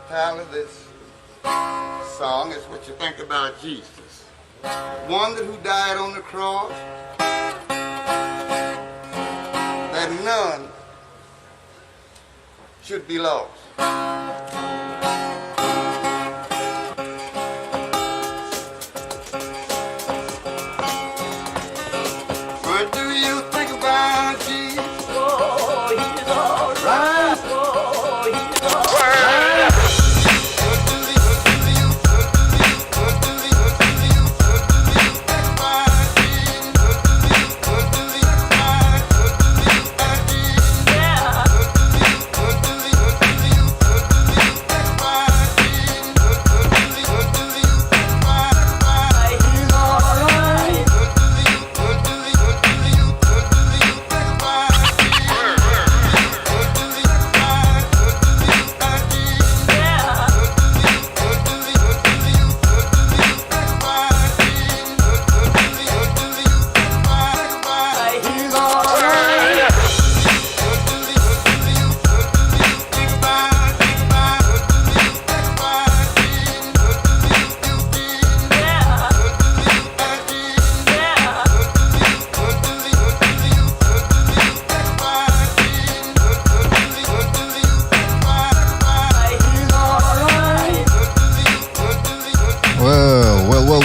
title of this song is what you think about Jesus. One who died on the cross, that none should be lost. What do you think about Jesus? Oh, he's alright. Oh, he's alright.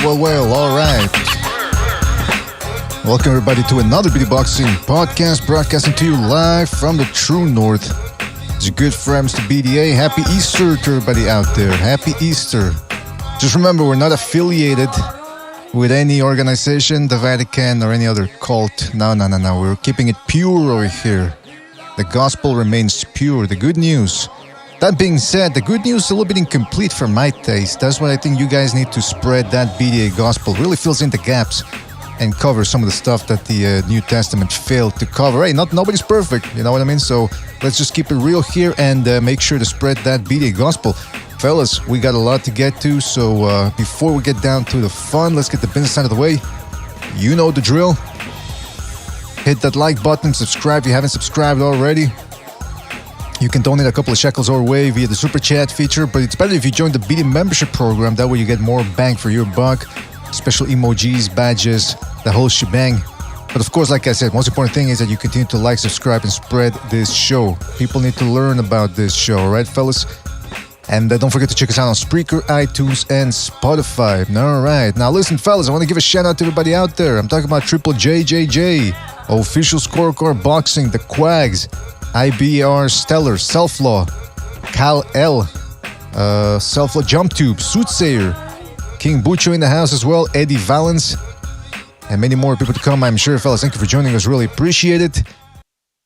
Well, all right. Welcome everybody to another BD Boxing podcast, broadcasting to you live from the True North. It's your good friends to BDA. Happy Easter to everybody out there. Happy Easter. Just remember, we're not affiliated with any organization, the Vatican, or any other cult. No. We're keeping it pure over here. The gospel remains pure. The good news. That being said, the good news is a little bit incomplete for my taste. That's what I think you guys need to spread. That BDA gospel really fills in the gaps and covers some of the stuff that the New Testament failed to cover. Hey, nobody's perfect, you know what I mean? So let's just keep it real here and make sure to spread that BDA gospel. Fellas, we got a lot to get to, so before we get down to the fun, let's get the business out of the way. You know the drill. Hit that like button, subscribe if you haven't subscribed already. You can donate a couple of shekels our way via the super chat feature, but it's better if you join the BD membership program. That way you get more bang for your buck, special emojis, badges, the whole shebang. But of course, like I said, most important thing is that you continue to like, subscribe, and spread this show. People need to learn about this show, all right, fellas? And don't forget to check us out on Spreaker, iTunes, and Spotify. All right. Now listen, fellas, I want to give a shout out to everybody out there. I'm talking about Triple JJJ, Official Scorecard Boxing, The Quags, IBR Stellar, Self-Law, Cal L, Self-Law Jump Tube, Soothsayer, King Bucho in the house as well, Eddie Valens, and many more people to come, I'm sure, fellas. Thank you for joining us. Really appreciate it.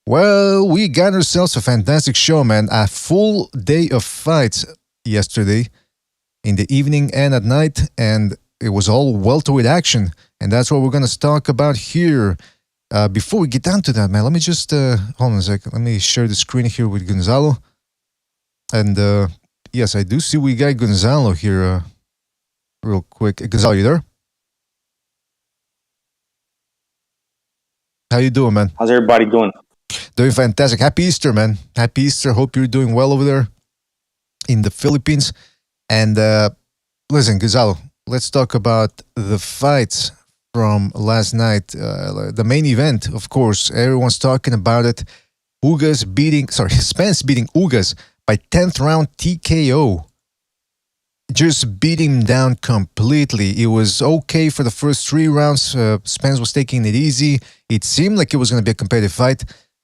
Well, we got ourselves a fantastic show, man. A full day of fights yesterday in the evening and at night, and it was all welterweight action, and that's what we're going to talk about here. Before we get down to that, man, let me just hold on a second. Let me share the screen here with Gonzalo. And yes, I do see we got Gonzalo here real quick. Gonzalo, you there? How you doing, man? How's everybody doing? Doing fantastic. Happy Easter, man. Happy Easter. Hope you're doing well over there in the Philippines. And listen, Gonzalo, let's talk about the fights from last night. The main event, of course, everyone's talking about it. Spence beating Ugas by 10th round TKO. Just beat him down completely. It was okay for the first 3 rounds. Spence was taking it easy. It seemed like it was going to be a competitive fight.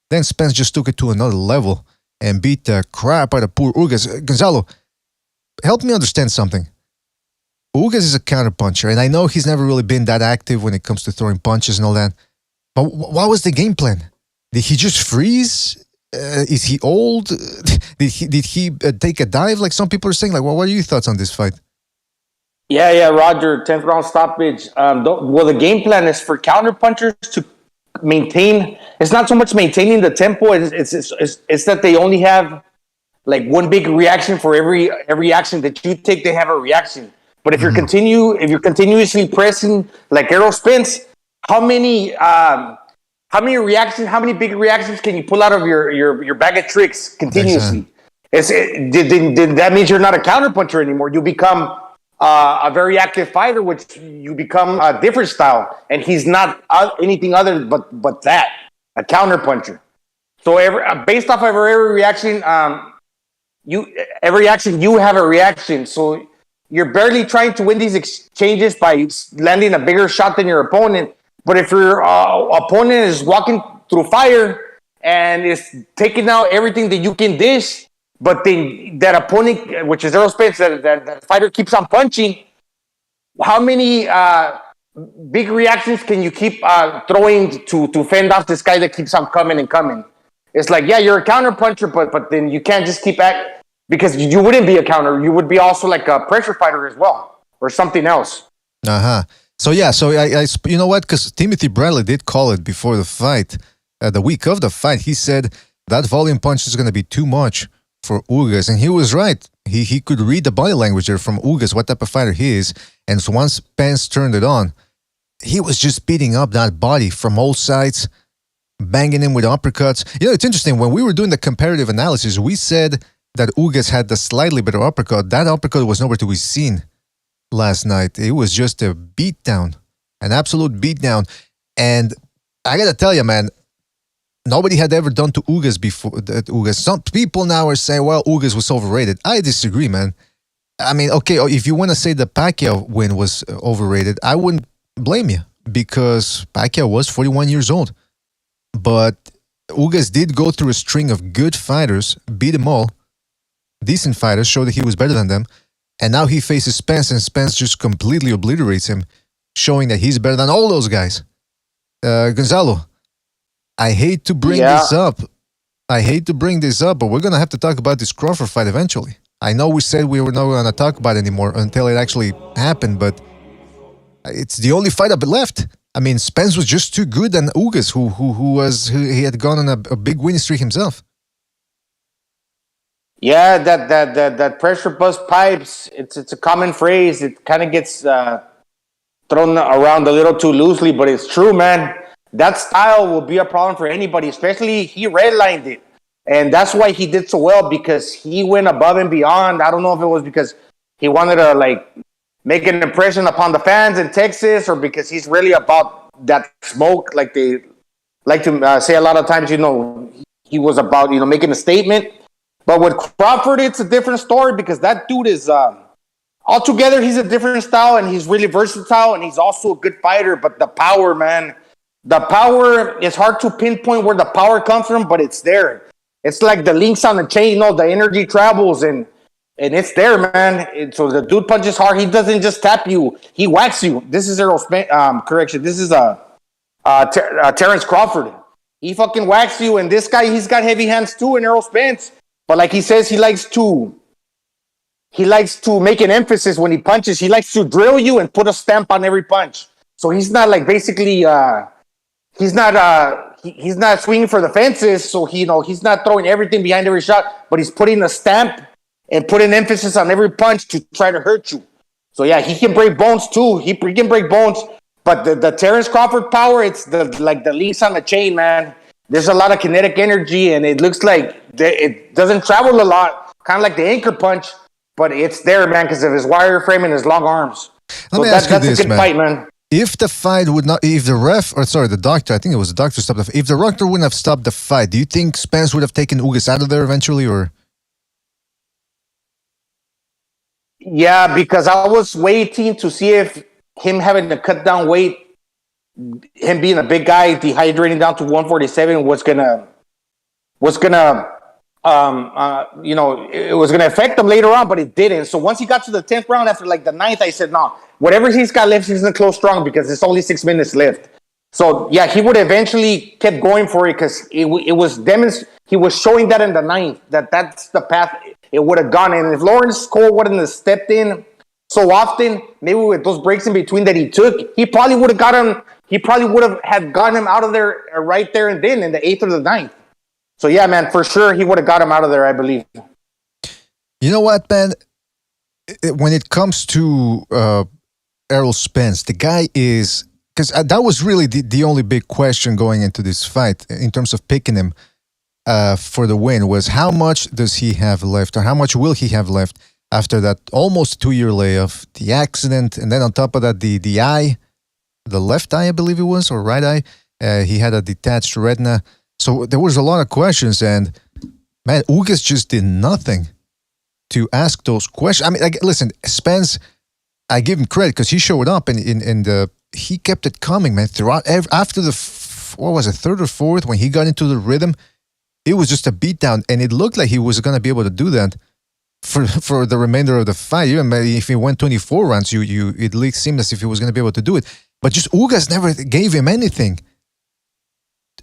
Then Spence just took it to another level and beat the crap out of poor Ugas. Gonzalo, help me understand something. Ugas is a counterpuncher, and I know he's never really been that active when it comes to throwing punches and all that. But what was the game plan? Did he just freeze? Is he old? Did he take a dive like some people are saying? Like, what are your thoughts on this fight? Yeah, Roger. 10th round stoppage. Well, the game plan is for counterpunchers to maintain. It's not so much maintaining the tempo. It's that they only have like one big reaction for every action that you take. They have a reaction. But if you're continuously pressing like Errol Spence, how many reactions, how many big reactions can you pull out of your bag of tricks continuously? That means you're not a counterpuncher anymore. You become a very active fighter, which you become a different style, and he's not anything other but that, a counterpuncher. So based off of every reaction, every action you have a reaction. So you're barely trying to win these exchanges by landing a bigger shot than your opponent. But if your opponent is walking through fire and is taking out everything that you can dish, but then that opponent, which is Spence, that fighter keeps on punching, how many big reactions can you keep throwing to fend off this guy that keeps on coming and coming? It's like, yeah, you're a counter puncher, but then you can't just keep because you wouldn't be a counter. You would be also like a pressure fighter as well, or something else. So I you know what? Because Timothy Bradley did call it before the fight, the week of the fight. He said that volume punch is going to be too much for Ugas, and he was right. He could read the body language there from Ugas, what type of fighter he is. And so once Spence turned it on, he was just beating up that body from all sides, banging him with uppercuts. You know, it's interesting. When we were doing the comparative analysis, we said that Ugas had the slightly better uppercut. That uppercut was nowhere to be seen last night. It was just a beatdown, an absolute beatdown. And I got to tell you, man, nobody had ever done to Ugas before. Ugas. Some people now are saying, well, Ugas was overrated. I disagree, man. I mean, okay, if you want to say the Pacquiao win was overrated, I wouldn't blame you, because Pacquiao was 41 years old. But Ugas did go through a string of good fighters, beat them all, decent fighters, showed that he was better than them, and now he faces Spence, and Spence just completely obliterates him, showing that he's better than all those guys. Gonzalo, I hate to bring this up. But we're going to have to talk about this Crawford fight eventually. I know we said we were not going to talk about it anymore until it actually happened, but it's the only fight up left. I mean, Spence was just too good than Ugas, who he had gone on a big winning streak himself. Yeah, that pressure bust pipes. It's a common phrase. It kind of gets thrown around a little too loosely, but it's true, man. That style will be a problem for anybody, especially he redlined it. And that's why he did so well, because he went above and beyond. I don't know if it was because he wanted to make an impression upon the fans in Texas, or because he's really about that smoke, like they like to say a lot of times. He was about making a statement. But with Crawford, it's a different story, because that dude is altogether, he's a different style, and he's really versatile, and he's also a good fighter. But the power, man, the power is hard to pinpoint where the power comes from, but it's there. It's like the links on the chain, the energy travels, and it's there, man. So the dude punches hard. He doesn't just tap you; he whacks you. This is correction. This is Terrence Crawford. He fucking whacks you, and this guy, he's got heavy hands too, and Errol Spence. But like he says, he likes to make an emphasis when he punches. He likes to drill you and put a stamp on every punch. So he's not he's not swinging for the fences. So he's not throwing everything behind every shot, but he's putting a stamp and putting emphasis on every punch to try to hurt you. So yeah, he can break bones too. He can break bones, but the Terrence Crawford power, it's the links on the chain, man. There's a lot of kinetic energy, and it looks like it doesn't travel a lot, kind of like the anchor punch, but it's there, man, because of his wire frame and his long arms. Let me ask you this, a good fight, man. If the fight the doctor, I think it was the doctor stopped the fight. If the doctor wouldn't have stopped the fight, do you think Spence would have taken Ugas out of there eventually, or? Yeah, because I was waiting to see if him having to cut down weight, him being a big guy, dehydrating down to 147 was gonna it was gonna affect him later on, but it didn't. So once he got to the 10th round, after the 9th, I said, no, whatever he's got left, he's gonna close strong, because it's only 6 minutes left. So yeah, he would eventually kept going for it, because he was showing that in the 9th, that's the path it would have gone. And if Lawrence Cole wouldn't have stepped in so often, maybe with those breaks in between that he took, he probably would have got him. He probably would have gotten him out of there right there and then in the 8th or the 9th. So yeah, man, for sure he would have got him out of there, I believe. You know what, man? When it comes to Errol Spence, the guy is, because that was really the only big question going into this fight in terms of picking him. for the win was how much does he have left, or how much will he have left after that almost 2-year layoff, the accident, and then on top of that, the eye, the left eye, I believe it was, or right eye. He had a detached retina. So there was a lot of questions, and man, Ugas just did nothing to ask those questions. I mean, like, listen, Spence, I give him credit because he showed up and he kept it coming, man. Throughout after the what was it, third or fourth, when he got into the rhythm, it was just a beatdown, and it looked like he was going to be able to do that for the remainder of the fight. Even if he went 24 rounds, it seemed as if he was going to be able to do it. But just Ugas never gave him anything.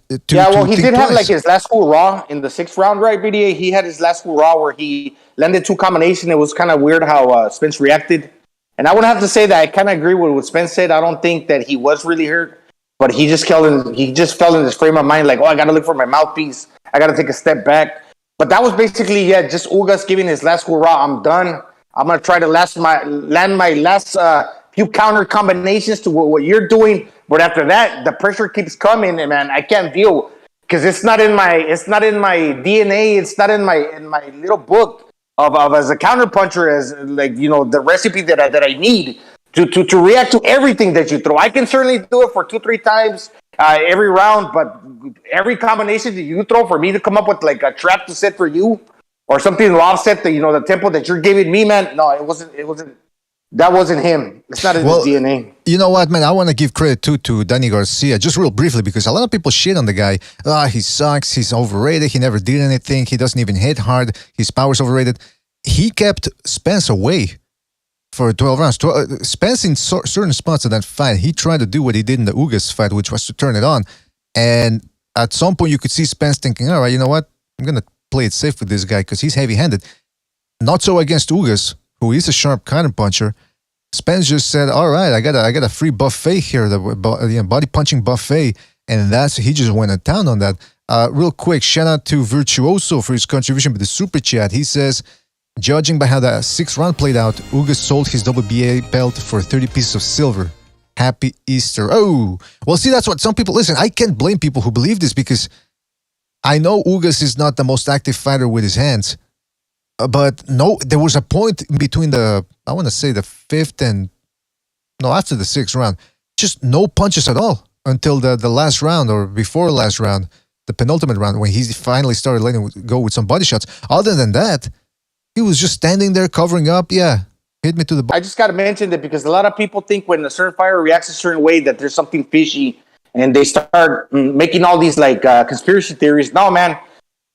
He did have like his last school raw in the 6th round, right, BDA? He had his last school raw where he landed 2 combination. It was kind of weird how Spence reacted. And I would have to say that I kind of agree with what Spence said. I don't think that he was really hurt, but he just fell in his frame of mind like, oh, I got to look for my mouthpiece. I got to take a step back. But that was basically, just Ugas giving his last school raw. I'm done. I'm going to try to land my last few counter combinations to what you're doing. But after that, the pressure keeps coming, and man, I can't deal because it's not in my DNA. It's not in my little book of as a counter puncher, as like, the recipe that I need to react to everything that you throw. I can certainly do it for 2-3 times every round, but every combination that you throw, for me to come up with like a trap to set for you or something to offset the tempo that you're giving me, man. No, it wasn't. That wasn't him. It's not in his DNA. You know what, man? I want to give credit to Danny Garcia, just real briefly, because a lot of people shit on the guy. He sucks. He's overrated. He never did anything. He doesn't even hit hard. His power's overrated. He kept Spence away for 12 rounds. Spence in certain spots of that fight, he tried to do what he did in the Ugas fight, which was to turn it on. And at some point, you could see Spence thinking, all right, you know what? I'm going to play it safe with this guy because he's heavy-handed. Not so against Ugas, who is a sharp counter puncher. Spence just said, all right, I got a free buffet here, the body punching buffet, and he just went to town on that. Real quick, shout out to Virtuoso for his contribution with the super chat. He says, judging by how the 6th round played out, Ugas sold his WBA belt for 30 pieces of silver. Happy Easter. Oh, well, see, that's what some people, listen, I can't blame people who believe this because I know Ugas is not the most active fighter with his hands. But no, there was a point between the 5th and after the 6th round, just no punches at all until the last round or before last round, the penultimate round, when he finally started letting go with some body shots. Other than that, he was just standing there covering up. Yeah, hit me to the body. I just got to mention that because a lot of people think when a certain fighter reacts a certain way that there's something fishy, and they start making all these like conspiracy theories. No, man.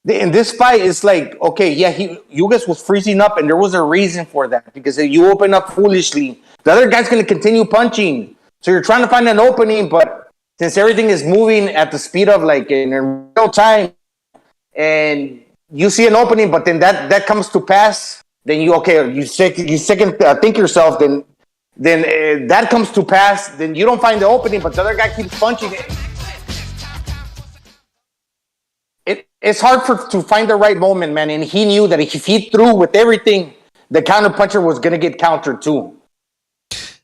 In this fight, it's like, okay, Ugas was freezing up, and there was a reason for that. Because if you open up foolishly, the other guy's going to continue punching. So you're trying to find an opening, but since everything is moving at the speed of like in real time, and you see an opening, but then that comes to pass, then you second think yourself, then that comes to pass, then you don't find the opening, but the other guy keeps punching it. It's hard to find the right moment, man. And he knew that if he threw with everything, the counter puncher was going to get countered too.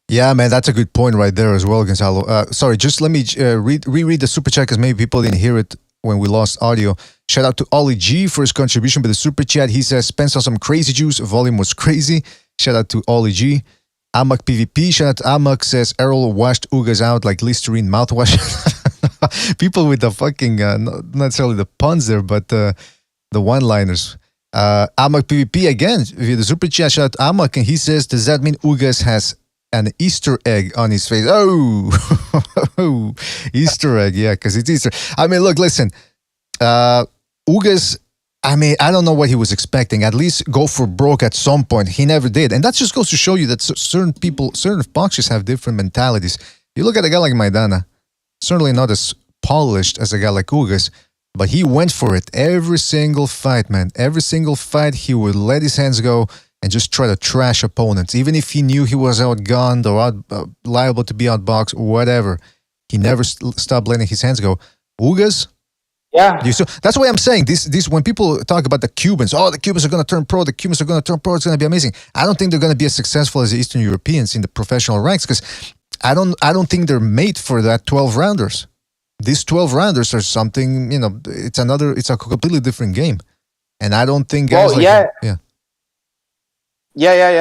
Yeah, man, that's a good point right there as well, Gonzalo. Sorry, just let me reread the super chat because maybe people didn't hear it when we lost audio. Shout out to Ollie G for his contribution with the super chat. He says, Spence on some crazy juice. Volume was crazy. Shout out to Ollie G. Amak PvP. Shout out to Amak. Says, Errol washed Ugas out like Listerine mouthwash. People with the fucking, not necessarily the puns there, but the one-liners. Amak PvP again, via the super chat. Shout out to Amak, and he says, does that mean Ugas has an Easter egg on his face? Oh, Easter egg, yeah, because it's Easter. I mean, look, listen, Ugas, I mean, I don't know what he was expecting. At least go for broke at some point. He never did. And that just goes to show you that certain boxers have different mentalities. You look at a guy like Maidana, certainly not as polished as a guy like Ugas, but he went for it every single fight, man. Every single fight, he would let his hands go and just try to trash opponents. Even if he knew he was outgunned or liable to be outboxed or whatever, he never stopped letting his hands go. Ugas, yeah. That's why I'm saying this. When people talk about the Cubans, the Cubans are going to turn pro. The Cubans are going to turn pro. It's going to be amazing. I don't think they're going to be as successful as the Eastern Europeans in the professional ranks because I don't think they're made for that 12 rounders. these 12 rounders are something, it's a completely different game. And I don't think guys Yeah,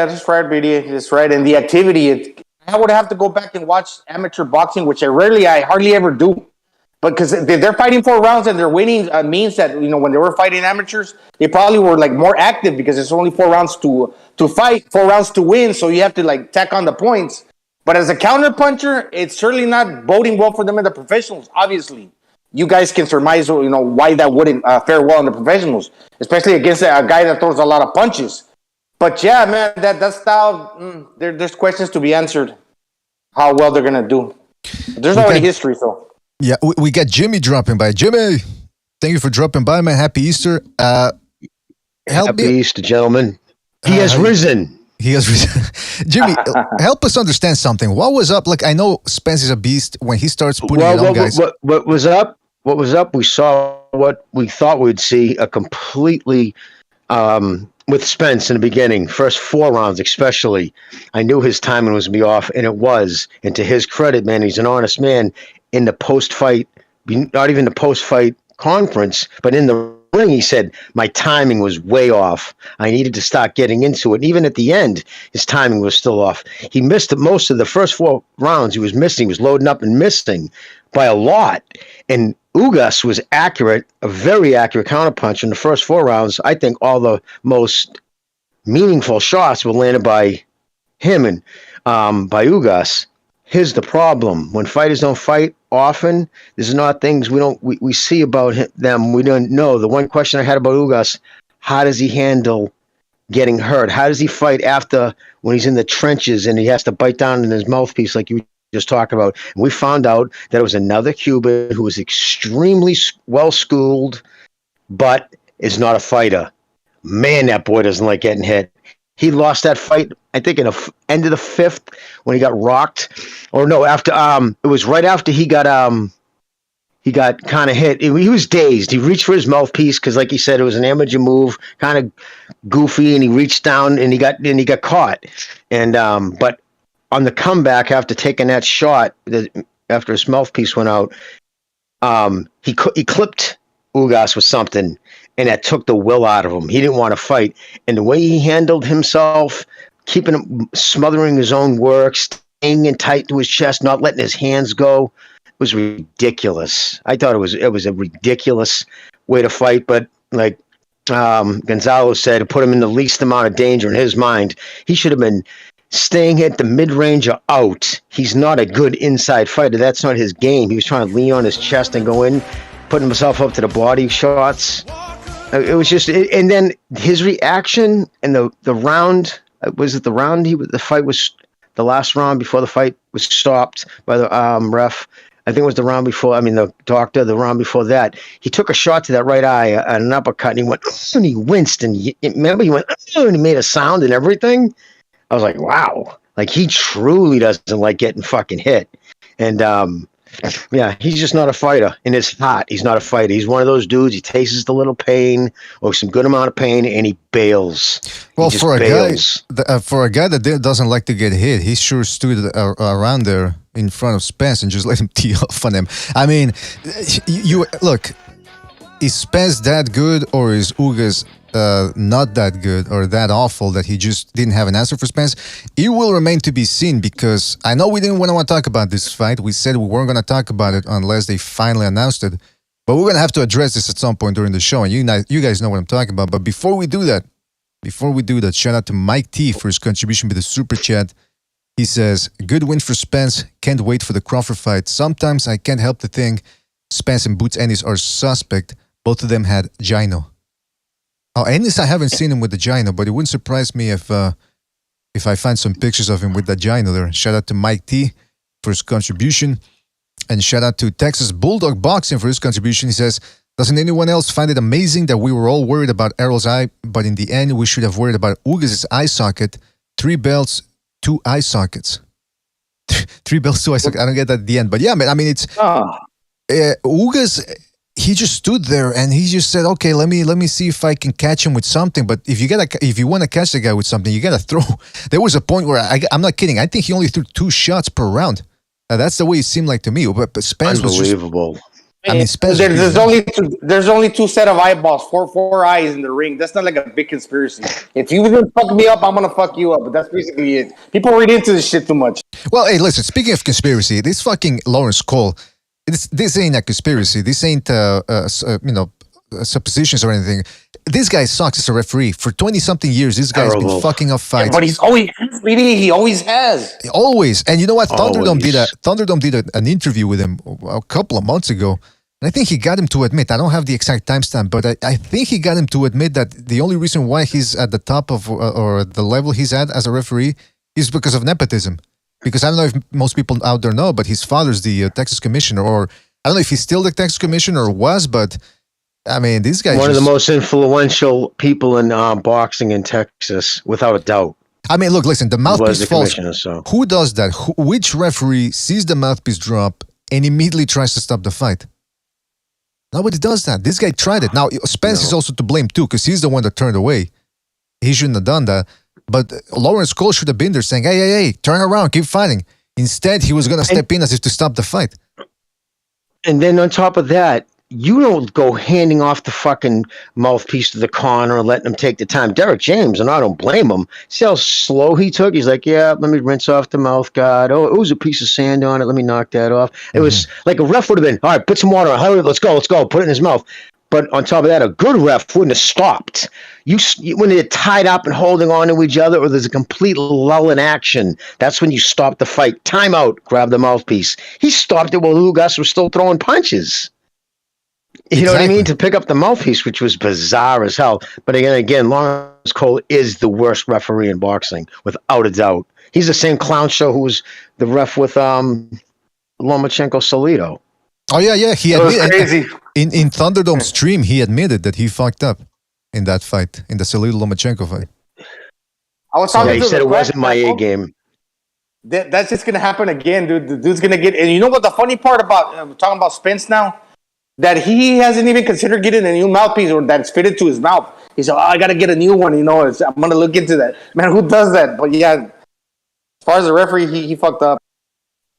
that's right, BD. That's right. And the activity, I would have to go back and watch amateur boxing, which I hardly ever do. But because they're fighting 4 rounds and they're winning, means that, when they were fighting amateurs, they probably were like more active because it's only 4 rounds to fight, 4 rounds to win. So you have to like tack on the points. But as a counter puncher, it's certainly not boding well for them in the professionals. Obviously, you guys can surmise, why that wouldn't fare well in the professionals, especially against a guy that throws a lot of punches. But yeah, man, that style, there's questions to be answered. How well they're gonna do. There's already history, so. Yeah, we got Jimmy dropping by. Jimmy, thank you for dropping by, man. Happy Easter. Happy Easter, gentlemen. He has risen. He has risen. Jimmy, help us understand something. What was up? Like, I know Spence is a beast when he starts putting it on guys. What was up? What was up? We saw what we thought we'd see, a completely with Spence in the beginning, first 4 rounds especially. I knew his timing was going to be off, and it was. And to his credit, man, he's an honest man. In the post-fight, not even the post-fight conference, but in the ring, he said, my timing was way off. I needed to start getting into it. And even at the end, his timing was still off. He missed most of the first 4 rounds. He was missing. He was loading up and missing by a lot. And Ugas was accurate, a very accurate counterpuncher in the first 4 rounds. I think all the most meaningful shots were landed by him and by Ugas. Here's the problem. When fighters don't fight often, there's not things we see about them we don't know. The one question I had about Ugas, how does he handle getting hurt? How does he fight after when he's in the trenches and he has to bite down in his mouthpiece like you just talked about? And we found out that it was another Cuban who was extremely well-schooled but is not a fighter. Man, that boy doesn't like getting hit. He lost that fight, I think, in the end of the 5th when he got rocked. Or no, after it was right after he got kind of hit. He was dazed. He reached for his mouthpiece because, like he said, it was an amateur move, kind of goofy, and he reached down and he got caught. And but on the comeback after taking that shot, after his mouthpiece went out, he clipped Ugas with something. And that took the will out of him. He didn't want to fight. And the way he handled himself, smothering his own work, staying in tight to his chest, not letting his hands go, was ridiculous. I thought it was a ridiculous way to fight. But like Gonzalo said, it put him in the least amount of danger in his mind. He should have been staying at the mid-range or out. He's not a good inside fighter. That's not his game. He was trying to lean on his chest and go in, putting himself up to the body shots. It was just, and then his reaction and the round, was it the round? The fight was the last round before the fight was stopped by the ref. I think it was the round before, the doctor, the round before that. He took a shot to that right eye, an uppercut, and he went, and he winced. And remember, he went, and he made a sound and everything. I was like, wow. Like, he truly doesn't like getting fucking hit. And, yeah, he's just not a fighter. In his heart, he's not a fighter. He's one of those dudes. He tastes the little pain or some good amount of pain, and he bails. Well, for a guy that doesn't like to get hit, he sure stood around there in front of Spence and just let him tee off on him. I mean, you look. Is Spence that good, or is Ugas not that good or that awful that he just didn't have an answer for Spence? It will remain to be seen, because I know we didn't want to talk about this fight. We said we weren't going to talk about it unless they finally announced it. But we're going to have to address this at some point during the show, and you guys know what I'm talking about. But before we do that, shout out to Mike T for his contribution with the super chat. He says, good win for Spence. Can't wait for the Crawford fight. Sometimes I can't help to think Spence and Boots Ennis are suspect. Both of them had gyno. Oh, Ennis, I haven't seen him with the gyno, but it wouldn't surprise me if I find some pictures of him with the gyno there. Shout out to Mike T for his contribution. And shout out to Texas Bulldog Boxing for his contribution. He says, doesn't anyone else find it amazing that we were all worried about Errol's eye, but in the end, we should have worried about Ugas' eye socket? 3 belts, 2 eye sockets. 3 belts, 2 eye sockets. I don't get that at the end. But yeah, man, I mean, it's... Ugas... He just stood there and he just said, "Okay, let me see if I can catch him with something." But if you want to catch the guy with something, you gotta throw. There was a point where I'm not kidding. I think he only threw 2 shots per round. That's the way it seemed like to me. But Spence was just, Unbelievable. I mean, Spence. There's only two set of eyeballs, four eyes in the ring. That's not like a big conspiracy. If you gonna fuck me up, I'm gonna fuck you up. But that's basically it. People read into this shit too much. Well, hey, listen. Speaking of conspiracy, this fucking Lawrence Cole. This ain't a conspiracy. This ain't suppositions or anything. This guy sucks as a referee. For 20-something years, this guy's been Terrible. fucking up fights. But he always has. Always. And you know what? Always. Thunderdome did an interview with him a couple of months ago. And I think he got him to admit, I don't have the exact timestamp, but I think he got him to admit that the only reason why he's at the top of or the level he's at as a referee is because of nepotism. Because I don't know if most people out there know, but his father's the Texas commissioner, or I don't know if he's still the Texas commissioner or was, but I mean, this guy One of the most influential people in boxing in Texas, without a doubt. I mean, look, listen, the mouthpiece falls. So. Who does that? Which referee sees the mouthpiece drop and immediately tries to stop the fight? Nobody does that. This guy tried it. Now, Spence is also to blame too, because he's the one that turned away. He shouldn't have done that. But Lawrence Cole should have been there saying, hey, turn around, keep fighting. Instead, he was going to step in as if to stop the fight. And then on top of that, you don't go handing off the fucking mouthpiece to the corner and letting him take the time. Derek James, and I don't blame him. See how slow he took? He's like, yeah, let me rinse off the mouth guard. Oh, it was a piece of sand on it. Let me knock that off. It was like a ref would have been, all right, put some water on. Hurry, let's go. Put it in his mouth. But on top of that, a good ref wouldn't have stopped. When they're tied up and holding on to each other, or there's a complete lull in action, that's when you stop the fight. Timeout, grab the mouthpiece. He stopped it while Ugas was still throwing punches. You know what I mean? To pick up the mouthpiece, which was bizarre as hell. But again, Lawrence Cole is the worst referee in boxing, without a doubt. He's the same clown show who was the ref with Lomachenko Salido. Oh yeah. He admitted crazy. In Thunderdome stream, he admitted that he fucked up in that fight, in the Salido Lomachenko fight. I was talking He said it wasn't my A game. That's just gonna happen again, dude. The dude's gonna get. And you know what the funny part about talking about Spence now? That he hasn't even considered getting a new mouthpiece or that's fitted to his mouth. He said, I got to get a new one, I'm going to look into that. Man, who does that? But yeah, as far as the referee, he fucked up.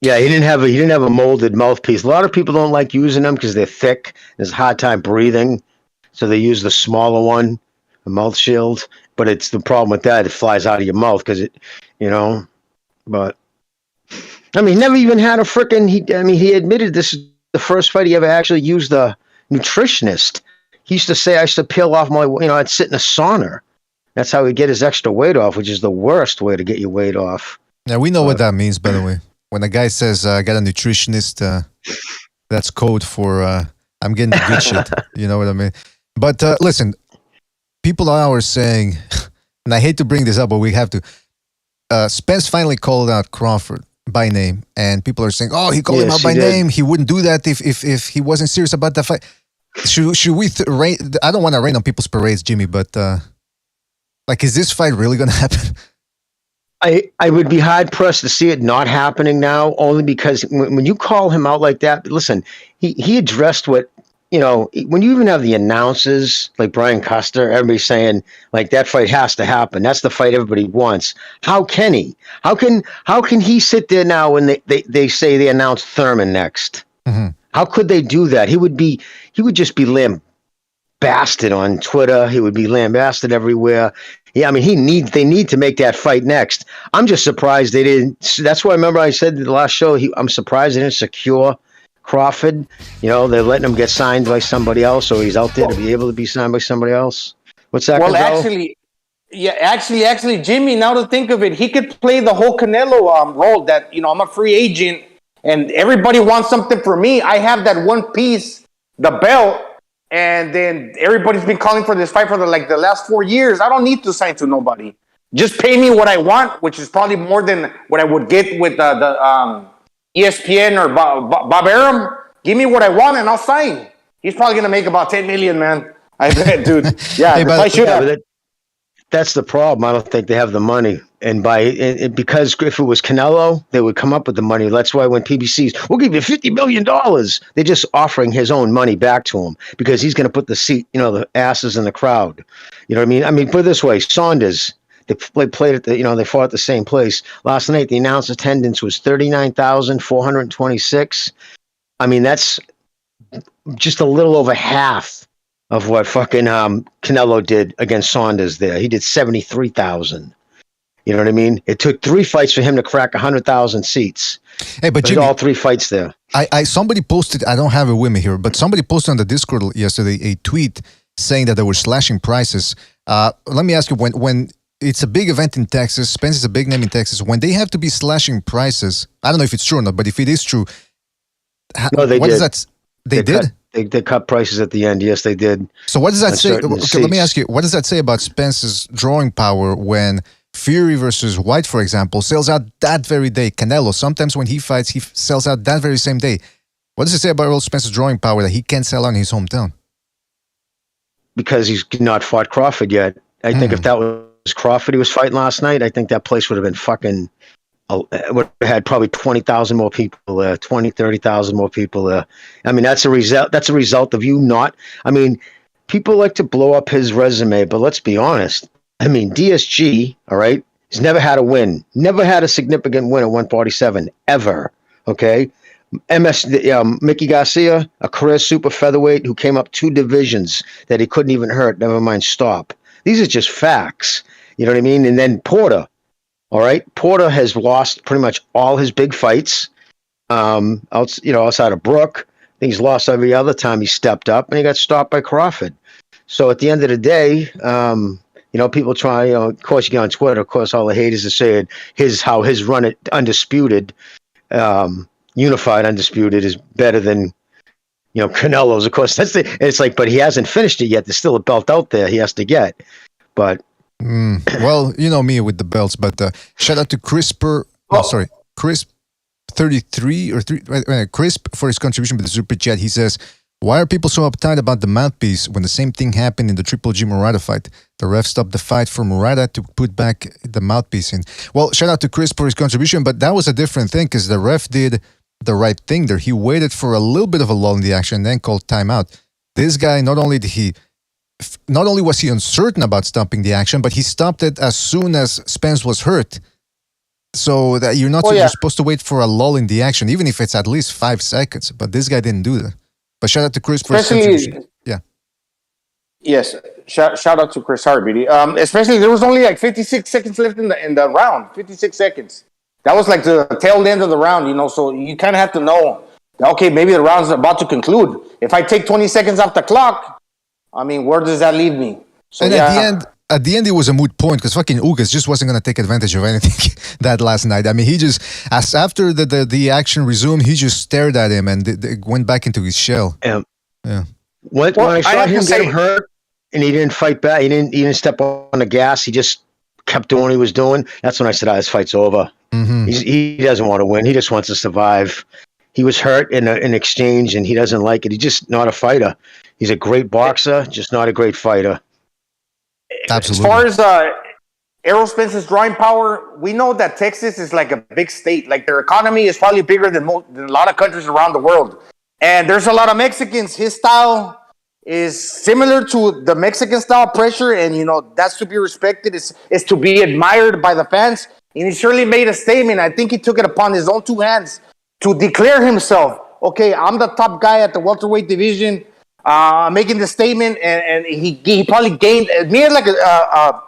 Yeah, he didn't have a molded mouthpiece. A lot of people don't like using them because they're thick. There's a hard time breathing. So they use the smaller one, the mouth shield. But it's the problem with that. It flies out of your mouth because but I mean, never even had a frickin' he admitted this is the first fight he ever actually used a nutritionist. He used to say, I used to peel off I'd sit in a sauna. That's how he'd get his extra weight off, which is the worst way to get your weight off. Yeah, we know what that means, by the way. When a guy says, I got a nutritionist, that's code for I'm getting the good shit. You know what I mean? But listen, people are saying, and I hate to bring this up, but we have to. Spence finally called out Crawford by name, and people are saying, "Oh, he called him out by name. He wouldn't do that if he wasn't serious about that fight." Should we? I don't want to rain on people's parades, Jimmy, but is this fight really going to happen? I would be hard pressed to see it not happening now, only because when you call him out like that, listen, he addressed what. When you even have the announcers like Brian Custer, everybody saying like that fight has to happen. That's the fight everybody wants. How can he? How can he sit there now when they say they announced Thurman next? Mm-hmm. How could they do that? He would just be lambasted on Twitter. He would be lambasted everywhere. Yeah, I mean they need to make that fight next. I'm just surprised they didn't. That's why I remember I said in the last show I'm surprised they didn't secure Crawford. They're letting him get signed by somebody else, or he's out there to be able to be signed by somebody else. What's that? Well, actually, Jimmy, now to think of it, he could play the whole Canelo role that, I'm a free agent and everybody wants something from me. I have that one piece, the belt, and then everybody's been calling for this fight for the last 4 years. I don't need to sign to nobody. Just pay me what I want, which is probably more than what I would get with the ESPN or Bob Arum. Give me what I want and I'll sign. He's probably going to make about $10 million, man. I bet, dude. Yeah, hey, that's the problem. I don't think they have the money. And because if it was Canelo, they would come up with the money. That's why when PBC's, we'll give you $50 million, they're just offering his own money back to him because he's going to put the asses in the crowd. You know what I mean? I mean, put it this way, Saunders, They played at they fought at the same place. Last night, the announced attendance was 39,426. I mean, that's just a little over half of what fucking Canelo did against Saunders there. He did 73,000. You know what I mean? It took 3 fights for him to crack 100,000 seats. Hey, but Jimmy, all 3 fights there. Somebody posted, I don't have it with me here, but somebody posted on the Discord yesterday a tweet saying that they were slashing prices. Let me ask you, when it's a big event in Texas, Spence is a big name in Texas, when they have to be slashing prices, I don't know if it's true or not, but if it is true, no, they did. They did? They cut prices at the end. Yes, they did. So what does that say? Okay, let me ask you, what does that say about Spence's drawing power when Fury versus White, for example, sells out that very day? Canelo, sometimes when he fights, he sells out that very same day. What does it say about Errol Spence's drawing power that he can't sell out in his hometown? Because he's not fought Crawford yet. I think if that was Crawford he was fighting last night, I think that place would have been fucking, would have had probably 20,000 more people there, 20, 30,000 more people there. I mean, that's a result of you not, I mean, people like to blow up his resume, but let's be honest. I mean, DSG, all right, he's never had a win, never had a significant win at 147, ever, okay? Mickey Garcia, a career super featherweight who came up 2 divisions that he couldn't even hurt, never mind stop. These are just facts, you know what I mean? And then Porter, all right? Porter has lost pretty much all his big fights, outside of Brook. I think he's lost every other time he stepped up, and he got stopped by Crawford. So at the end of the day, people try, of course you get on Twitter, of course all the haters are saying how his run at Undisputed, Unified Undisputed is better than, Canelo's. Of course, it's like, but he hasn't finished it yet. There's still a belt out there he has to get. But well, you know me with the belts, but shout out to Crisp 33 or 3 Crisp for his contribution with the super chat. He says, why are people so uptight about the mouthpiece when the same thing happened in the Triple G Murata fight? The ref stopped the fight for Murata to put back the mouthpiece in. Well, shout out to Chris for his contribution, but that was a different thing because the ref did the right thing there. He waited for a little bit of a lull in the action and then called timeout. This guy, not only was he uncertain about stopping the action, but he stopped it as soon as Spence was hurt. So that you're supposed to wait for a lull in the action, even if it's at least 5 seconds. But this guy didn't do that. But shout out to Chris for his contribution. Yeah. Yes, shout out to Chris Harbity. Especially there was only like 56 seconds left in the round. 56 seconds. That was like the tail end of the round, So you kind of have to know, okay, maybe the round's about to conclude. If I take 20 seconds off the clock, I mean, where does that leave me? So, and at the end, it was a moot point because fucking Ugas just wasn't going to take advantage of anything that last night. I mean, he just, after the action resumed, he just stared at him and went back into his shell. Yeah. When I saw him get hurt and he didn't fight back, he didn't step on the gas, he just kept doing what he was doing. That's when I said, this fight's over. Mm-hmm. He doesn't want to win. He just wants to survive. He was hurt in exchange and he doesn't like it. He's just not a fighter. He's a great boxer, just not a great fighter. Absolutely. As far as Errol Spence's drawing power, we know that Texas is like a big state. Like their economy is probably bigger than a lot of countries around the world. And there's a lot of Mexicans. His style is similar to the Mexican style pressure. And, that's to be respected. Is to be admired by the fans. And he surely made a statement. I think he took it upon his own 2 hands to declare himself. Okay, I'm the top guy at the welterweight division. Making the statement, and he probably gained me as like a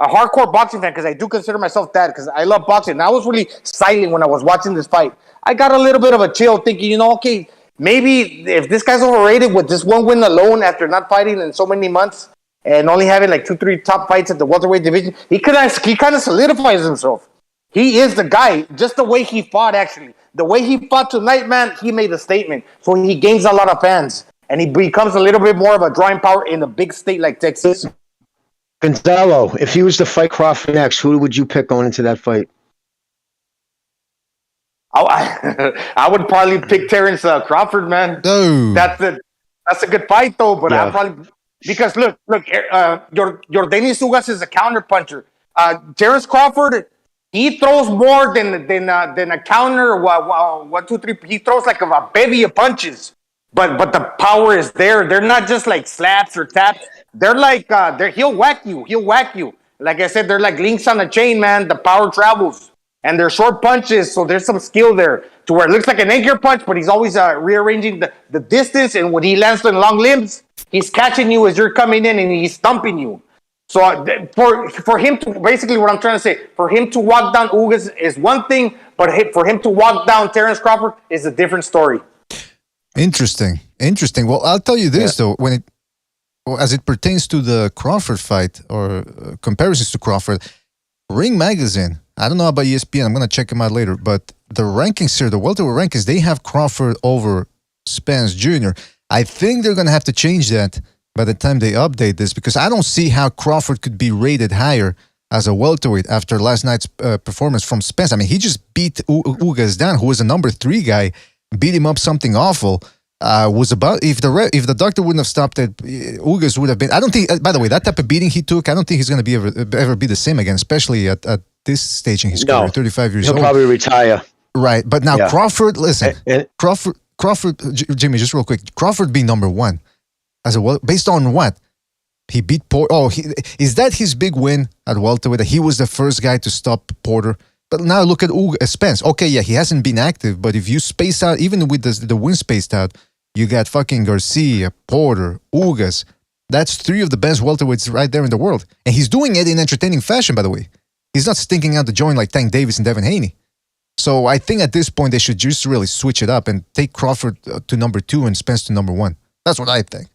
hardcore boxing fan, because I do consider myself that, because I love boxing. And I was really silent when I was watching this fight. I got a little bit of a chill thinking, okay, maybe if this guy's overrated with this one win alone after not fighting in so many months and only having like 2-3 top fights at the welterweight division, he kind of solidifies himself. He is the guy, just the way he fought, actually. The way he fought tonight, man, he made a statement. So he gains a lot of fans. And he becomes a little bit more of a drawing power in a big state like Texas. Gonzalo, if he was to fight Crawford next, who would you pick going into that fight? I would probably pick Terrence Crawford, man. No. That's a good fight, though. But I probably, because look, Yordenis Ugas is a counter puncher. Terrence Crawford, he throws more than a counter. 1, 2, 3. He throws like a bevy of punches. But the power is there. They're not just like slaps or taps. They're like he'll whack you. Like I said, they're like links on a chain, man. The power travels. And they're short punches, so there's some skill there to where it looks like an anchor punch, but he's always rearranging the distance. And when he lands on long limbs, he's catching you as you're coming in and he's thumping you. So for him to, basically what I'm trying to say, for him to walk down Ugas is one thing, but for him to walk down Terrence Crawford is a different story. Interesting. Well, I'll tell you this though, as it pertains to the Crawford fight or comparisons to Crawford, Ring Magazine, I don't know about ESPN, I'm going to check them out later, but the rankings here, the welterweight rankings, they have Crawford over Spence Jr. I think they're going to have to change that by the time they update this, because I don't see how Crawford could be rated higher as a welterweight after last night's performance from Spence. I mean, he just beat Ugas down, who was a number 3 guy, beat him up something awful. Was about if the doctor wouldn't have stopped it, Ugas would have been. I don't think. By the way, that type of beating he took, I don't think he's going to be ever be the same again, especially at this stage in his career, 35 years old. He'll probably retire. Right, but now Crawford. Listen, Crawford, Jimmy, just real quick. Crawford being number 1 as a based on what he beat Porter. Oh, is that his big win at welterweight? That he was the first guy to stop Porter. But now look at Spence. Okay, yeah, he hasn't been active, but if you space out, even with the win spaced out, you got fucking Garcia, Porter, Ugas. That's 3 of the best welterweights right there in the world. And he's doing it in entertaining fashion, by the way. He's not stinking out the joint like Tank Davis and Devin Haney. So I think at this point they should just really switch it up and take Crawford to number 2 and Spence to number 1. That's what I think.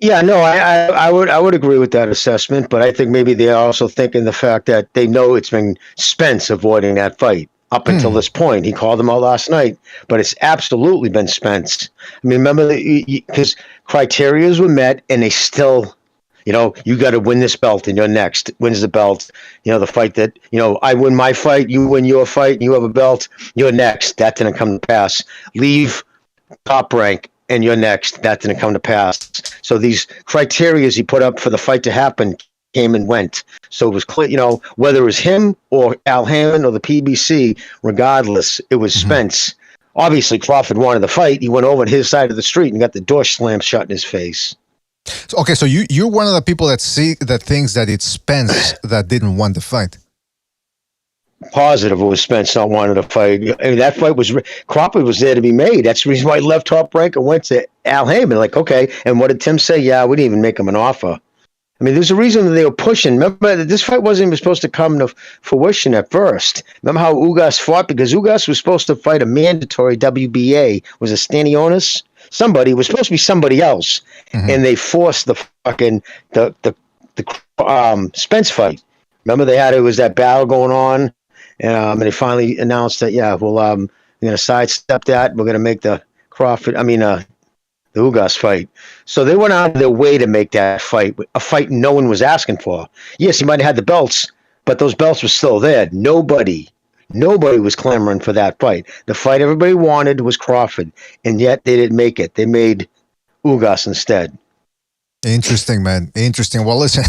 Yeah, no, I would agree with that assessment, but I think maybe they're also thinking the fact that they know it's been Spence avoiding that fight up until this point. He called him out last night, but it's absolutely been Spence. I mean, remember, because criterias were met, and they still, you got to win this belt, and you're next. Wins the belt. The fight that, I win my fight, you win your fight, you have a belt, you're next. That didn't come to pass. Leave Top Rank, and you're next. That didn't come to pass. So these criterias he put up for the fight to happen came and went. So it was clear, whether it was him or Al Hammond or the PBC, regardless, it was Spence. Obviously, Crawford wanted the fight. He went over to his side of the street and got the door slammed shut in his face. Okay, so you're one of the people that thinks that it's Spence that didn't want the fight. Positive it was Spence not wanting to fight. I mean, that fight Crawford was there to be made. That's the reason why he left Top Rank and went to Al Hammond. Like, okay, and what did Tim say? Yeah, we didn't even make him an offer. I mean, there's a reason that they were pushing. Remember, this fight wasn't even supposed to come to fruition at first. Remember how Ugas fought? Because Ugas was supposed to fight a mandatory WBA. Was it Stanionis? Somebody. It was supposed to be somebody else. And they forced the fucking the Spence fight. Remember, it was that battle going on. And they finally announced that, we're going to sidestep that. We're going to make the Ugas fight. So they went out of their way to make that fight, a fight no one was asking for. Yes, he might have had the belts, but those belts were still there. Nobody was clamoring for that fight. The fight everybody wanted was Crawford, and yet they didn't make it. They made Ugas instead. Interesting, man. Interesting. Well, listen,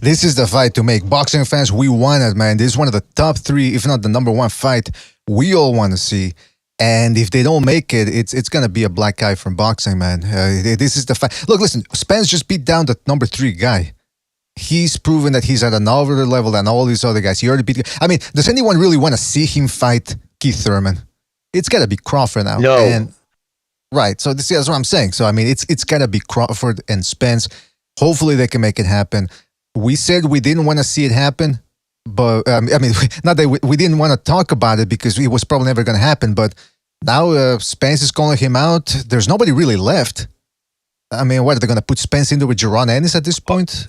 this is the fight to make. Boxing fans, we want it, man. This is one of the top 3, if not the number 1 fight we all want to see. And if they don't make it, it's going to be a black eye from boxing, man. This is the fight. Look, listen, Spence just beat down the number 3 guy. He's proven that he's at another level than all these other guys. He already beat. I mean, does anyone really want to see him fight Keith Thurman? It's got to be Crawford now. No. Right, so that's what I'm saying. So, I mean, it's got to be Crawford and Spence. Hopefully they can make it happen. We said we didn't want to see it happen, but, not that we didn't want to talk about it because it was probably never going to happen, but now Spence is calling him out. There's nobody really left. I mean, what, are they going to put Spence into with Jaron Ennis at this point?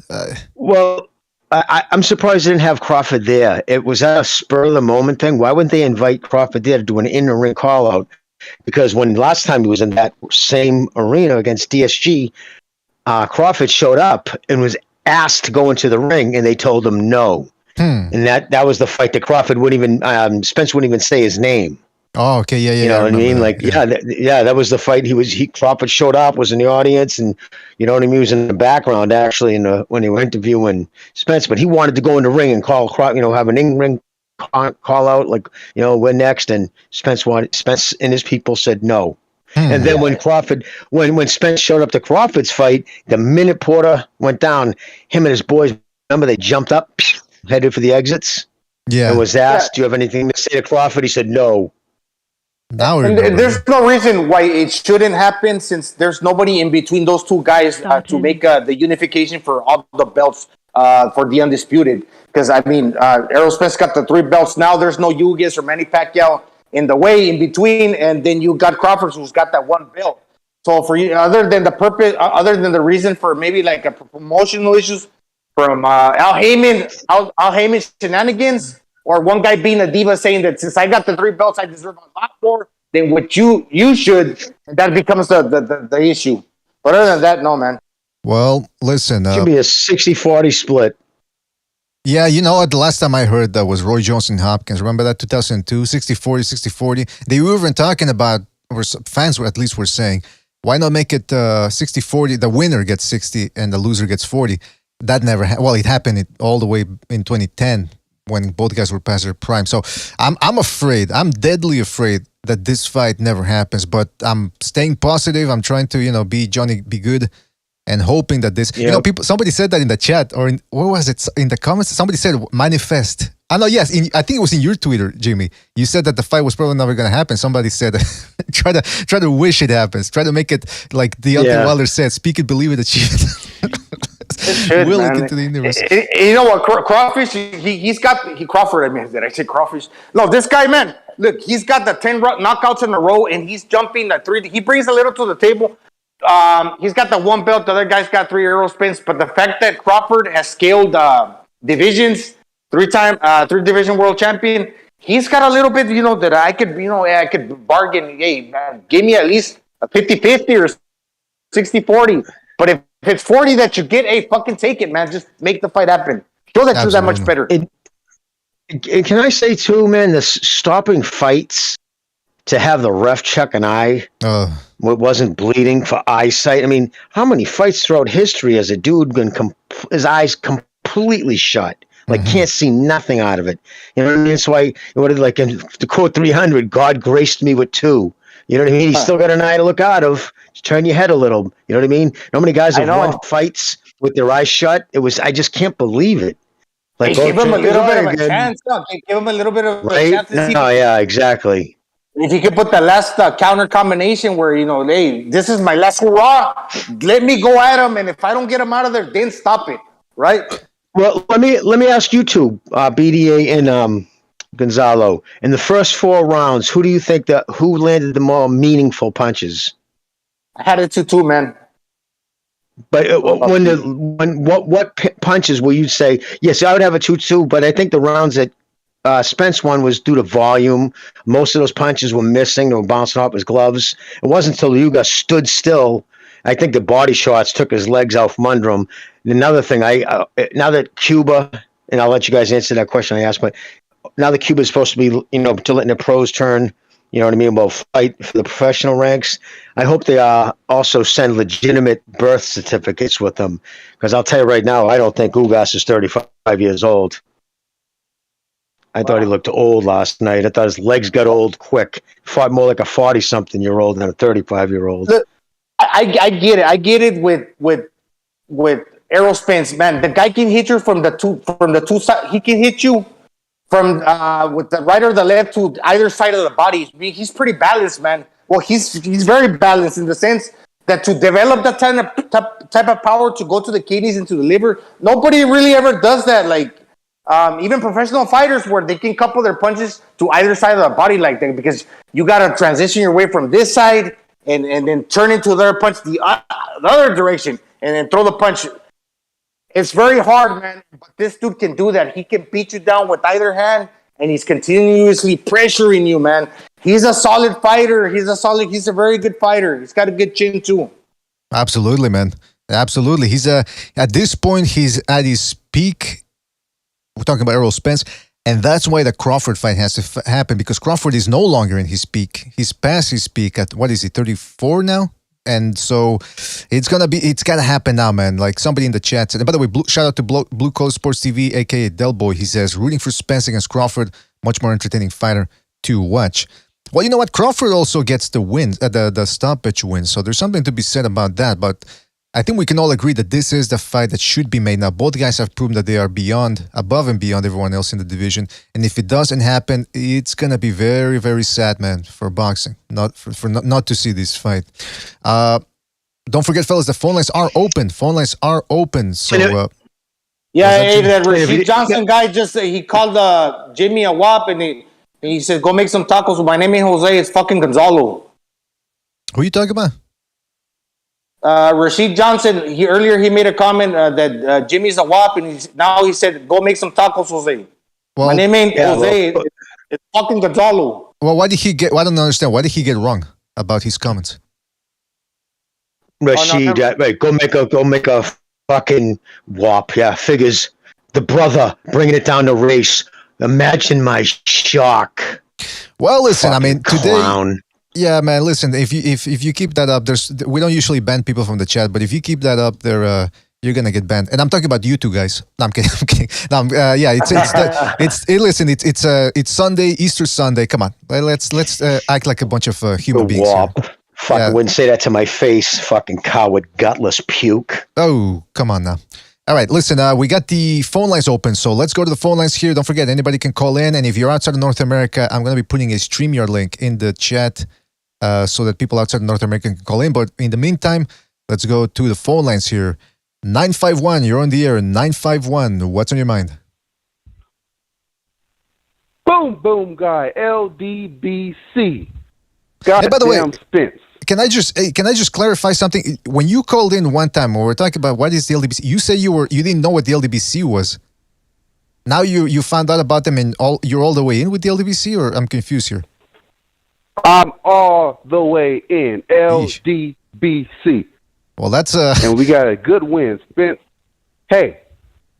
Well, I'm surprised they didn't have Crawford there. It was a spur-of-the-moment thing. Why wouldn't they invite Crawford there to do an in-the-ring call-out? Because when last time he was in that same arena against DSG, Crawford showed up and was asked to go into the ring, and they told him no. And that was the fight that Crawford wouldn't even, Spence wouldn't even say his name. Oh, okay, yeah. You know what I mean? Like, that was the fight. Crawford showed up, was in the audience, and you know what I mean. He was in the background actually when they were interviewing Spence, but he wanted to go in the ring and have an in-ring call out, like, we're next, and Spence and his people said no. And then when Spence showed up to Crawford's fight, the minute Porter went down, him and his boys remember they jumped up, headed for the exits, Yeah. and was asked, "Do you have anything to say to Crawford?" He said, "No." Now I And remember. there's no reason why it shouldn't happen since there's nobody in between those two guys to make the unification for all the belts for the undisputed. Because, I mean, Errol Spence got the 3 belts now. There's no Ugas or Manny Pacquiao in the way in between. And then you got Crawford, who's got that 1 belt. So for you, other than the purpose, other than the reason for maybe like a promotional issues from Al Heyman shenanigans, or one guy being a diva saying that since I got the 3 belts, I deserve a lot more than what you should, and that becomes the issue. But other than that, no, man. Well, listen. Should be a 60-40 split. Yeah, you know what? The last time I heard that was Roy Jones and Hopkins. Remember that 2002, 60-40, 60-40? They were even talking about, or fans at least were saying, why not make it 60-40? The winner gets 60 and the loser gets 40. That never happened. Well, it happened all the way in 2010 when both guys were past their prime. So I'm afraid. I'm deadly afraid that this fight never happens. But I'm staying positive. I'm trying to, be Johnny, be good, and hoping that this. Yep. People. Somebody said that in the chat, or where was it? In the comments, somebody said manifest. I know. Yes, I think it was in your Twitter, Jimmy. You said that the fight was probably never going to happen. Somebody said, try to wish it happens. Try to make it like Deontay Wilder said, speak it, believe it, achieve it. Will it into the universe. You know what? Crawfish, he's got Crawford. I mean, did I say Crawfish? No, this guy, man. Look, he's got the 10 knockouts in a row, and he's jumping the 3. He brings a little to the table. He's got the 1 belt. The other guy's got 3 Errol Spence. But the fact that Crawford has scaled divisions, 3 division world champion, he's got a little bit, that I could bargain. Hey, man, give me at least a 50-50 or 60-40. But if it's 40 that you get, hey, fucking take it, man. Just make the fight happen. Show that you're that much better. Can I say too, man, the stopping fights to have the ref check an eye wasn't bleeding for eyesight? I mean, how many fights throughout history has a dude been his eyes completely shut? Like, can't see nothing out of it. You know what I mean? That's why, to quote 300, God graced me with 2. You know what I mean? He's still got an eye to look out of. Just turn your head a little. You know what I mean? How many guys have won fights with their eyes shut? I just can't believe it. Like, give him a little bit of a chance. Give him a little bit of a chance. No, yeah, exactly. If you could put the last counter combination where, hey, this is my last hurrah. Let me go at him. And if I don't get him out of there, then stop it. Right? Well, let me ask you two, BDA and Gonzalo. In the first 4 rounds, who do you think who landed the more meaningful punches? I had it 2-2, man. But what punches will you say? Yes, I would have a 2-2, but I think the rounds that Spence won was due to volume. Most of those punches were missing. They were bouncing off his gloves. It wasn't until Ugas stood still. I think the body shots took his legs out from under him. Another thing, now that Cuba, and I'll let you guys answer that question I asked, but now that Cuba is supposed to be, to letting the pros turn, you know what I mean, about fight for the professional ranks, I hope they also send legitimate birth certificates with them. Because I'll tell you right now, I don't think Ugas is 35 years old. I thought he looked old last night. I thought his legs got old quick. Fought more like a 40-something-year-old than a 35-year-old. Look, I get it. I get it with Errol Spence, man. The guy can hit you from the two sides. He can hit you from with the right or the left to either side of the body. He's pretty balanced, man. Well, he's very balanced in the sense that to develop that type of power to go to the kidneys and to the liver, nobody really ever does that. Like even professional fighters, where they can couple their punches to either side of the body like that, because you got to transition your way from this side and then turn into the other punch the other direction and then throw the punch. It's very hard, man, but this dude can do that. He can beat you down with either hand, and he's continuously pressuring you, man. He's a solid fighter. He's a very good fighter. He's got a good chin, too. Absolutely, man. Absolutely. He's at this point, he's at his peak. We're talking about Errol Spence, and that's why the Crawford fight has to happen, because Crawford is no longer in his peak. He's past his peak at, 34 now? And so it's gotta happen now, man. Like somebody in the chat said, and by the way, shout out to Blue Collar Sports TV, aka Del Boy. He says, rooting for Spence against Crawford, much more entertaining fighter to watch. Well, you know what? Crawford also gets the win, the stoppage win. So there's something to be said about that. But I think we can all agree that this is the fight that should be made. Now, both guys have proven that they are above and beyond everyone else in the division. And if it doesn't happen, it's going to be very, very sad, man, for boxing, not to see this fight. Don't forget, fellas, the phone lines are open. So, that Rasheed Johnson guy he called Jimmy a wop, and he said, go make some tacos. My name ain't Jose, it's fucking Gonzalo. Who are you talking about? Rasheed Johnson, he made a comment that Jimmy's a wop, and now he said, go make some tacos, Jose. Well, my name ain't Jose, it's fucking Gonzalo. Well, I don't understand. Why did he get wrong about his comments? Rasheed, wait, go make a fucking wop. Yeah, figures. The brother bringing it down to race. Imagine my shock. Well, listen, fucking I mean, clown. Today... Yeah, man. Listen, if you keep that up, we don't usually ban people from the chat, but if you keep that up, you're gonna get banned. And I'm talking about you two guys. No, I'm kidding. No, listen, it's Sunday, Easter Sunday. Come on, let's act like a bunch of human beings. Fucking wouldn't say that to my face. Fucking coward, gutless puke. Oh, come on now. All right, listen, we got the phone lines open, so let's go to the phone lines here. Don't forget, anybody can call in, and if you're outside of North America, I'm going to be putting a StreamYard link in the chat so that people outside of North America can call in. But in the meantime, let's go to the phone lines here. 951, you're on the air. 951, what's on your mind? Boom, boom, guy, LDBC. Hey, by the way, Spence. Can I just clarify something? When you called in one time, when we were talking about what is the LDBC, you said you didn't know what the LDBC was. Now you found out about them and you're all the way in with the LDBC, or I'm confused here. I'm all the way in LDBC. Well, that's and we got a good win, Spence. Hey,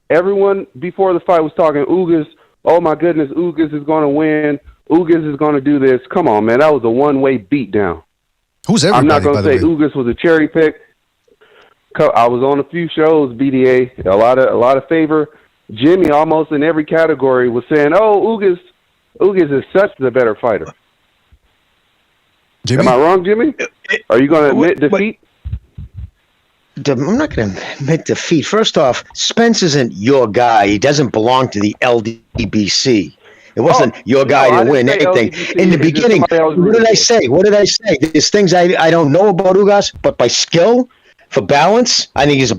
everyone before the fight was talking Ugas. Oh my goodness, Ugas is going to win. Ugas is going to do this. Come on, man, that was a one-way beatdown. Who's everybody? I'm not going to say Ugas was a cherry pick. I was on a few shows, BDA, a lot of favor. Jimmy, almost in every category, was saying, "Oh, Ugas is such the better fighter." Jimmy? Am I wrong, Jimmy? Are you going to admit defeat? I'm not going to admit defeat. First off, Spence isn't your guy. He doesn't belong to the LDBC. It wasn't your guy to win anything. In the beginning, what did I say? There's things I don't know about Ugas, but by skill, for balance, I think he's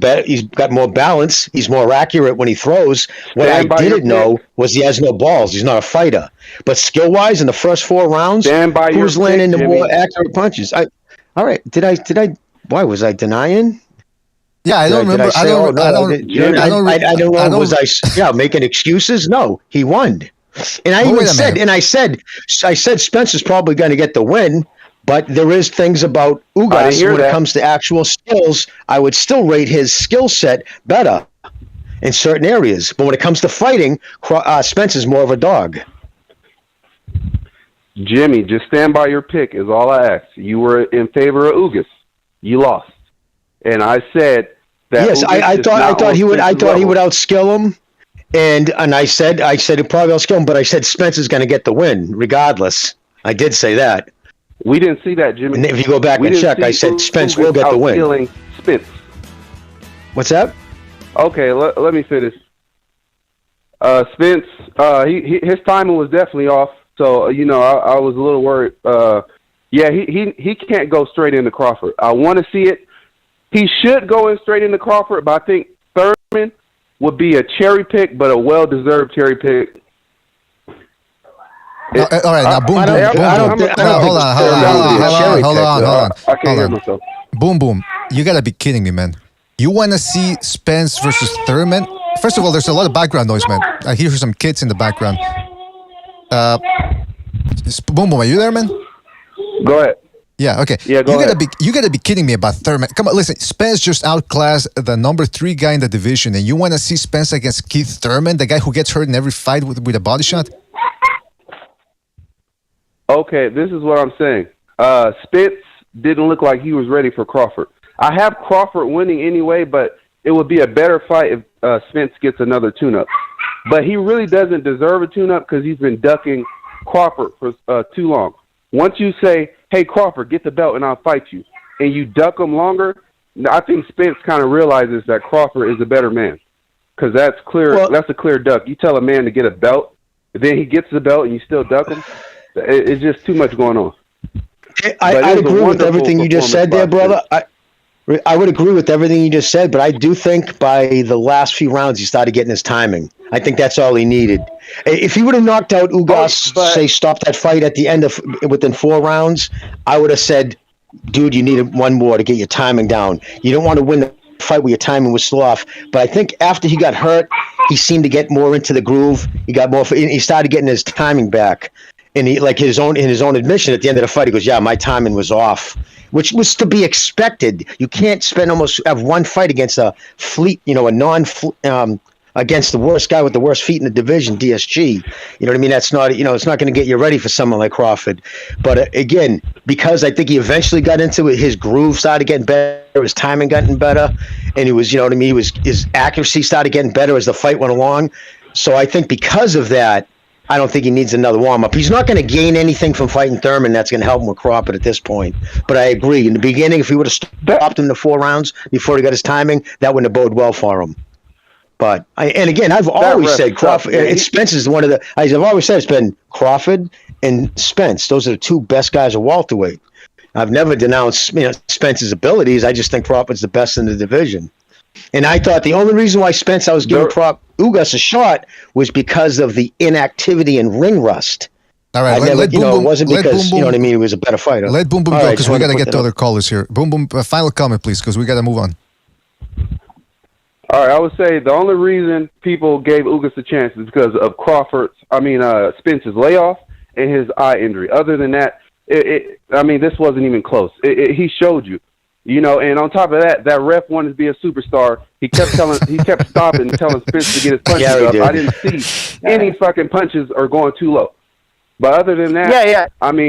got more balance. He's more accurate when he throws. What I didn't know was he has no balls. He's not a fighter. But skill-wise, in the first 4 rounds, who's landing the more accurate punches? All right. Did I? Why was I denying? Yeah, I don't remember. I don't know. Was I making excuses? No, he won. And I said Spence is probably going to get the win, but there is things about Ugas when it comes to actual skills. I would still rate his skill set better in certain areas, but when it comes to fighting, Spence is more of a dog. Jimmy, just stand by your pick is all I ask. You were in favor of Ugas. You lost, and I said that. Yes, I thought he would outskill him. And I said it probably will skill him, but I said Spence is going to get the win regardless. I did say that. We didn't see that, Jimmy. And if you go back and check, I said Spence will get the win. Spence. What's that? Okay, let me finish. Spence, his timing was definitely off. So I was a little worried. He can't go straight into Crawford. I want to see it. He should go in straight into Crawford, but I think Thurman would be a cherry pick, but a well-deserved cherry pick. All right, now boom. Hold on. I can't hear myself. Boom. You gotta be kidding me, man. You want to see Spence versus Thurman? First of all, there's a lot of background noise, man. I hear some kids in the background. Boom, are you there, man? Go ahead. Yeah, okay. Yeah, go ahead. You gotta be kidding me about Thurman. Come on, listen. Spence just outclassed the number 3 guy in the division, and you want to see Spence against Keith Thurman, the guy who gets hurt in every fight with a body shot? Okay, this is what I'm saying. Spence didn't look like he was ready for Crawford. I have Crawford winning anyway, but it would be a better fight if Spence gets another tune-up. But he really doesn't deserve a tune-up because he's been ducking Crawford for too long. Once you say, "Hey, Crawford, get the belt and I'll fight you," and you duck him longer, I think Spence kind of realizes that Crawford is a better man, because that's clear. Well- That's a clear duck. You tell a man to get a belt, then he gets the belt and you still duck him. It's just too much going on. I agree with everything you just said there, brother. I would agree with everything you just said, but I do think by the last few rounds he started getting his timing. I think that's all he needed. If he would have knocked out Ugas, say stop that fight at the end of within 4 rounds, I would have said, dude, you needed one more to get your timing down. You don't want to win the fight where your timing was still off. But I think after he got hurt, he seemed to get more into the groove. He got more. He started getting his timing back. And he, like in his own admission at the end of the fight, he goes, "Yeah, my timing was off," which was to be expected. You can't have one fight against a against the worst guy with the worst feet in the division, DSG. You know what I mean? That's not, it's not going to get you ready for someone like Crawford. But again, because I think he eventually got into it, his groove started getting better, his timing getting better, and he was, his accuracy started getting better as the fight went along. So I think because of that, I don't think he needs another warm-up. He's not going to gain anything from fighting Thurman that's going to help him with Crawford at this point. But I agree. In the beginning, if he would have stopped him the 4 rounds before he got his timing, that wouldn't have boded well for him. But I've always said Crawford. Spence is one of the. I've always said it's been Crawford and Spence. Those are the 2 best guys at welterweight. I've never denounced Spence's abilities. I just think Crawford's the best in the division. And I thought the only reason why I was giving Ugas a shot was because of the inactivity and ring rust. All right, it wasn't because you know what I mean. He was a better fighter. Let Boom Boom go because we got to get to other callers here. Boom Boom, final comment, please, because we got to move on. All right, I would say the only reason people gave Ugas a chance is because of Spence's layoff and his eye injury. Other than that, this wasn't even close. He showed you, and on top of that, that ref wanted to be a superstar. He kept stopping and telling Spence to get his punches up. I didn't see any fucking punches or going too low. But other than that, hold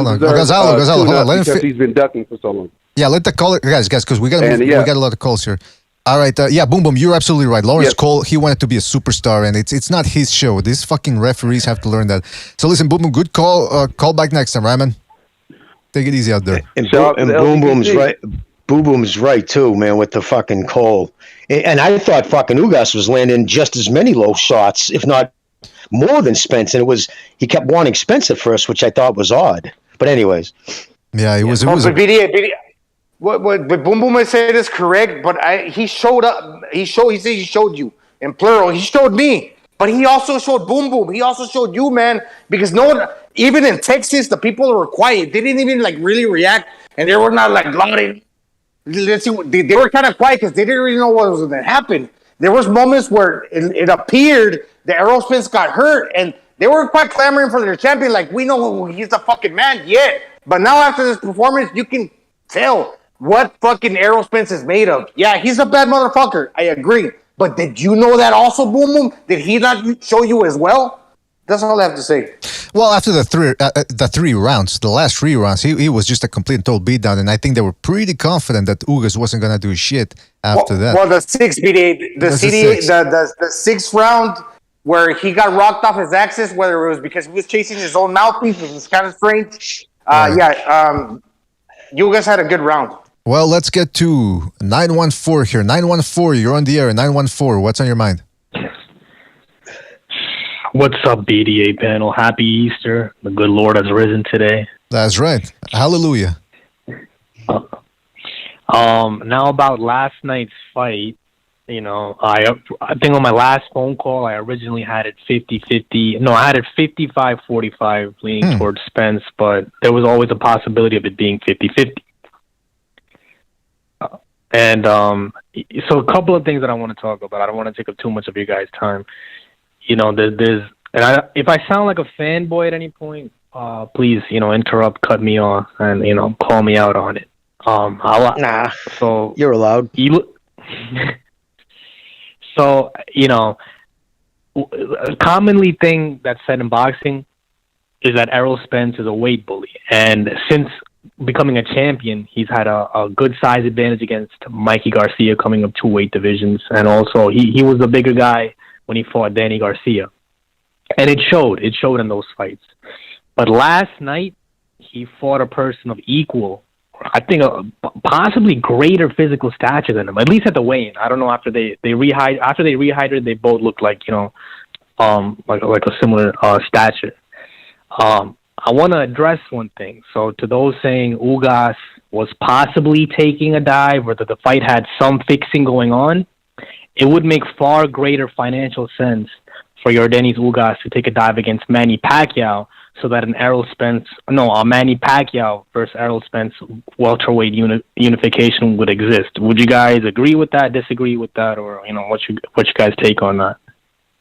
on. Gonzalo, hold on. Let him because he's been ducking for so long. Yeah, let the caller, guys, because we got a lot of calls here. All right, Boom Boom, you're absolutely right. Lawrence Cole, he wanted to be a superstar, and it's not his show. These fucking referees have to learn that. So listen, Boom Boom, good call. Call back next time, right, man? Take it easy out there. And Boom Boom's right. Boom Boom's right too, man, with the fucking Cole. And I thought fucking Ugas was landing just as many low shots, if not more than Spence. And he kept wanting Spence at first, which I thought was odd. But anyways, yeah, it was. BDA. What Boom Boom would say is correct, but he showed up. He said he showed you in plural. He showed me, but he also showed Boom Boom. He also showed you, man, because no one, even in Texas, the people were quiet. They didn't even really react, and they were not lauding. Let's see, they were kind of quiet because they didn't really know what was going to happen. There was moments where it appeared that Errol Spence got hurt, and they were quite clamoring for their champion. Like, we know he's the fucking man yet. But now after this performance, you can tell what fucking Errol Spence is made of. Yeah, he's a bad motherfucker. I agree. But did you know that also, Boom Boom? Did he not show you as well? That's all I have to say. Well, after the 3 rounds, the last 3 rounds, he was just a complete and total beatdown, and I think they were pretty confident that Ugas wasn't going to do shit after that. Well, the 6th round where he got rocked off his axis, whether it was because he was chasing his own mouthpiece, which was kind of strange. Ugas had a good round. Well, let's get to 914 here. 914, you're on the air. 914, what's on your mind? What's up, BDA panel? Happy Easter. The good Lord has risen today. That's right. Hallelujah. Now about last night's fight, I think on my last phone call, I originally had it 50-50. No, I had it 55-45 leaning towards Spence, but there was always a possibility of it being 50-50. And so a couple of things that I want to talk about. I don't want to take up too much of your guys' time. If I sound like a fanboy at any point, please, interrupt, cut me off, and call me out on it. So you're allowed. So a commonly thing that's said in boxing is that Errol Spence is a weight bully, and since becoming a champion, he's had a good size advantage against Mikey Garcia coming up 2 weight divisions, and also he was the bigger guy when he fought Danny Garcia. And it showed in those fights. But last night, he fought a person of equal I think, possibly greater physical stature than him, at least at the weigh-in. I don't know, after they rehydrated, they both looked like, like a similar stature. I want to address one thing. So to those saying Ugas was possibly taking a dive or that the fight had some fixing going on, it would make far greater financial sense for Yordenis Ugas to take a dive against Manny Pacquiao so that a Manny Pacquiao versus Errol Spence welterweight unification would exist. Would you guys agree with that, disagree with that, or what you guys take on that?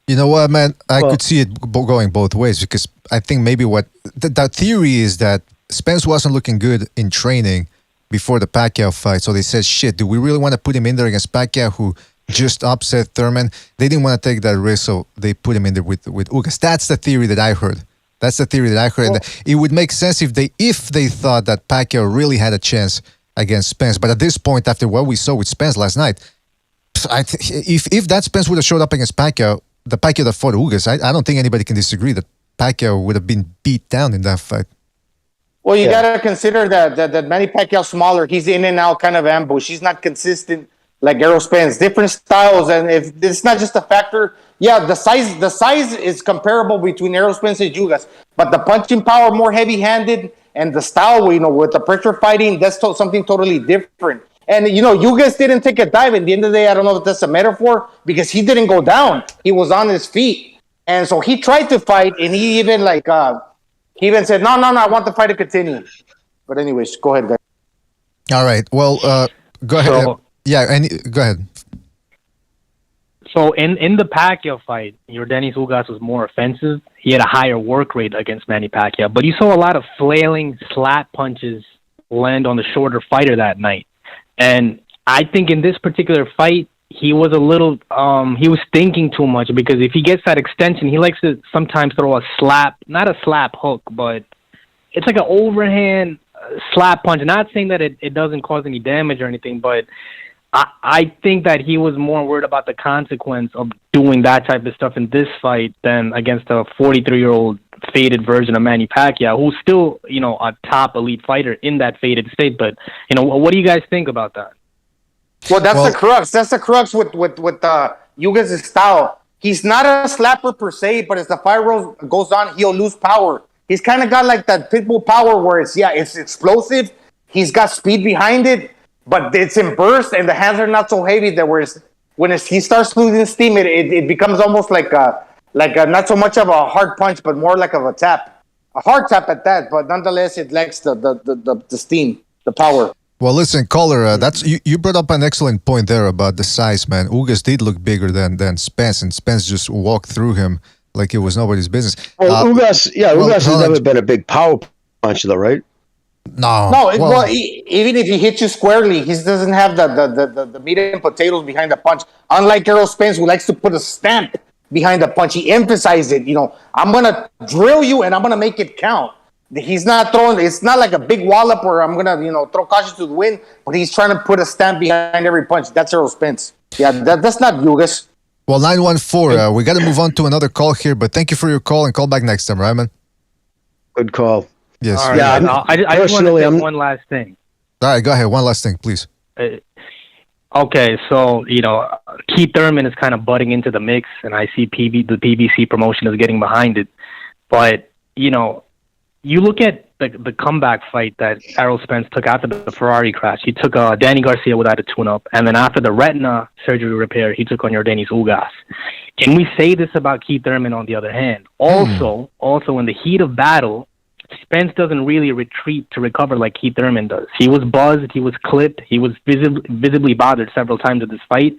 You know what, man? I could see it going both ways, because I think maybe what that theory is that Spence wasn't looking good in training before the Pacquiao fight. So they said, shit, do we really want to put him in there against Pacquiao, who just upset Thurman? They didn't want to take that risk, so they put him in there with Ugas. That's the theory that I heard. And it would make sense if they thought that Pacquiao really had a chance against Spence. But at this point, after what we saw with Spence last night, if that Spence would have showed up against Pacquiao, the Pacquiao that fought Ugas, I don't think anybody can disagree that Pacquiao would have been beat down in that fight. Well, you got to consider that Manny Pacquiao's smaller. He's in and out kind of ambush. He's not consistent like Errol Spence. Different styles, and if it's not just a factor, the size is comparable between Errol Spence and Ugas, but the punching power more heavy-handed, and the style, with the pressure fighting, that's something totally different. And Ugas didn't take a dive. At the end of the day, I don't know if that's a metaphor, because he didn't go down. He was on his feet, and so he tried to fight, and he even said, no, I want the fight to continue. But anyways, go ahead, guys. All right. Well, go ahead. Go ahead. So in the Pacquiao fight, Yordenis Ugas was more offensive. He had a higher work rate against Manny Pacquiao, but you saw a lot of flailing slap punches land on the shorter fighter that night. And I think in this particular fight, he was a little, he was thinking too much, because if he gets that extension, he likes to sometimes throw a slap, not a slap hook, but it's like an overhand slap punch. Not saying that it doesn't cause any damage or anything, but I think that he was more worried about the consequence of doing that type of stuff in this fight than against a 43-year-old faded version of Manny Pacquiao, who's still, a top elite fighter in that faded state. But, what do you guys think about that? Well, that's the crux. That's the crux with Ugas' style. He's not a slapper per se, but as the fight goes on, he'll lose power. He's kind of got like that pitbull power where it's explosive. He's got speed behind it, but it's in bursts, and the hands are not so heavy that when he starts losing steam, it becomes almost like a not so much of a hard punch, but more like of a tap, a hard tap at that. But nonetheless, it lacks the steam, the power. Well, listen, caller, that's you brought up an excellent point there about the size, man. Ugas did look bigger than Spence, and Spence just walked through him like it was nobody's business. Well, Ugas has never been a big power puncher, though, right? No. Even if he hits you squarely, he doesn't have the meat and potatoes behind the punch. Unlike Errol Spence, who likes to put a stamp behind the punch, he emphasized it. I'm gonna drill you and I'm gonna make it count. He's not throwing. It's not like a big wallop where I'm gonna throw caution to the wind, but he's trying to put a stamp behind every punch. That's Errol Spence. Yeah, that's not Ugas. Well, 914. We got to move on to another call here, but thank you for your call, and call back next time, right, man? Good call. Yes. All right. Yeah, I just want to say one last thing. All right, go ahead. One last thing, please. Okay, so Keith Thurman is kind of butting into the mix, and I see the PBC promotion is getting behind it. But you look at the comeback fight that Errol Spence took after the Ferrari crash. He took Danny Garcia without a tune-up, and then after the retina surgery repair, he took on Yordenis Ugas. Can we say this about Keith Thurman on the other hand? Also in the heat of battle, Spence doesn't really retreat to recover like Keith Thurman does. He was buzzed, he was clipped, he was visibly bothered several times in this fight,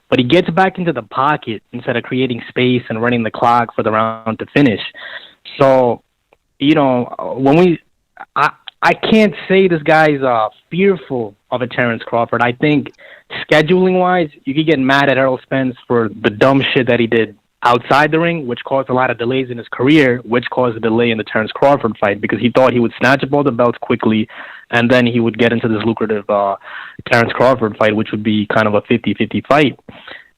but he gets back into the pocket instead of creating space and running the clock for the round to finish. So, I can't say this guy's fearful of a Terrence Crawford. I think scheduling-wise, you could get mad at Errol Spence for the dumb shit that he did outside the ring, which caused a lot of delays in his career, which caused a delay in the Terrence Crawford fight, because he thought he would snatch up all the belts quickly, and then he would get into this lucrative Terrence Crawford fight, which would be kind of a 50-50 fight.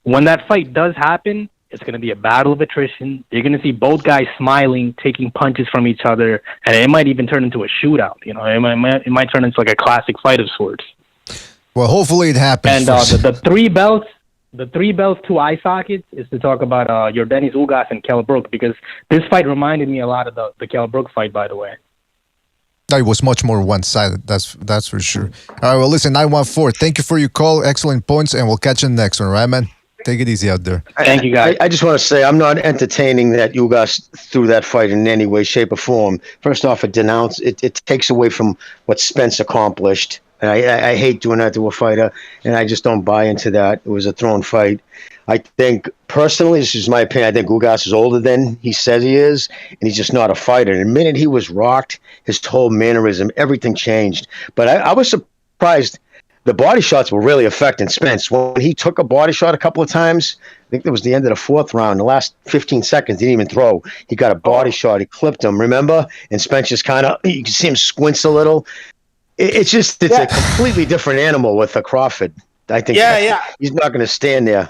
When that fight does happen, It's going to be a battle of attrition. You're going to see both guys smiling, taking punches from each other, and it might even turn into a shootout. You know, it might turn into like a classic fight of sorts. Well, hopefully it happens. And the three belts, two eye sockets, is to talk about Yordenis Ugas and Kell Brook, because this fight reminded me a lot of the Kell Brook fight, by the way. No, it was much more one-sided. That's for sure. All right, well, listen, 914. Thank you for your call. Excellent points, and we'll catch you next one, right, man? Take it easy out there. Thank you, guys. I just want to say I'm not entertaining that Ugas threw that fight in any way, shape, or form. First off, it takes away from what Spence accomplished. And I hate doing that to a fighter, and I just don't buy into that. It was a thrown fight. I think, personally, this is my opinion, I think Ugas is older than he says he is, and he's just not a fighter. And the minute he was rocked, his whole mannerism, everything changed. But I was surprised. The body shots were really affecting Spence. When he took a body shot a couple of times, I think that was the end of the fourth round. The last 15 seconds, he didn't even throw. He got a body shot. He clipped him, remember? And Spence just kind of, you can see him squints a little. It's a completely different animal with a Crawford. I think he's not going to stand there.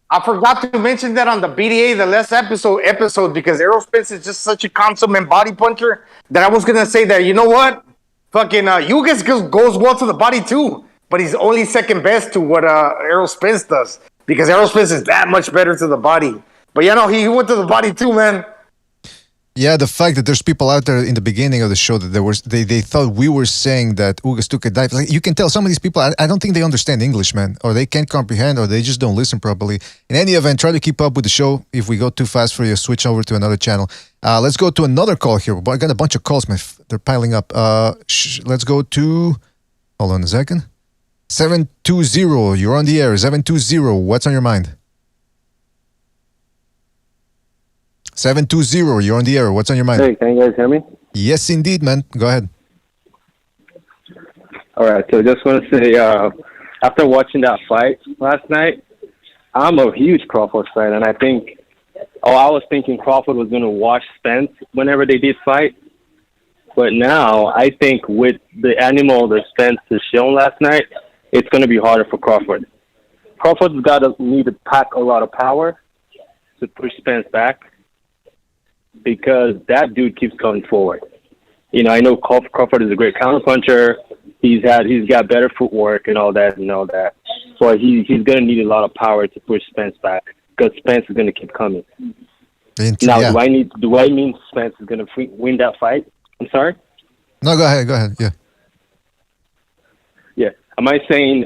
I forgot to mention that on the BDA, the last episode, because Errol Spence is just such a consummate body puncher that I was going to say that, you know what? Fucking Ugas goes well to the body too, but he's only second best to what Errol Spence does, because Errol Spence is that much better to the body. But he went to the body too, man. Yeah, the fact that there's people out there in the beginning of the show that they thought we were saying that Ugas took a dive. Like, you can tell some of these people, I don't think they understand English, man, or they can't comprehend, or they just don't listen properly. In any event, try to keep up with the show. If we go too fast for you, switch over to another channel. Let's go to another call here. I got a bunch of calls, man. They're piling up. Let's go to, hold on a second. 720, you're on the air. 720, what's on your mind? 720, you're on the air. What's on your mind? Hey, can you guys hear me? Yes, indeed, man. Go ahead. All right, so just want to say, after watching that fight last night, I'm a huge Crawford fan, and I was thinking Crawford was going to wash Spence whenever they did fight. But now, I think with the animal that Spence has shown last night, it's going to be harder for Crawford. Crawford's need to pack a lot of power to push Spence back, because that dude keeps coming forward. You know, I know Crawford is a great counterpuncher. He's got better footwork and all that. So he's going to need a lot of power to push Spence back, because Spence is going to keep coming. Now, do I mean Spence is going to win that fight? I'm sorry? No, go ahead. Yeah. Yeah. Am I saying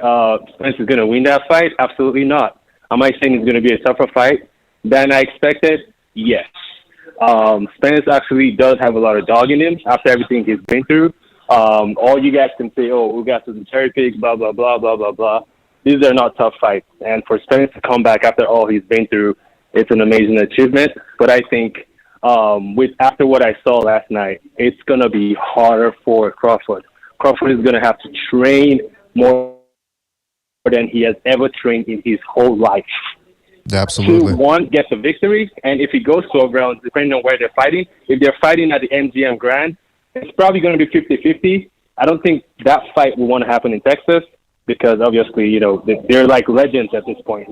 Spence is going to win that fight? Absolutely not. Am I saying it's going to be a tougher fight than I expected? Yes. Spence actually does have a lot of dog in him after everything he's been through. All you guys can say, Ugas is a cherry pig, blah, blah, blah, blah, blah, blah. These are not tough fights. And for Spence to come back after all he's been through, it's an amazing achievement. But I think after what I saw last night, it's going to be harder for Crawford. Crawford is going to have to train more than he has ever trained in his whole life. Absolutely. To get the victory, and if he goes 12 rounds, depending on where they're fighting, if they're fighting at the MGM Grand, it's probably going to be 50-50. I don't think that fight will want to happen in Texas, because obviously, they're like legends at this point.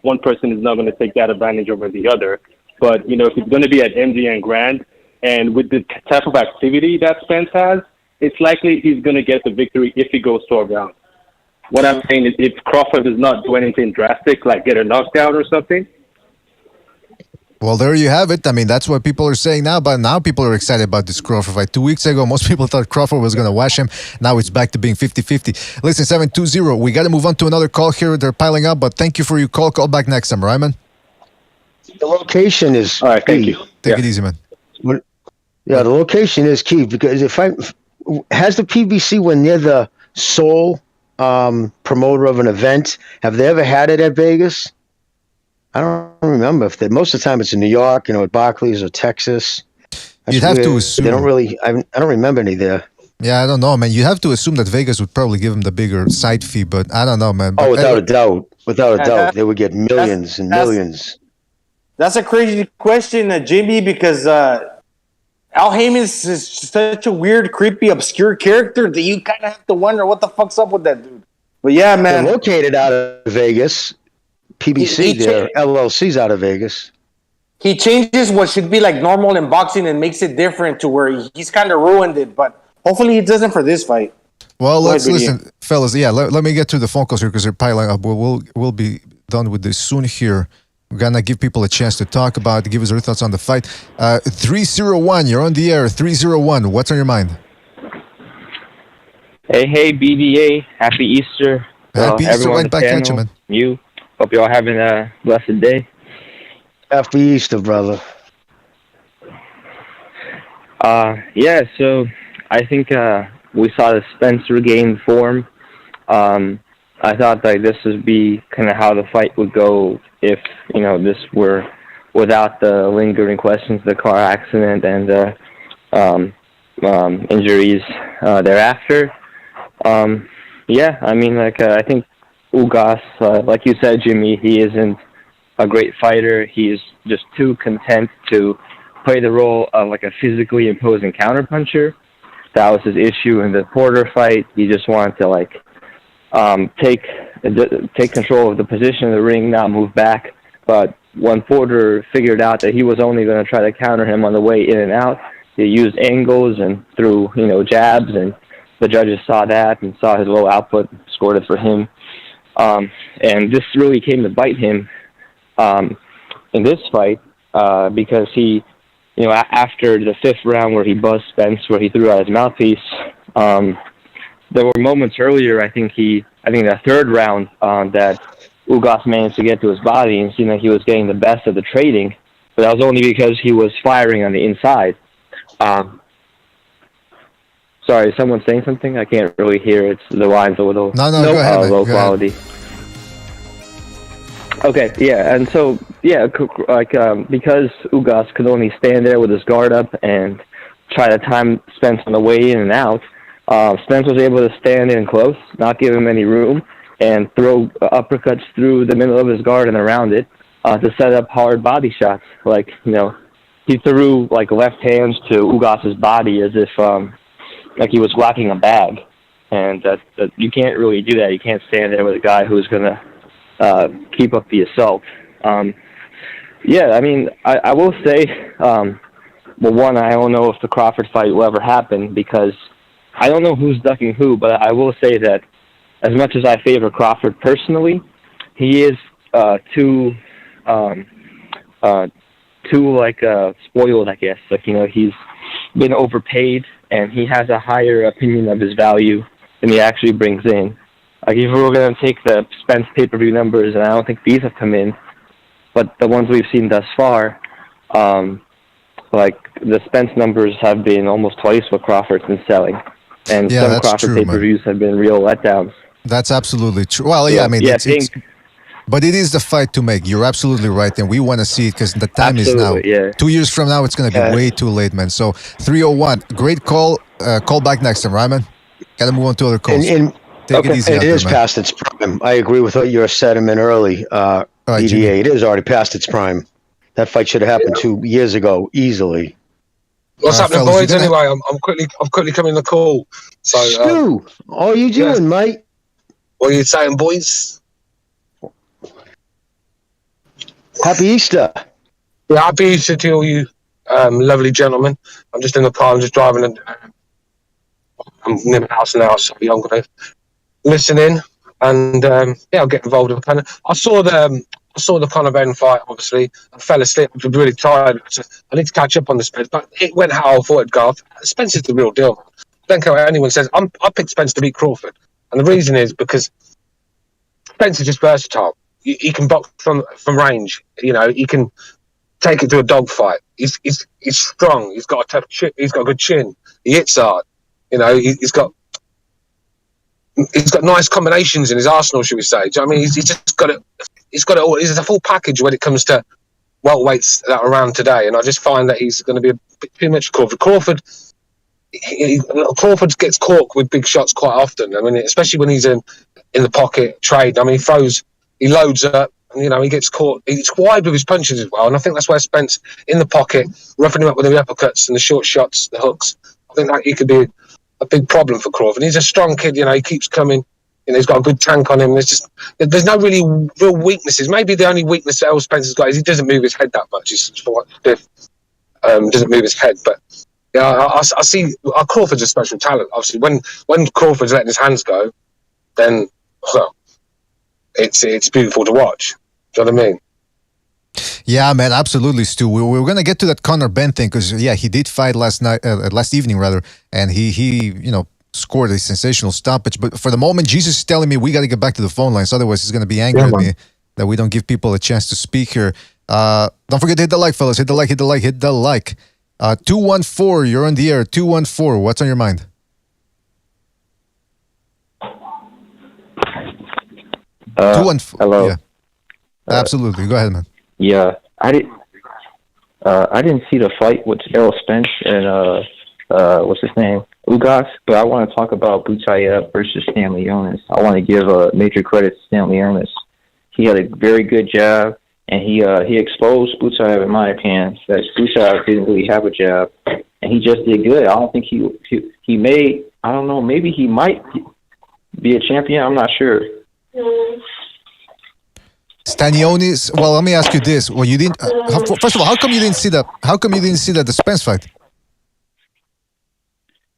One person is not going to take that advantage over the other. But, if it's going to be at MGM Grand, and with the type of activity that Spence has, it's likely he's going to get the victory if he goes 12 rounds. What I'm saying is, if Crawford does not do anything drastic, like get a knockdown or something. Well, there you have it. I mean, that's what people are saying now, but now people are excited about this Crawford fight. 2 weeks ago, most people thought Crawford was going to wash him. Now it's back to being 50-50. Listen, 720, we got to move on to another call here. They're piling up, but thank you for your call. Call back next time, right, man? The location is all right. Thank you. Take it easy, man. Yeah, the location is key, because has the PBC, when they're the sole promoter of an event, have they ever had it at Vegas? I don't remember. Most of the time it's in New York, at Barclays or Texas. You'd have to assume. They don't really. I don't remember any there. Yeah, I don't know, man. You have to assume that Vegas would probably give them the bigger side fee, but I don't know, man. But without a doubt, they would get millions and millions. That's a crazy question, Jimmy, because Al Heyman is such a weird, creepy, obscure character that you kind of have to wonder what the fuck's up with that dude. But yeah, man. They're located out of Vegas. PBC He- there, LLC's out of Vegas. He changes what should be like normal in boxing and makes it different to where he's kind of ruined it. But hopefully he doesn't for this fight. Well, Go let's ahead, listen, fellas. Yeah, let me get to the phone calls here because they're piling up. We'll be done with this soon here. We're gonna give people a chance to talk about, give us their thoughts on the fight. 301, you're on the air. 301, what's on your mind? Hey, BDA. Happy Easter. Happy Easter, everyone on right the back at you, panel, man. You. Hope you're all having a blessed day. Happy Easter, brother. Yeah, so I think we saw the Spence regain form. I thought that this would be kind of how the fight would go if, this were without the lingering questions, the car accident and the injuries thereafter. I think Ugas, like you said, Jimmy, he isn't a great fighter. He's just too content to play the role of like a physically imposing counterpuncher. That was his issue in the Porter fight. He just wanted to take control of the position of the ring, not move back. But when Porter figured out that he was only going to try to counter him on the way in and out, he used angles and threw jabs, and the judges saw that and saw his low output, scored it for him. And this really came to bite him in this fight because he, after the fifth round where he buzzed Spence, where he threw out his mouthpiece, there were moments earlier, I think the third round that Ugas managed to get to his body and seemed like he was getting the best of the trading, but that was only because he was firing on the inside. Sorry, is someone saying something? I can't really hear. The line's a little No, go ahead, man. low Go quality. ahead. Okay, yeah, and so, because Ugas could only stand there with his guard up and try to time Spence on the way in and out, Spence was able to stand in close, not give him any room, and throw uppercuts through the middle of his guard and around it to set up hard body shots. He threw, left hands to Ugas's body as if, he was whacking a bag. And that you can't really do that. You can't stand there with a guy who's going to keep up the assault. I will say, one, I don't know if the Crawford fight will ever happen because I don't know who's ducking who, but I will say that as much as I favor Crawford personally, he is too spoiled, I guess. He's been overpaid, and he has a higher opinion of his value than he actually brings in. If we were going to take the Spence pay-per-view numbers, and I don't think these have come in, but the ones we've seen thus far, the Spence numbers have been almost twice what Crawford's been selling. And some Crawford pay-per-views have been real letdowns. That's absolutely true. Well, but it is the fight to make. You're absolutely right, and we want to see it because the time is now. Yeah. 2 years from now, it's going to be way too late, man. So 301, great call. Call back next time, right, man? Got to move on to other calls. Take it easy. It is past its prime. I agree with what your sentiment early, EDA. It is already past its prime. That fight should have happened 2 years ago, easily. What's happening, boys? Anyway, I'm quickly coming the call. So, Stu, how are you doing, mate? What are you saying, boys? Happy Easter. Yeah, happy Easter to all you lovely gentlemen. I'm just in the car. I'm just driving. I'm near my house now, so I'm going to listen in and I'll get involved. I saw the Conor Ben fight. Obviously, I fell asleep. I was really tired. So I need to catch up on the Spence, but it went how I thought it'd go. Spence is the real deal, man. I don't care what anyone says. I picked Spence to beat Crawford, and the reason is because Spence is just versatile. He can box from range. He can take it to a dogfight. He's strong. He's got a tough chin. He's got a good chin. He hits hard. He's got nice combinations in his arsenal, should we say? Do you know what I mean? He's just got it. He's got it all. He's a full package when it comes to welterweights that are around today. And I just find that he's going to be a bit too much Crawford. Crawford gets caught with big shots quite often. I mean, especially when he's in the pocket, trade. I mean, he loads up. He gets caught. He's wide with his punches as well. And I think that's where Spence, in the pocket, roughing him up with the uppercuts and the short shots, the hooks, I think that he could be a big problem for Crawford. He's a strong kid, he keeps coming. he's got a good tank on him. There's no really real weaknesses. Maybe the only weakness that Errol Spence has got is he doesn't move his head that much. He's doesn't move his head, but yeah, I see Crawford's a special talent. Obviously, when Crawford's letting his hands go, then well, it's beautiful to watch. Do you know what I mean? Yeah, man, absolutely, Stu. We were gonna get to that Conor Benn thing because he did fight last evening rather, and he scored a sensational stoppage. But for the moment, Jesus is telling me we got to get back to the phone lines, otherwise he's gonna be angry at me that we don't give people a chance to speak here. Don't forget to hit the like, fellas. Hit the like. 214, you're on the air. 214, what's on your mind? Hello. Yeah. Absolutely. Go ahead, man. Yeah, I didn't see the fight with Errol Spence and what's his name, Ugas, but I want to talk about Butayev versus Stanley Jonas. I want to give major credit to Stanley Jonas. He had a very good jab, and he exposed Butayev, in my opinion, that Butayev didn't really have a jab, and he just did good. I don't think he may. I don't know. Maybe he might be a champion. I'm not sure. Stanionis. Well, let me ask you this. Well, you didn't. First of all, how come you didn't see that? How come you didn't see that the Spence fight?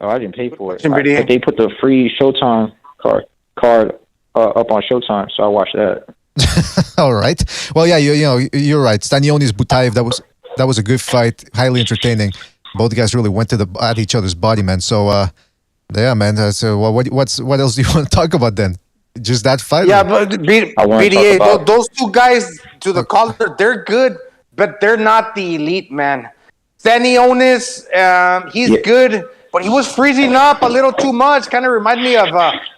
Oh, I didn't pay for it. But they put the free Showtime card up on Showtime, so I watched that. All right. Well, yeah, you're right. Stanionis Butayev. That was a good fight. Highly entertaining. Both guys really went at each other's body, man. So, yeah, man. So, what else do you want to talk about then? Just that fight? Yeah, but BDA, those two guys to the caller, they're good, but they're not the elite, man. Stanionis, he's good, but he was freezing up a little too much. Kind of remind me of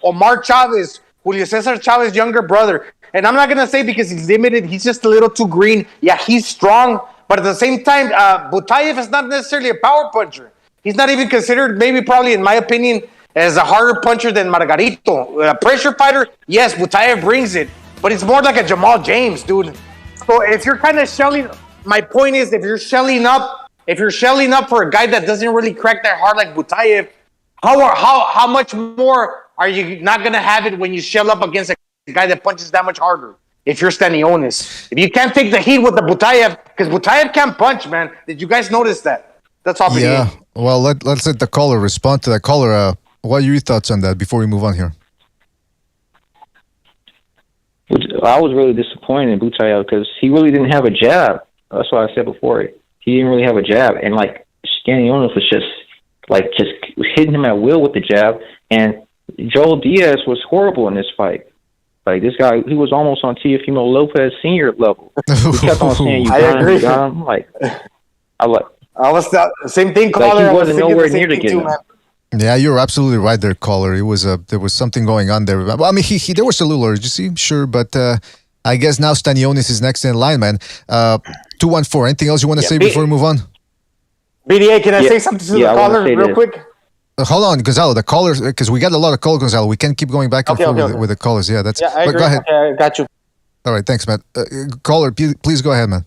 Omar Chavez, Julio Cesar Chavez's younger brother. And I'm not going to say because he's limited, he's just a little too green. Yeah, he's strong, but at the same time, Butayev is not necessarily a power puncher. He's not even considered, probably in my opinion, as a harder puncher than Margarito. A pressure fighter, yes, Butayev brings it, but it's more like a Jamal James, dude. So if you're kind of shelling, my point is, if you're shelling up for a guy that doesn't really crack that hard like Butayev, how much more are you not going to have it when you shell up against a guy that punches that much harder? If you're Stanionis, if you can't take the heat with the Butayev, because Butayev can't punch, man. Did you guys notice that? That's all. Yeah. Well, let's let the caller respond to that. Caller, what are your thoughts on that before we move on here? I was really disappointed in Butayev because he really didn't have a jab. That's what I said before. He didn't really have a jab, and Stanionis was just hitting him at will with the jab. And Joel Diaz was horrible in this fight. Like, this guy, he was almost on Teofimo Lopez senior level. He kept on saying, I agree. You got him. I was the same thing, caller. He wasn't nowhere near to get him. Yeah, you're absolutely right there, caller. It was there was something going on there. Well, I mean, there was a little urgency, sure, but I guess now Stanionis is next in line, man. 214. Anything else you want to say before we move on? BDA, can I say something to the caller real quick? Hold on, Gonzalo. The callers, because we got a lot of calls, Gonzalo. We can't keep going back and forth with the callers. Yeah, that's. I agree. Go ahead. Okay, I got you. All right, thanks, man. Caller, please go ahead, man.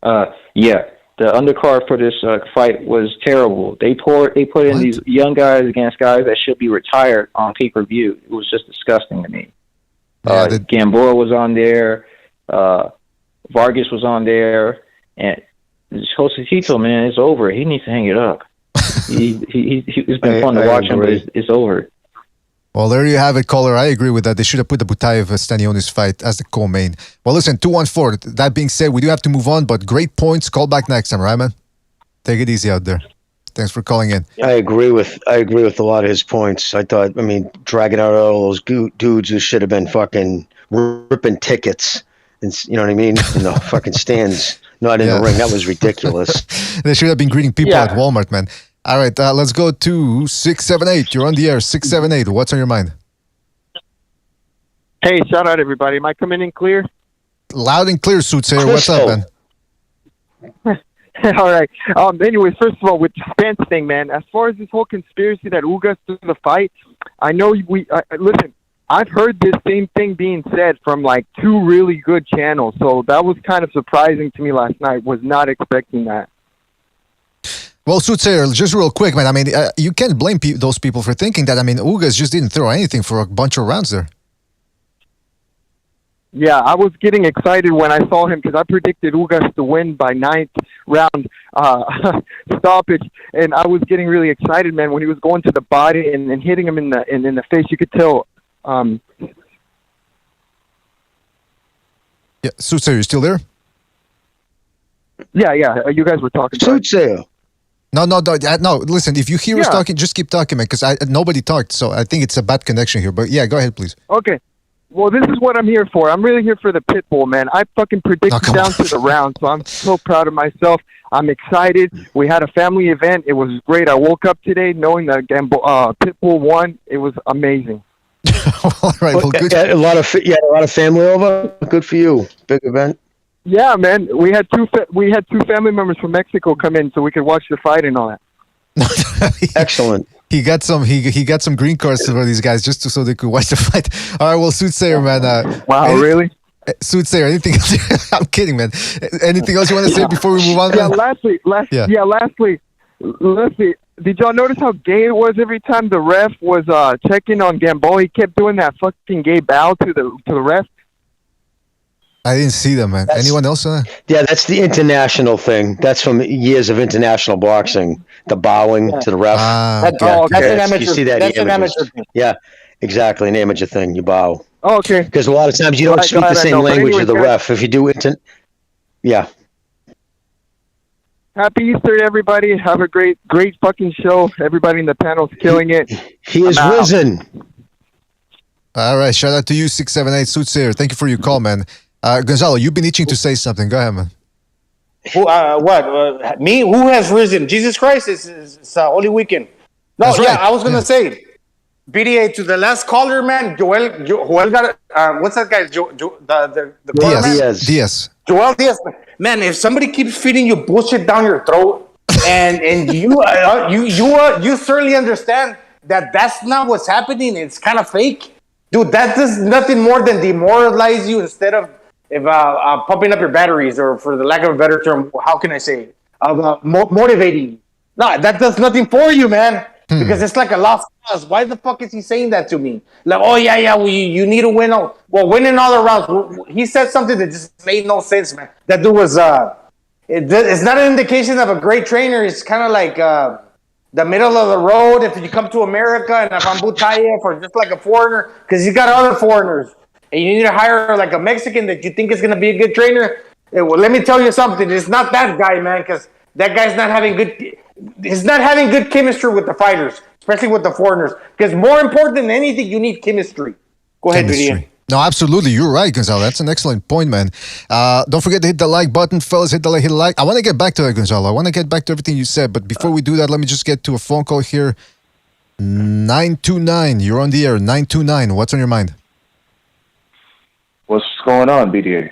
The undercard for this fight was terrible. They put in these young guys against guys that should be retired on pay-per-view. It was just disgusting to me. Gamboa was on there. Vargas was on there. And Josecito, man, it's over. He needs to hang it up. It's been fun to watch him, but it's over. Well, there you have it, caller. I agree with that. They should have put the Butayev-Stanionis fight as the co-main. Well, listen, 214. That being said, we do have to move on, but great points. Call back next time, right, man? Take it easy out there. Thanks for calling in. I agree with a lot of his points. Dragging out all those dudes who should have been fucking ripping tickets, and you know what I mean, in the fucking stands, not in the ring. That was ridiculous. They should have been greeting people at Walmart, man. All right, let's go to 678. You're on the air. 678. What's on your mind? Hey, shout out everybody. Am I coming in clear? Loud and clear, Suits here. What's up, man? All right. Anyways, first of all, with the Spence thing, man, as far as this whole conspiracy that Ugas took the fight, I know listen, I've heard this same thing being said from like two really good channels, so that was kind of surprising to me last night. Was not expecting that. Well, Soothsayer, just real quick, man. I mean, you can't blame those people for thinking that. I mean, Ugas just didn't throw anything for a bunch of rounds there. Yeah, I was getting excited when I saw him because I predicted Ugas to win by 9th round stoppage, and I was getting really excited, man, when he was going to the body and hitting him in the face. You could tell. Yeah, Soothsayer, you still there? Yeah. You guys were talking. Soothsayer. No. Listen, if you hear us talking, just keep talking, man, because nobody talked, so I think it's a bad connection here. But yeah, go ahead, please. Okay. Well, this is what I'm here for. I'm really here for the pit bull, man. I fucking predicted down to the round, so I'm so proud of myself. I'm excited. We had a family event. It was great. I woke up today knowing that pit bull won. It was amazing. All right. Well, good. A lot of family over. Good for you. Big event. Yeah, man. We had two family members from Mexico come in so we could watch the fight and all that. Excellent. He got some green cards for these guys just so they could watch the fight. All right, well, Soothsayer, man. Wow, really? Soothsayer, anything else? I'm kidding, man. Anything else you want to say before we move on? Yeah, man? lastly, did y'all notice how gay it was every time the ref was checking on Gamboa? He kept doing that fucking gay bow to the ref. I didn't see that, man. Anyone else? Yeah, that's the international thing. That's from years of international boxing. The bowing to the ref. That's an amateur. You see that? That's an amateur thing. Yeah, exactly. An amateur thing. You bow. Oh, okay. Because a lot of times you don't speak the same language as the ref. If you do yeah. Happy Easter, everybody. Have a great fucking show. Everybody in the panel's killing it. He is risen. All right. Shout out to you, 678 Soothsayer. Thank you for your call, man. Gonzalo, you've been itching to say something. Go ahead, man. Who? What? Me? Who has risen? Jesus Christ! It's Holy Weekend. No, That's yeah, right. I was gonna say, BDA to the last caller, man. Joel got what's that guy? The Diaz. Joel Diaz. Man, if somebody keeps feeding you bullshit down your throat, and you certainly understand that that's not what's happening. It's kind of fake, dude. That does nothing more than demoralize you instead of pumping up your batteries, or for the lack of a better term, how can I say, motivating. No, that does nothing for you, man. Because it's like a lost cause. Why the fuck is he saying that to me? Like, oh yeah, well, you need to win. Winning all the rounds. He said something that just made no sense, man. That dude was it's not an indication of a great trainer. It's kind of like the middle of the road if you come to America, and if I'm Butayev or just like a foreigner, because he's got other foreigners. And you need to hire like a Mexican that you think is going to be a good trainer. Well, let me tell you something. It's not that guy, man, because that guy's not having good chemistry with the fighters, especially with the foreigners. Because more important than anything, you need chemistry. Go ahead, Vivian. No, absolutely. You're right, Gonzalo. That's an excellent point, man. Don't forget to hit the like button, fellas. Hit the like. I want to get back to that, Gonzalo. I want to get back to everything you said. But before we do that, let me just get to a phone call here. 929. You're on the air. 929. What's on your mind? What's going on, BDA?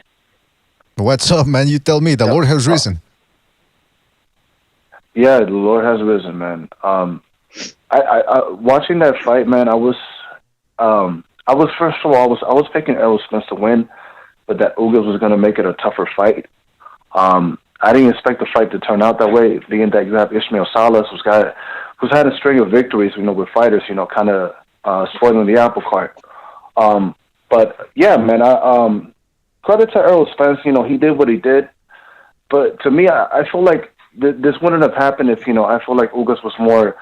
What's up, man? You tell me. The Lord has risen. Yeah, the Lord has risen, man. I watching that fight, man. I was first of all, I was picking Errol Spence to win, but that Ugas was going to make it a tougher fight. I didn't expect the fight to turn out that way, being that you have Ismael Salas, who's had a string of victories, with fighters, kind of spoiling the apple cart. But yeah, man, credit to Errol Spence. He did what he did. But to me, I feel like this wouldn't have happened if, I feel like Ugas was more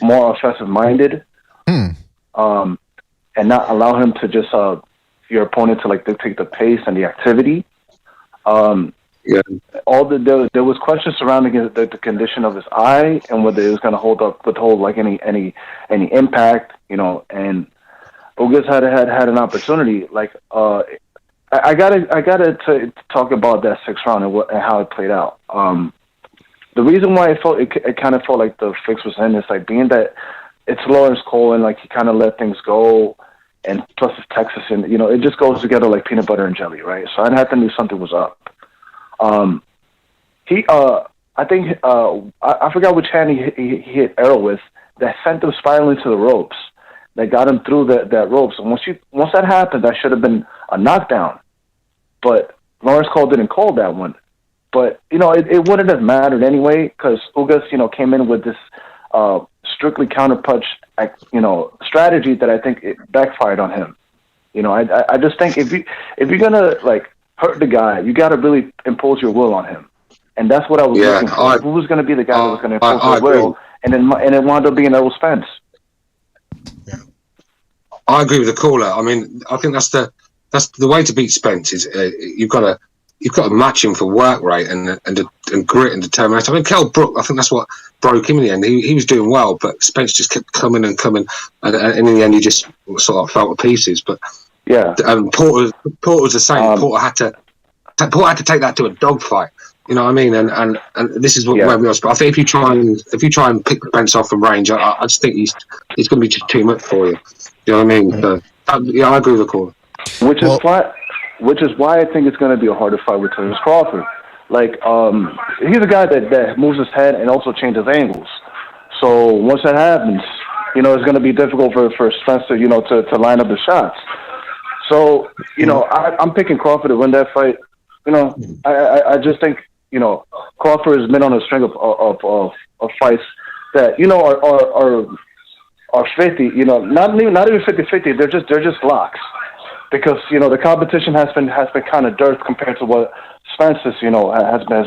offensive-minded, and not allow him to just your opponent to dictate the pace and the activity. Yeah. There was questions surrounding the condition of his eye and whether it was going to withhold any impact, and Ugas had an opportunity. I gotta to talk about that 6th round and how it played out. The reason why it kind of felt like the fix was in is being that it's Lawrence Cole and he kind of let things go, and plus it's Texas, and it just goes together like peanut butter and jelly, right? So I had to knew something was up. I think I forgot which hand he hit Errol with that sent him spiraling to the ropes. That got him through that ropes. And once that happened, that should have been a knockdown. But Lawrence Cole didn't call that one. But it wouldn't have mattered anyway because Ugas came in with this strictly counterpunch strategy that I think it backfired on him. I just think if you're gonna hurt the guy, you got to really impose your will on him, and that's what I was looking for. Who was going to be the guy that was going to impose his will, and it wound up being Errol Spence. I agree with the caller. I mean, I think that's the way to beat Spence is you've got to match him for work rate and grit and determination. I mean, Kell Brook, I think that's what broke him in the end. He was doing well, but Spence just kept coming, and in the end, he just sort of fell to pieces. But yeah, Porter was the same. Porter had to take that to a dogfight. You know what I mean? And this is where we are. But I think if you try and pick Spence off from range, I just think he's going to be just too much for you. You know what I mean? So, I agree with the caller. Which is why I think it's going to be a harder fight with Terence Crawford. He's a guy that moves his head and also changes angles. So once that happens, it's going to be difficult for Spence to line up the shots. So I'm picking Crawford to win that fight. I just think Crawford has been on a string of fights that are 50. Not even 50-50. They're just locks. Because the competition has been kind of dearth compared to what Spence has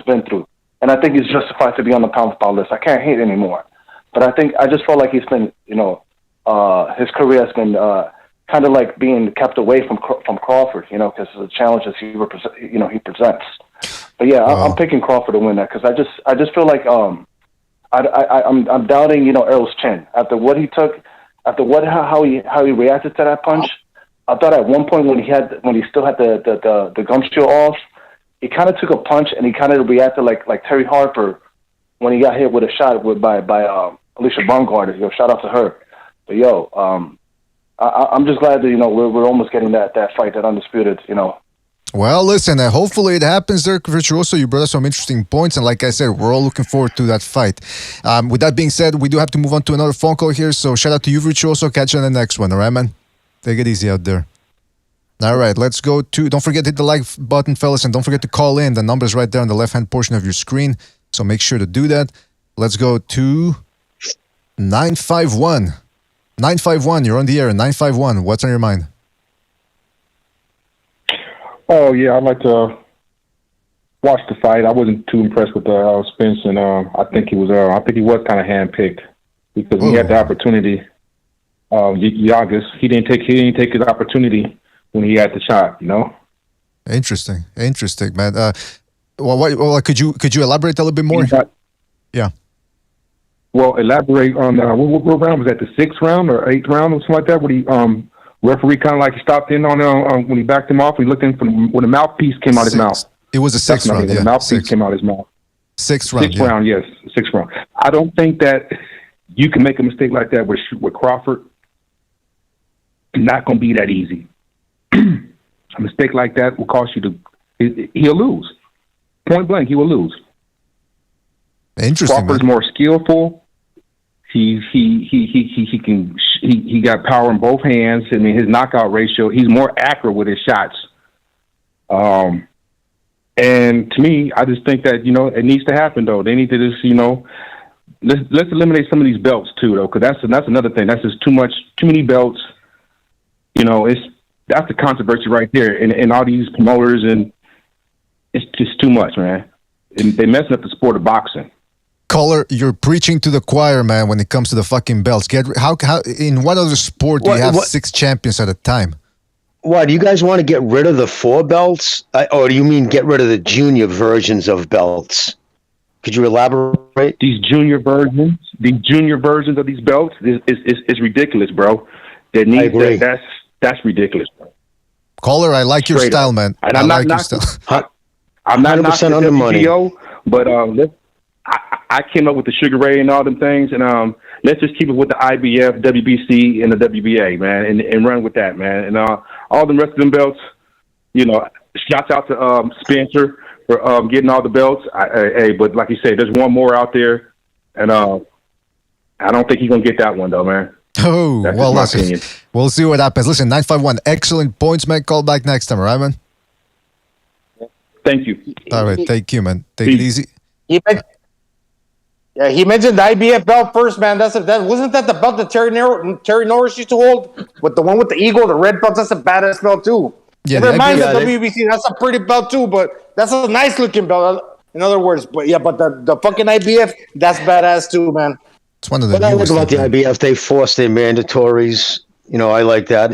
been through, and I think he's justified to be on the pound for pound list. I can't hate anymore, but I just felt like he's been his career has been kind of like being kept away from Crawford, because of the challenges he presents. But yeah, I'm picking Crawford to win that because I just feel like I'm doubting Errol's chin after what he took, how he reacted to that punch. I thought at one point when he still had the gum shield off, he kind of took a punch and he kind of reacted like Terry Harper when he got hit with a shot by Alicia Baumgartner. Shout out to her. But I'm just glad that we're almost getting that fight, that undisputed. Well, listen, hopefully it happens there, Virtuoso. You brought us some interesting points, and like I said, we're all looking forward to that fight. With that being said, we do have to move on to another phone call here, so shout out to you, Virtuoso. Catch you on the next one, all right, man? Take it easy out there. All right, let's go to... Don't forget to hit the like button, fellas, and don't forget to call in. The number's right there on the left-hand portion of your screen, so make sure to do that. Let's go to 951. 951, you're on the air. 951, what's on your mind? Oh, yeah, I'd like to watch the fight. I wasn't too impressed with Spence, and I think he was kind of handpicked because when he had the opportunity... Ugas, he didn't take his opportunity when he had the shot. Interesting, man. Could you elaborate a little bit more? Yeah. Well, elaborate on what round was that? The 6th round or 8th round or something like that? Where he referee kind of stopped in on when he backed him off. He looked in when the mouthpiece came out his mouth. It was the 6th round. When the mouthpiece came out his mouth. 6th round. 6th round, yes, 6th round. I don't think that you can make a mistake like that with Crawford. Not going to be that easy. A mistake like that will cost you he'll lose. Point blank, he will lose. Interesting. Crawford's more skillful. He got power in both hands. I mean, his knockout ratio, he's more accurate with his shots. And to me, I just think that, it needs to happen, though. They need to just, let's eliminate some of these belts, too, though, because that's another thing. That's just too many belts. That's the controversy right there, and all these promoters, and it's just too much, man. And they messing up the sport of boxing. Caller, you're preaching to the choir, man. When it comes to the fucking belts, how in what other sport do you have 6 champions at a time? What, do you guys want to get rid of the 4 belts, or do you mean get rid of the junior versions of belts? Could you elaborate? These junior versions of these belts is ridiculous, bro. That's ridiculous, bro. Caller, I like your style, man. And I'm not knocking on the money, but I came up with the Sugar Ray and all them things, and let's just keep it with the IBF, WBC, and the WBA, man, and run with that, man. And all the rest of them belts, shouts out to Spencer for getting all the belts. But like you said, there's one more out there, and I don't think he's gonna get that one though, man. Oh, well, listen, we'll see what happens. Listen, 951, excellent points, man. Call back next time, all right, man? Thank you. All right, thank you, man. Take it easy. He mentioned the IBF belt first, man. That wasn't that the belt that Terry Norris used to hold with the one with the eagle, the red belt. That's a badass belt too. Yeah, Never mind the IBF WBC. That's a pretty belt too, but that's a nice looking belt. In other words, but the fucking IBF, that's badass too, man. It's one of the What I like about the IBF, they forced their mandatories. You know, I like that.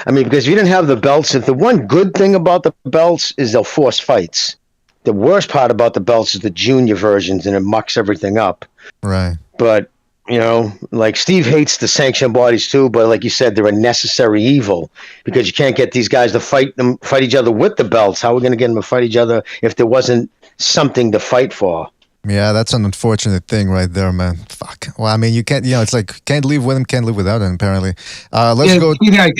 I mean, because if you didn't have the belts, if the one good thing about the belts is they'll force fights. The worst part about the belts is the junior versions, and it mucks everything up. Right. But, you know, like Steve hates the sanctioned bodies too, but like you said, they're a necessary evil because you can't get these guys to fight each other with the belts. How are we going to get them to fight each other if there wasn't something to fight for? Yeah, that's an unfortunate thing right there, man. Fuck. Well, I mean, you can't, it's like, can't live with him, can't live without him, apparently. Let's go. Can I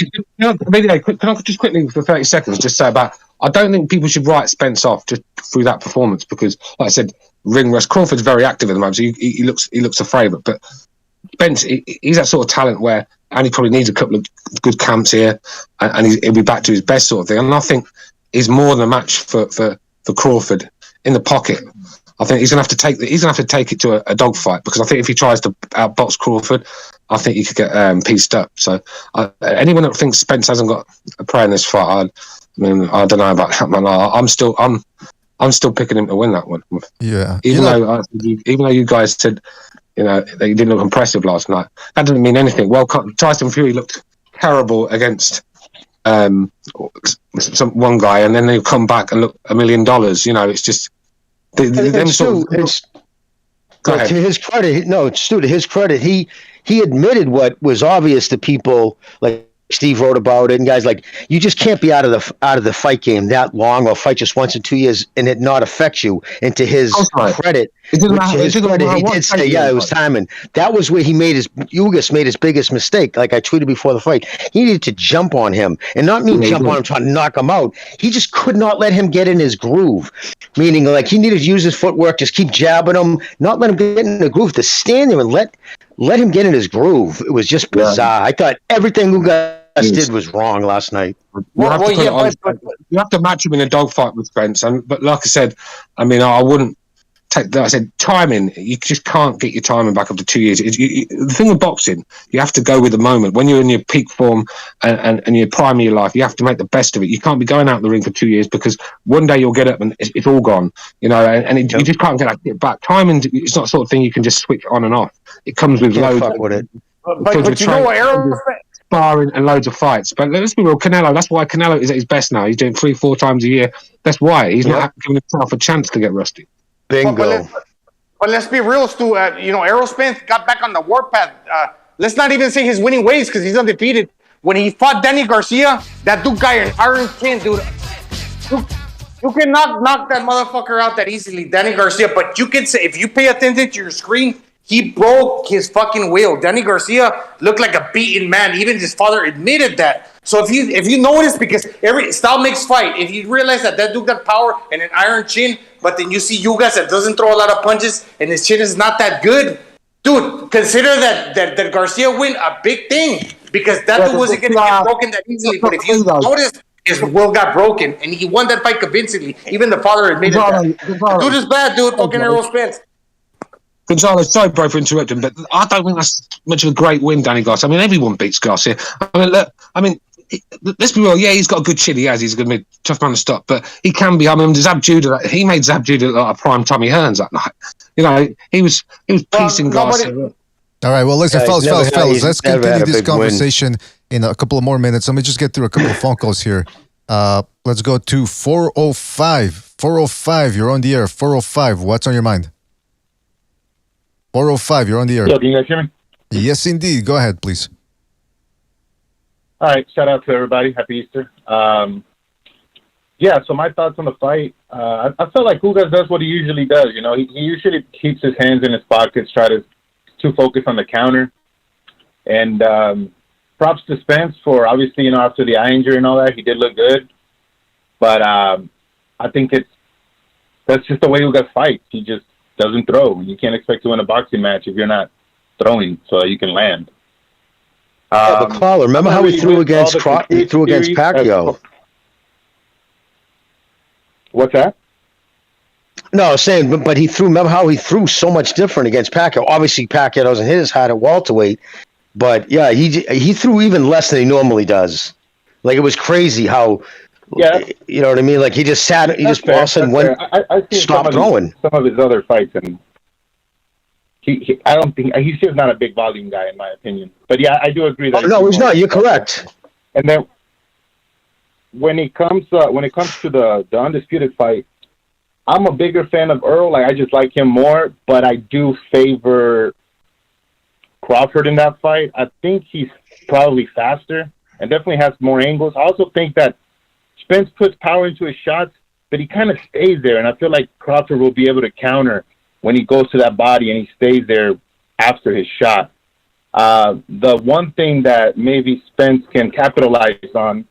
just quickly, for 30 seconds, just say about, I don't think people should write Spence off just through that performance because, like I said, ring rust. Crawford's very active at the moment, so he looks a favourite. But Spence, he's that sort of talent where, and he probably needs a couple of good camps here, and he'll be back to his best sort of thing. And I think he's more than a match for Crawford in the pocket. I think he's gonna have to take it to a dogfight because I think if he tries to outbox Crawford, I think he could get pieced up. So anyone that thinks Spence hasn't got a prayer in this fight, I mean, I don't know about that, man. I'm still picking him to win that one. Yeah. Even though you guys said, that he didn't look impressive last night, that doesn't mean anything. Well, Tyson Fury looked terrible against one guy, and then they come back and look $1 million. It's just. To his credit, he admitted what was obvious to people, like Steve wrote about it, and guys like, you just can't be out of the fight game that long, or fight just once in 2 years and it not affect you. And to his credit, he did say, it was timing. That was where Ugas made his biggest mistake. Like I tweeted before the fight, he needed to jump on him, and not jump on him trying to knock him out. He just could not let him get in his groove. Meaning, like, he needed to use his footwork, just keep jabbing him, not let him get in the groove, to stand there and let him get in his groove. It was just bizarre. I thought everything Ugas did was wrong last night. You have to match him in a dogfight with Spence. But like I said, I mean, I wouldn't take that. I said timing. You just can't get your timing back up to 2 years. The thing with boxing, you have to go with the moment. When you're in your peak form and your prime of your life, you have to make the best of it. You can't be going out the ring for 2 years because one day you'll get up and it's all gone. You just can't get that back. Timing, it's not the sort of thing you can just switch on and off. It comes with loads with it. But you know what, Aaron? Sparring and loads of fights. But let's be real, Canelo, that's why Canelo is at his best now. He's doing 3-4 times a year. That's why. He's not giving himself a chance to get rusty. Bingo. But let's be real, Stu. Errol Spence got back on the warpath. Let's not even say his winning ways because he's undefeated. When he fought Danny Garcia, that dude got an iron chin, dude. You can knock that motherfucker out that easily, Danny Garcia. But you can say, if you pay attention to your screen, he broke his fucking will. Danny Garcia looked like a beaten man. Even his father admitted that. So if you notice, because every style makes fight, if you realize that dude got power and an iron chin, but then you see Ugas that doesn't throw a lot of punches and his chin is not that good, dude, consider that Garcia win a big thing because that dude wasn't going to get broken that easily. But if you notice, his will got broken and he won that fight convincingly. Even the father admitted that. The dude is bad, dude. Fucking Errol Spence. Gonzalo, sorry, bro, for interrupting, but I don't think that's much of a great win, Danny Garcia. I mean, everyone beats Garcia. Let's be real. Yeah, he's got a good chin. He has. He's going to be a tough man to stop, but he can be. I mean, Zab Judah. He made Zab Judah look like a prime Tommy Hearns that night. He was piecing Garcia. All right. Well, listen, fellas. Let's continue this conversation in a couple of more minutes. Let me just get through a couple of phone calls here. Let's go to 405. 405. You're on the air. 405. What's on your mind? 405, you're on the air. Yo, can you guys hear me? Yes, indeed. Go ahead, please. All right. Shout out to everybody. Happy Easter. So my thoughts on the fight. I felt like Ugas does what he usually does. He usually keeps his hands in his pockets, try to focus on the counter. And props to Spence for, obviously, after the eye injury and all that, he did look good. But I think that's just the way Ugas fights. He just doesn't throw. You can't expect to win a boxing match if you're not throwing so that you can land. But Caller, remember how he threw against Pacquiao? What's that? No, saying, but he threw. Remember how he threw so much different against Pacquiao? Obviously, Pacquiao doesn't hit as hard at welterweight, but yeah, he threw even less than he normally does. Like, it was crazy how. Yeah, you know what I mean. Like, he just sat. He just all of a sudden went. I see stopped throwing. Some of his other fights, and I don't think he's just not a big volume guy in my opinion. But yeah, I do agree that. Oh, no, he's not. You're correct. And then when it comes to the undisputed fight, I'm a bigger fan of Earl. Like, I just like him more, but I do favor Crawford in that fight. I think he's probably faster and definitely has more angles. I also think that Spence puts power into his shots, but he kind of stays there, and I feel like Crawford will be able to counter when he goes to that body and he stays there after his shot. The one thing that maybe Spence can capitalize on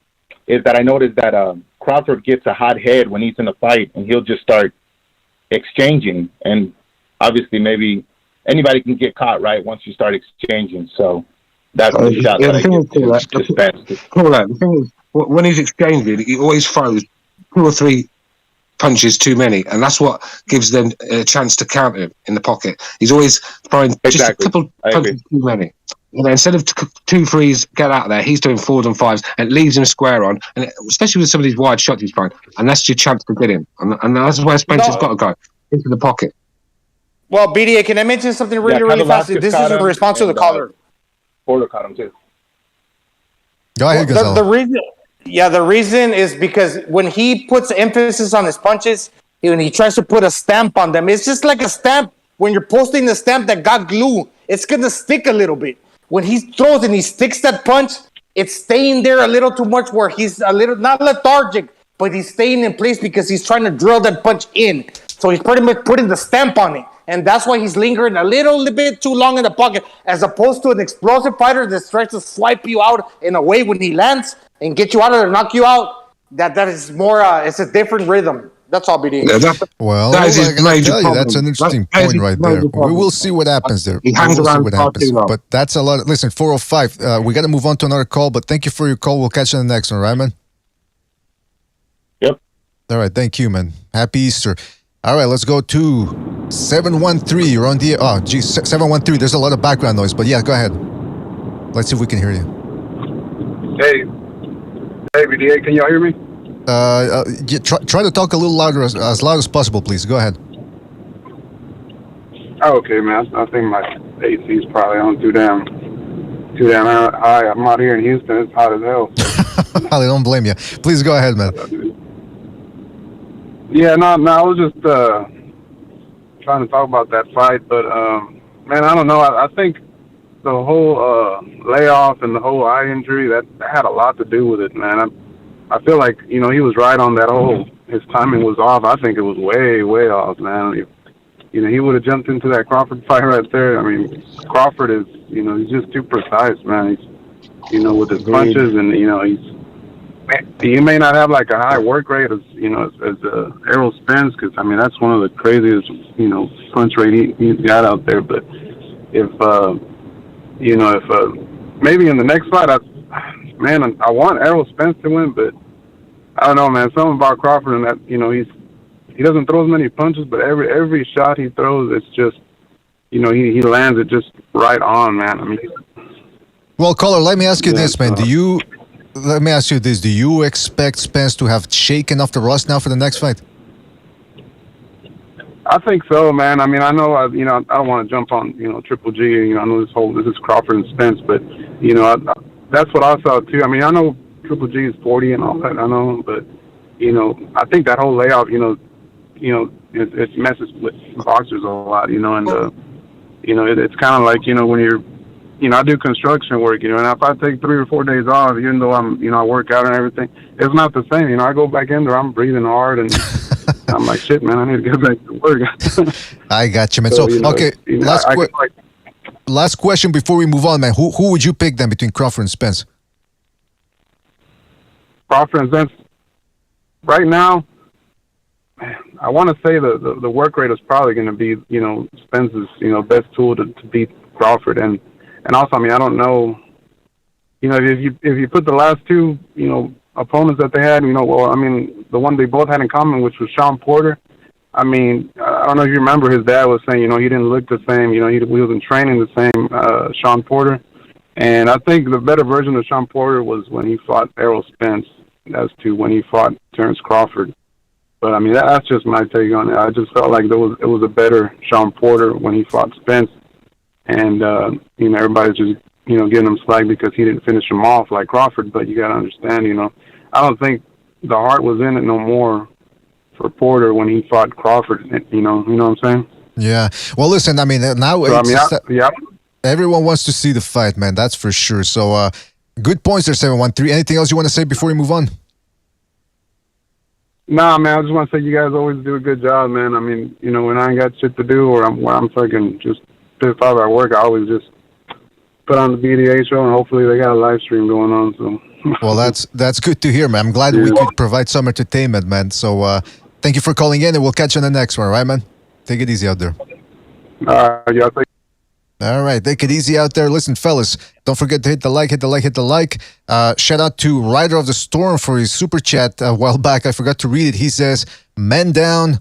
is that I noticed that Crawford gets a hot head when he's in a fight, and he'll just start exchanging. And obviously, maybe anybody can get caught, right, once you start exchanging. So that's the shot that I give to Spence. The thing is, when he's exchanging, he always throws 2 or 3 punches too many, and that's what gives them a chance to counter him in the pocket. He's always throwing just a couple punches too many. You know, instead of 2 threes, get out of there, he's doing 4s and 5s, and it leaves him square on, and especially with some of these wide shots he's throwing, and that's your chance to get him. And that's where Spencer's got to go, into the pocket. Well, BDA, can I mention something really fast? This is in response to the caller. Porter caught him too. Go ahead, Gonzalo. The reason is because when he puts emphasis on his punches, when he tries to put a stamp on them, it's just like a stamp. When you're posting the stamp that got glue, it's going to stick a little bit. When he throws and he sticks that punch, it's staying there a little too much where he's a little, not lethargic, but he's staying in place because he's trying to drill that punch in. So he's pretty much putting the stamp on it. And that's why he's lingering a little bit too long in the pocket, as opposed to an explosive fighter that tries to swipe you out in a way when he lands and get you out of there, knock you out. That is more, it's a different rhythm. That's all, BD. Well, that's an interesting point right there. We will see what happens there. But that's a lot. Listen, 4:05. We got to move on to another call, but thank you for your call. We'll catch you on the next one, right, man? Yep. All right. Thank you, man. Happy Easter. All right. Let's go to 713. You're on the... Oh, geez. 713. There's a lot of background noise, but yeah, go ahead. Let's see if we can hear you. Hey, BDA, can y'all hear me? Try to talk a little louder, as loud as possible, please. Go ahead. Oh, okay, man. I think my AC is probably on too damn high. I'm out here in Houston. It's hot as hell. I don't blame you. Please go ahead, man. Yeah, no. I was just trying to talk about that fight, but man, I don't know. I think the whole layoff and the whole eye injury that had a lot to do with it, man. I feel like, he was right on that whole, his timing was off. I think it was way, way off, man. He would have jumped into that Crawford fight right there. I mean, Crawford is, he's just too precise, man. He's, with his punches and, he may not have like a high work rate as Errol Spence, because, I mean, that's one of the craziest, punch rate he's got out there. But if maybe in the next fight, I want Errol Spence to win, but I don't know, man. Something about Crawford and that, he doesn't throw as many punches, but every shot he throws, it's just, he lands it just right on, man. I mean, well, caller, let me ask you this, man. Let me ask you this: do you expect Spence to have shaken off the rust now for the next fight? I think so, man. I mean, I know, I don't want to jump on, Triple G. I know this is Crawford and Spence, but that's what I saw too. I mean, I know Triple G is 40 and all that. I know, but I think that whole layoff, it messes with boxers a lot, and it's kind of like when you're, I do construction work, and if I take 3 or 4 days off, even though I'm, I work out and everything, it's not the same. I go back in there, I'm breathing hard, and I'm like, shit, man, I need to get back to work. I got you, man. So okay, last question before we move on, man. Who would you pick then between Crawford and Spence? Crawford and Spence. Right now, I want to say the work rate is probably going to be, Spence's, best tool to beat Crawford. And also, I mean, I don't know, if you put the last 2, opponents that they had, well, I mean, the one they both had in common, which was Sean Porter, I mean, I don't know if you remember, his dad was saying, he didn't look the same. He wasn't training the same, Sean Porter. And I think the better version of Sean Porter was when he fought Errol Spence as to when he fought Terrence Crawford. But, I mean, that's just my take on it. I just felt like it was a better Sean Porter when he fought Spence. And, everybody's just, getting him slack because he didn't finish him off like Crawford. But you got to understand, I don't think the heart was in it no more for Porter when he fought Crawford. You know what I'm saying? Yeah. Well, listen, I mean, now So, everyone wants to see the fight, man. That's for sure. So, good points there, 713. Anything else you want to say before we move on? Nah, man, I just want to say you guys always do a good job, man. I mean, when I ain't got shit to do or I'm fucking just pissed off at work, I always just put on the BDA show and hopefully they got a live stream going on. So. Well, that's good to hear, man. I'm glad we could provide some entertainment, man. So, thank you for calling in and we'll catch you on the next one, all right, man? Take it easy out there. All right, take it easy out there. Listen, fellas, don't forget to hit the like. Shout out to Rider of the Storm for his super chat a while back. I forgot to read it. He says, "Men down,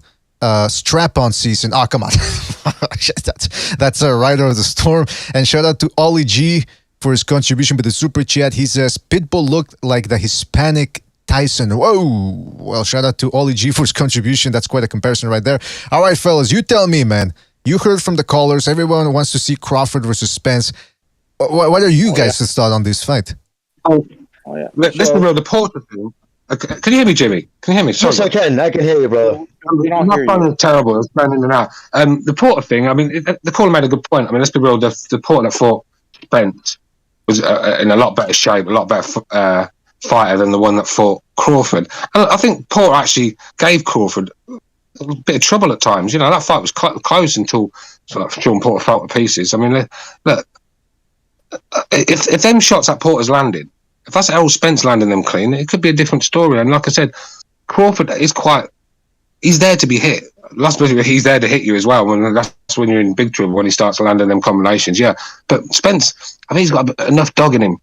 strap-on season." Oh, come on. that's a Rider of the Storm. And shout out to Ollie G for his contribution with the super chat. He says, "Pitbull looked like the Hispanic Tyson." Whoa. Well, shout out to Ollie G for his contribution. That's quite a comparison right there. All right, fellas, you tell me, man. You heard from the callers. Everyone wants to see Crawford versus Spence. What are you guys' thought on this fight? Listen, bro, the Porter thing. Can you hear me, Jimmy? Can you hear me? Sorry. Yes, I can. I can hear you, brother. I'm not finding it terrible. It's running in and out. The Porter thing, I mean, the caller made a good point. I mean, let's be real. The Porter that fought Spence was in a lot better shape, a lot better fighter than the one that fought Crawford. And I think Porter actually gave Crawford a bit of trouble at times. That fight was close until Sean Porter fell to pieces. I mean, look, if them shots that Porter's landed, if that's Errol Spence landing them clean, it could be a different story. And like I said, Crawford is he's there to be hit. Last bit, he's there to hit you as well. That's when you're in big trouble, when he starts landing them combinations. Yeah, but Spence, I think he's got enough dog in him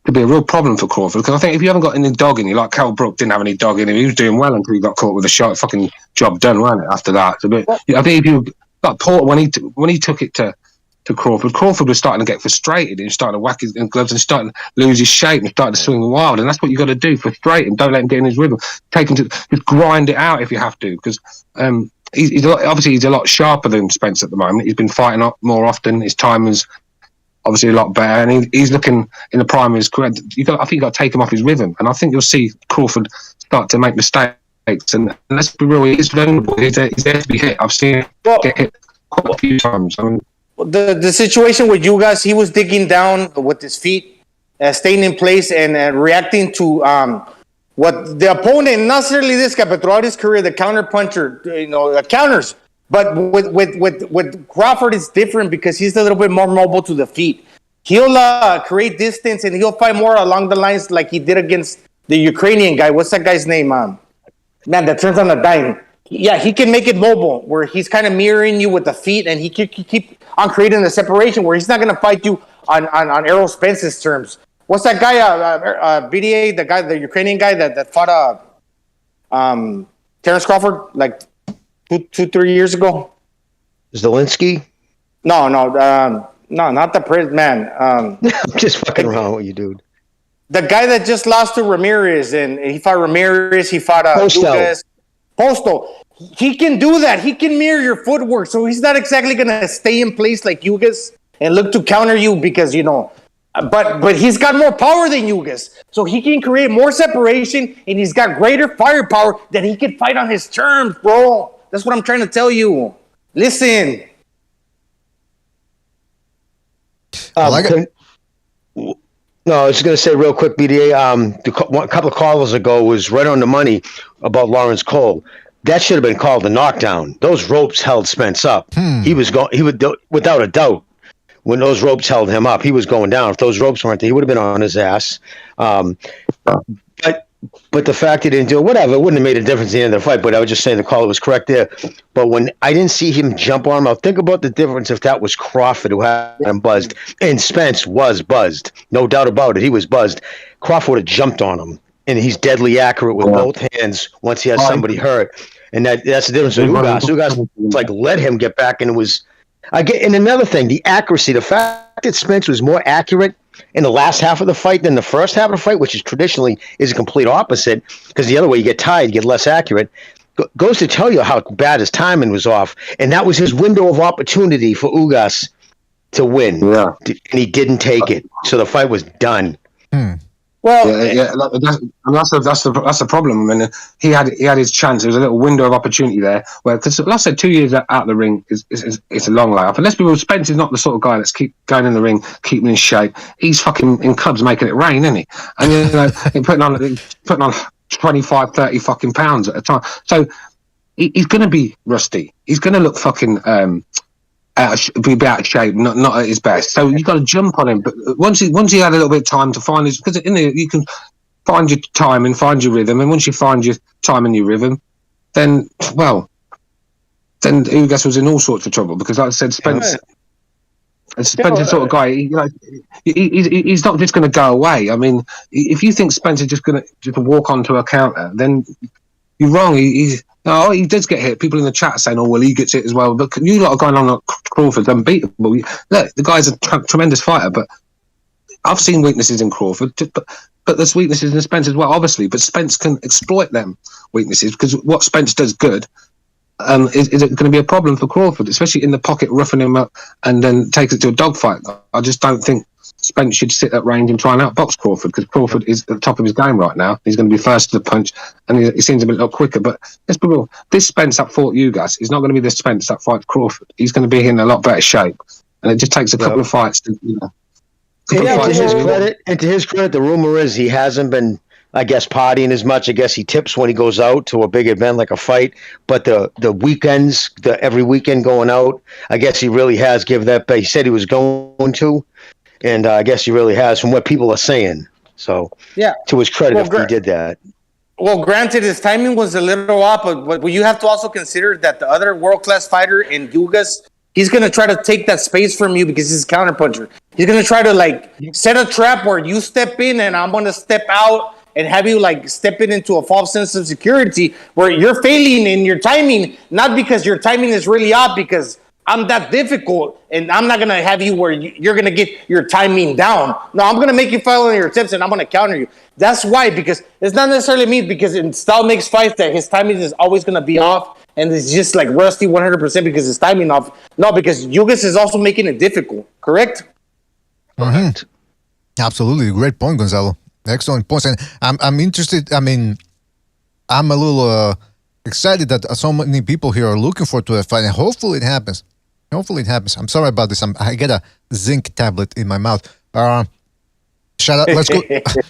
to be a real problem for Crawford, because I think if you haven't got any dog in you, like Kell Brook didn't have any dog in him, he was doing well until he got caught with a shot. Fucking job done, wasn't it? After that, I think if you like Porter when he took it to Crawford was starting to get frustrated. He was starting to whack his gloves and starting to lose his shape and starting to swing wild. And that's what you got to do: frustrate him. Don't let him get in his rhythm. Take him to just grind it out if you have to, because he's a lot sharper than Spence at the moment. He's been fighting up more often. His time is obviously a lot better, and he's looking in the prime of his career. I think you got to take him off his rhythm, and I think you'll see Crawford start to make mistakes. And let's be real, he's vulnerable. He's there to be hit. I've seen him get hit quite a few times. I mean, the situation with Ugas, he was digging down with his feet, staying in place, and reacting to what the opponent, not necessarily this guy, but throughout his career, the counter puncher, counters. But with Crawford, it's different because he's a little bit more mobile to the feet. He'll create distance and he'll fight more along the lines like he did against the Ukrainian guy. What's that guy's name? Man, that turns on a dime. Yeah, he can make it mobile where he's kind of mirroring you with the feet, and he can keep on creating the separation where he's not going to fight you on Errol Spence's terms. What's that guy? BDA, the Ukrainian guy that fought Terrence Crawford like 2-3 years ago. Zelensky? No, not the prince, man. I'm just fucking around with you, dude. The guy that just lost to Ramirez, and he fought Ramirez. He fought Ugas. Postal. He can do that. He can mirror your footwork, so he's not exactly gonna stay in place like Ugas and look to counter you because But he's got more power than Ugas, so he can create more separation, and he's got greater firepower that he can fight on his terms, bro. That's what I'm trying to tell you. Listen. No, I was going to say real quick, BDA. A couple of callers ago was right on the money about Lawrence Cole. That should have been called a knockdown. Those ropes held Spence up. He would, without a doubt, when those ropes held him up, he was going down. If those ropes weren't there, he would have been on his ass. But the fact he didn't do it, whatever, it wouldn't have made a difference at the end of the fight. But I was just saying the caller was correct there. But when I didn't see him jump on him, I'll think about the difference if that was Crawford who had him buzzed. And Spence was buzzed. No doubt about it. He was buzzed. Crawford would have jumped on him and he's deadly accurate with both hands once he has somebody hurt. And that's the difference with Ugas. Ugas, like, let him get back into his. And another thing, the accuracy, the fact that Spence was more accurate in the last half of the fight than the first half of the fight, which is traditionally is a complete opposite, because the other way you get tired, you get less accurate, goes to tell you how bad his timing was off. And that was his window of opportunity for Ugas to win. Yeah. And he didn't take it. So the fight was done. Well, that's the problem. I mean, he had his chance. There was a little window of opportunity there. Where, because like I said, 2 years out of the ring is a long layoff. And let's be real, Spence is not the sort of guy that's keep going in the ring, keeping in shape. He's fucking in clubs making it rain, isn't he? And you know, putting on 25, 30 fucking pounds at a time. So he's going to be rusty. He's going to look fucking be out of shape, not at his best. So you got to jump on him. But once he had a little bit of time to find his, because in there you can find your time and find your rhythm. And once you find your time and your rhythm, then Ugas was in all sorts of trouble, because, like I said, Spence. Spence is the sort of guy. He's not just going to go away. I mean, if you think Spence is just going to walk onto a counter, then you're wrong. He does get hit. People in the chat saying, "Oh, well, he gets hit as well." But you lot are going on like Crawford's unbeatable. Look, the guy's a tremendous fighter, but I've seen weaknesses in Crawford. But there's weaknesses in Spence as well, obviously. But Spence can exploit them weaknesses, because what Spence does good is it going to be a problem for Crawford, especially in the pocket, roughing him up and then take it to a dogfight. I just don't think Spence should sit at range and try and outbox Crawford, because Crawford is at the top of his game right now. He's going to be first to the punch, and he seems a little quicker. But let's be real, this Spence that fought Ugas is not going to be the Spence that fights Crawford. He's going to be in a lot better shape, and it just takes a couple of fights to, to his credit, the rumor is he hasn't been, I guess, partying as much. I guess he tips when he goes out to a big event like a fight. But the weekends, every weekend going out, I guess he really has given that back. He said he was going to, and I guess he really has, from what people are saying. So, yeah, to his credit, if he did that. Well, granted, his timing was a little off, but you have to also consider that the other world-class fighter in Ugas, he's going to try to take that space from you because he's a counterpuncher. He's going to try to, set a trap where you step in and I'm going to step out and have you, step into a false sense of security where you're failing in your timing, not because your timing is really off, because I'm that difficult and I'm not going to have you where you're going to get your timing down. No, I'm going to make you fail on your tips and I'm going to counter you. That's why, because it's not necessarily me, because in style makes fights that his timing is always going to be off and it's just rusty 100% because his timing off. No, because Ugas is also making it difficult, correct? Mm-hmm. Absolutely. Great point, Gonzalo. Excellent points. And I'm interested. I mean, I'm a little excited that so many people here are looking forward to that fight, and hopefully it happens. Hopefully it happens. I'm sorry about this. I get a zinc tablet in my mouth. Shout out. Let's go.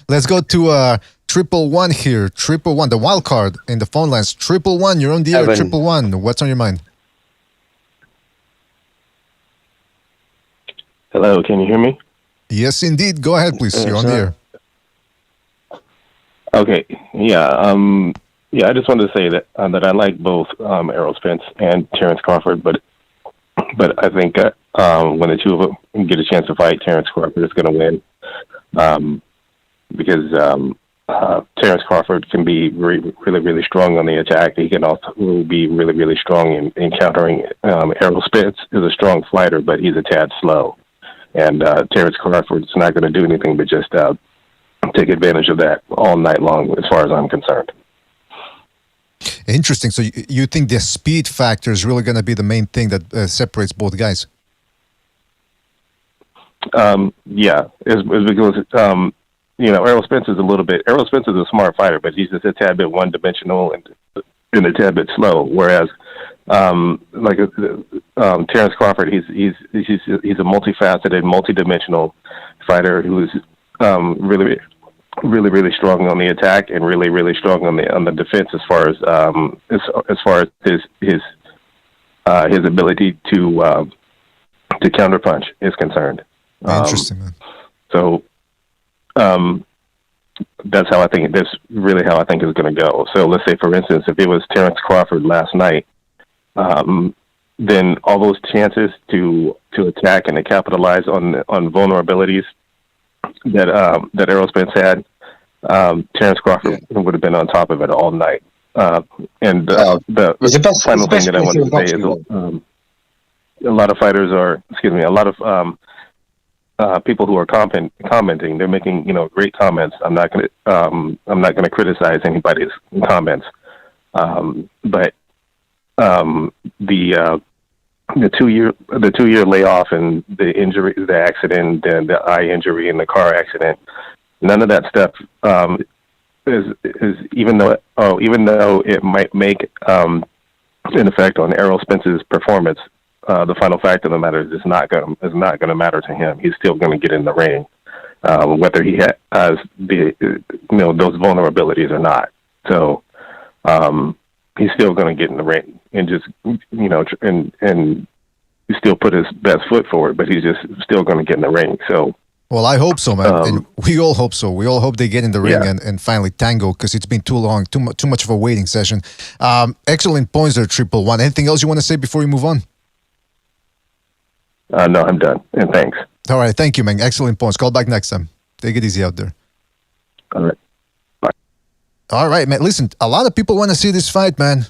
Let's go to 111 here. 111, the wild card in the phone lines. 111, you're on the air. 111. What's on your mind? Hello, can you hear me? Yes, indeed. Go ahead, please. You're on the air. Okay. Yeah. I just wanted to say that I like both Errol Spence and Terrence Crawford, but I think when the two of them get a chance to fight, Terrence Crawford is going to win, because Terrence Crawford can be really, really strong on the attack. He can also be really, really strong in countering. Errol Spence is a strong fighter, but he's a tad slow, and Terrence Crawford's not going to do anything but just take advantage of that all night long, as far as I'm concerned. Interesting. So you think the speed factor is really going to be the main thing that separates both guys? Yeah, it's because Errol Spence is Errol Spence is a smart fighter, but he's just a tad bit one-dimensional and a tad bit slow. Whereas, Terrence Crawford, he's a multifaceted, multi-dimensional fighter who is really strong on the attack and really strong on the defense, as far as his ability to counterpunch is concerned. Interesting, man. So that's how I think. That's really how I think it's going to go. So let's say, for instance, if it was Terrence Crawford last night, then all those chances to attack and to capitalize on vulnerabilities that Errol Spence had, Terrence Crawford would have been on top of it all night. The final thing that I want to say is a lot of fighters are, a lot of people who are commenting. They're making great comments. I'm not going to criticize anybody's comments, but the 2-year layoff and the injury, the accident, and the eye injury and the car accident, none of that stuff is even though it might make an effect on Errol Spence's performance. The final fact of the matter is it's not going to matter to him. He's still going to get in the ring, whether he has those vulnerabilities or not. So he's still going to get in the ring and just and still put his best foot forward. But he's just still going to get in the ring. So. Well, I hope so, man. And we all hope so. We all hope they get in the ring and finally tango, because it's been too long, too much of a waiting session. Excellent points there, 111. Anything else you want to say before we move on? No, I'm done. And thanks. All right. Thank you, man. Excellent points. Call back next time. Take it easy out there. All right. Bye. All right, man. Listen, a lot of people want to see this fight, man.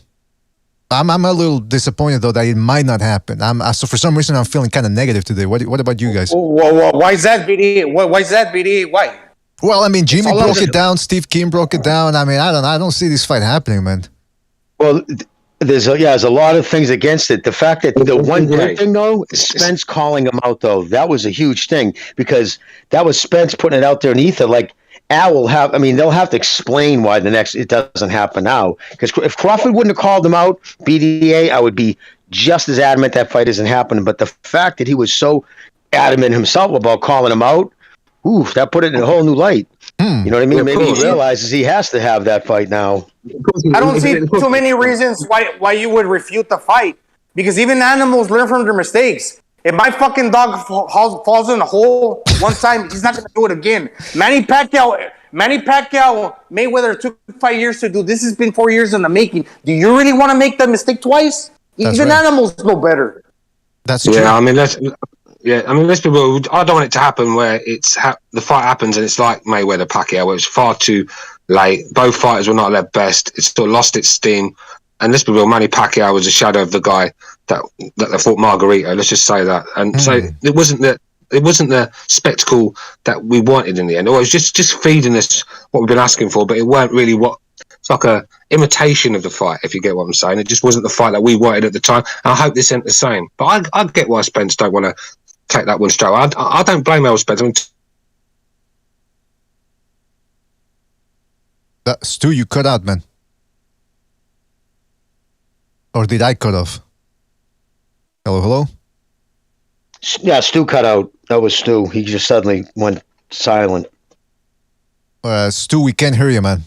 I'm a little disappointed, though, that it might not happen. So for some reason, I'm feeling kind of negative today. What about you guys? Why is that, BD? Why is that, BD? Why? Well, I mean, Jimmy broke it down. Steve Kim broke it down. I mean, I don't see this fight happening, man. Well, there's a lot of things against it. The fact that the one good thing, though, is Spence calling him out, though. That was a huge thing, because that was Spence putting it out there in ether. Like, they'll have to explain why it doesn't happen now. Because if Crawford wouldn't have called him out, BDA, I would be just as adamant that fight isn't happening. But the fact that he was so adamant himself about calling him out, that put it in a whole new light. You know what I mean? Maybe he realizes he has to have that fight now. I don't see too many reasons why you would refute the fight, because even animals learn from their mistakes. If my fucking dog falls in a hole one time, he's not going to do it again. Manny Pacquiao, Mayweather took 5 years to do. This has been 4 years in the making. Do you really want to make that mistake twice? Even animals know better. That's true. Yeah, I mean, let's be real. I don't want it to happen where the fight happens and it's like Mayweather Pacquiao, where it's far too late. Both fighters were not at their best. It still lost its steam. And let's be real, Manny Pacquiao was a shadow of the guy that fought Margarito. Let's just say that. And so it wasn't the spectacle that we wanted in the end. Or it was just feeding us what we've been asking for, but it weren't really it's like a imitation of the fight, if you get what I'm saying. It just wasn't the fight that we wanted at the time. And I hope this ain't the same. But I get why Spence don't want to take that one straight. I don't blame Errol Spence. I mean, Stu, you cut out, man. Or did I cut off? Hello? Yeah, Stu cut out. That was Stu. He just suddenly went silent. Stu, we can't hear you, man.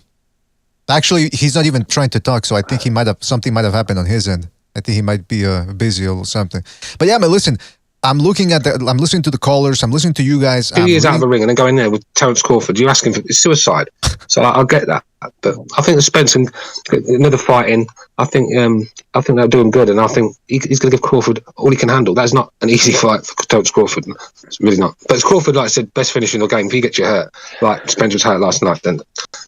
Actually, he's not even trying to talk, so I think something might have happened on his end. I think he might be busy or something. But yeah, man, listen. I'm listening to the callers. I'm listening to you guys. 2 years out of the ring and then go in there with Terrence Crawford. You're asking for suicide. So I'll get that. But I think the Spence and another fight in, I think they'll do him good. And I think he's going to give Crawford all he can handle. That's not an easy fight for Terrence Crawford. It's really not. But it's Crawford, like I said, best finish in the game. If he gets you hurt, like Spence was hurt last night, then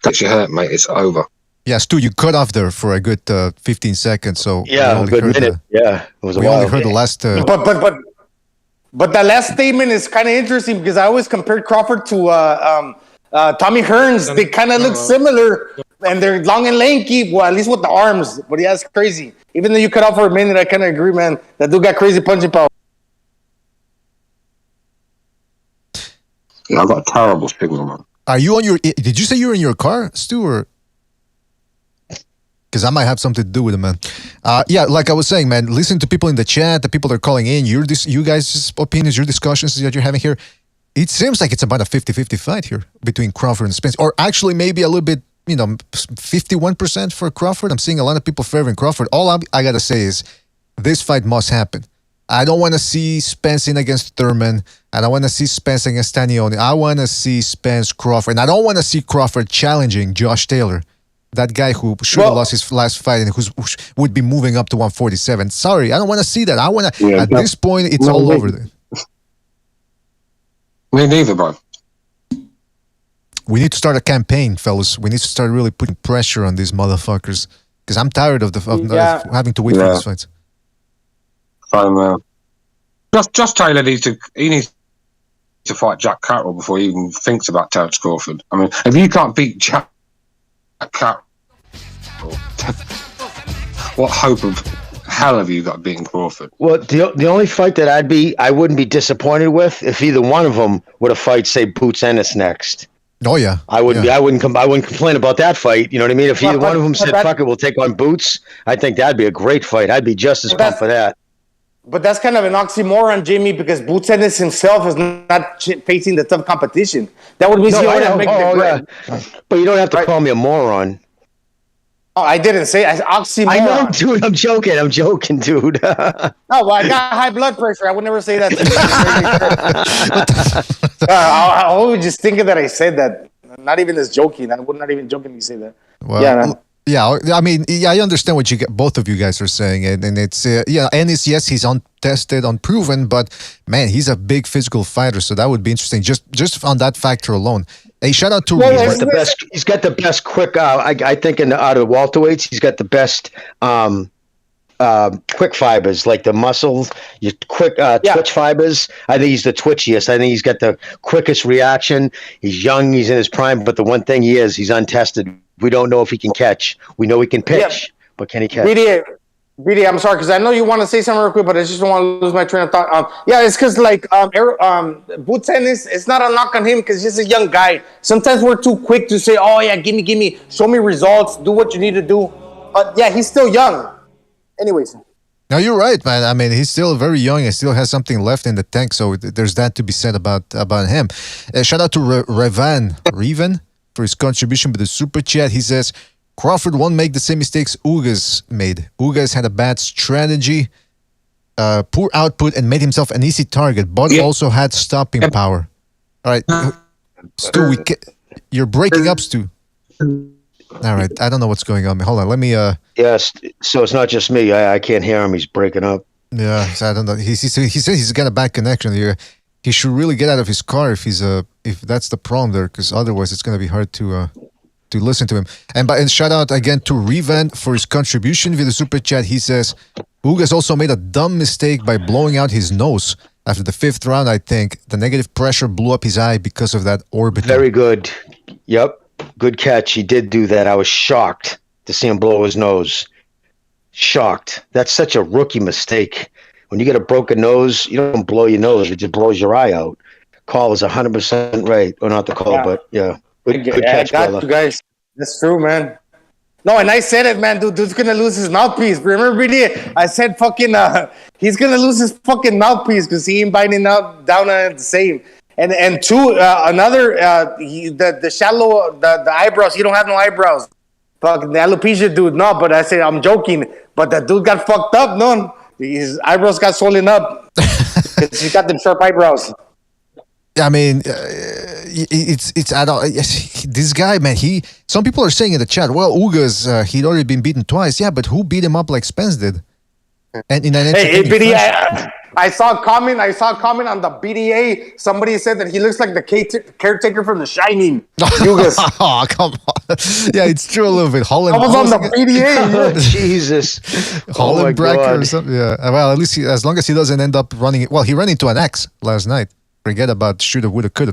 gets you hurt, mate, it's over. Yeah, Stu, you cut off there for a good 15 seconds. So yeah, a good minute. It was a while. We only heard the last... But that last statement is kind of interesting, because I always compared Crawford to Tommy Hearns. They kind of look similar, and they're long and lanky. Well, at least with the arms. But yeah, it's crazy. Even though you cut off for a minute, I kind of agree, man. That dude got crazy punching power. Yeah, I got a terrible signal, man. Are you on your... Did you say you were in your car, Stu, or... Because I might have something to do with it, man. Yeah, like I was saying, man, listen to people in the chat, the people that are calling in, you guys' opinions, your discussions that you're having here. It seems like it's about a 50-50 fight here between Crawford and Spence. Or actually maybe a little bit, 51% for Crawford. I'm seeing a lot of people favoring Crawford. All I got to say is this fight must happen. I don't want to see Spence in against Thurman. I don't want to see Spence against Tanioni. I want to see Spence Crawford. And I don't want to see Crawford challenging Josh Taylor. That guy who should have lost his last fight and who would be moving up to 147. Sorry, I don't want to see that. I want to. At this point, it's all over there. Me neither, bro. we need to start a campaign, fellas. We need to start really putting pressure on these motherfuckers because I'm tired of having to wait for these fights. Josh Taylor needs to fight Jack Catterall before he even thinks about Terence Crawford. I mean, if you can't beat Jack Catterall, what hope of hell have you got beating Crawford? Well, the only fight that I wouldn't be disappointed with if either one of them would have fight, say, Boots Ennis next. Oh yeah, I wouldn't complain about that fight. You know what I mean? If either one of them said, "Fuck it, we'll take on Boots," I think that'd be a great fight. I'd be just as pumped for that. But that's kind of an oxymoron, Jimmy, because Boots Ennis himself is not facing the tough competition. That would mean he would make the But you don't have to call me a moron. Oh, I didn't say oxymoron. I know, dude. I'm joking, dude. No, well, I got high blood pressure. I would never say that to you. I always just thinking that I said that. Not even as joking. I would not even jokingly say that. Well, I mean, I understand what both of you guys are saying, and it's Ennis, yes, he's untested, unproven, but man, he's a big physical fighter, so that would be interesting. Just on that factor alone. Hey, shout out to he's got the best quick. I think out of the welterweights, he's got the best quick fibers, like the muscles, your quick twitch fibers. I think he's the twitchiest. I think he's got the quickest reaction. He's young, he's in his prime, but the one thing he's untested. We don't know if he can catch. We know he can pitch, but can he catch? BD, I'm sorry, because I know you want to say something real quick, but I just don't want to lose my train of thought. It's because Boots Ennis, it's not a knock on him because he's a young guy. Sometimes we're too quick to say, oh yeah, gimme, show me results, do what you need to do. But yeah, he's still young. Anyways. No, you're right, man. I mean, he's still very young and still has something left in the tank, so there's that to be said about him. Shout out to Revan for his contribution with the super chat. He says, Crawford won't make the same mistakes Ugas made. Ugas had a bad strategy, poor output, and made himself an easy target, but also had stopping power. All right, Stu, you're breaking up, Stu. All right, I don't know what's going on. Hold on, let me... Yes, so it's not just me. I can't hear him. He's breaking up. Yeah, so I don't know. He said he's got a bad connection here. He should really get out of his car if that's the problem there, because otherwise it's going to be hard to listen to him. And shout out again to Revan for his contribution via the super chat. He says Ugas also made a dumb mistake by blowing out his nose after the 5th round. I think the negative pressure blew up his eye because of that orbit. Very good. Yep, good catch. He did do that. I was shocked to see him blow his nose. Shocked. That's such a rookie mistake. When you get a broken nose, you don't blow your nose; it just blows your eye out. Call is 100% right, or not the call, but yeah. Good catch, brother. You guys. That's true, man. No, and I said it, man. Dude's gonna lose his mouthpiece. Remember, BD? I said fucking he's gonna lose his fucking mouthpiece because he ain't biting out down on the same. And two, another the shallow the eyebrows. He don't have no eyebrows. Fucking the alopecia dude. No, but I said I'm joking. But the dude got fucked up. No, his eyebrows got swollen up. He's got them sharp eyebrows. I mean, it's adult. This guy, man. Some people are saying in the chat, well, Ugas, he'd already been beaten twice. Yeah, but who beat him up like Spence did? And in an I saw a comment on the BDA. Somebody said that he looks like the caretaker from The Shining. Ugas. Oh, come on. Yeah, it's true a little bit. Holland. I was on the BDA. Jesus. Holland Bracker or something. Yeah. Well, at least as long as he doesn't end up running. Well, he ran into an X last night. Forget about shoulda, woulda, coulda.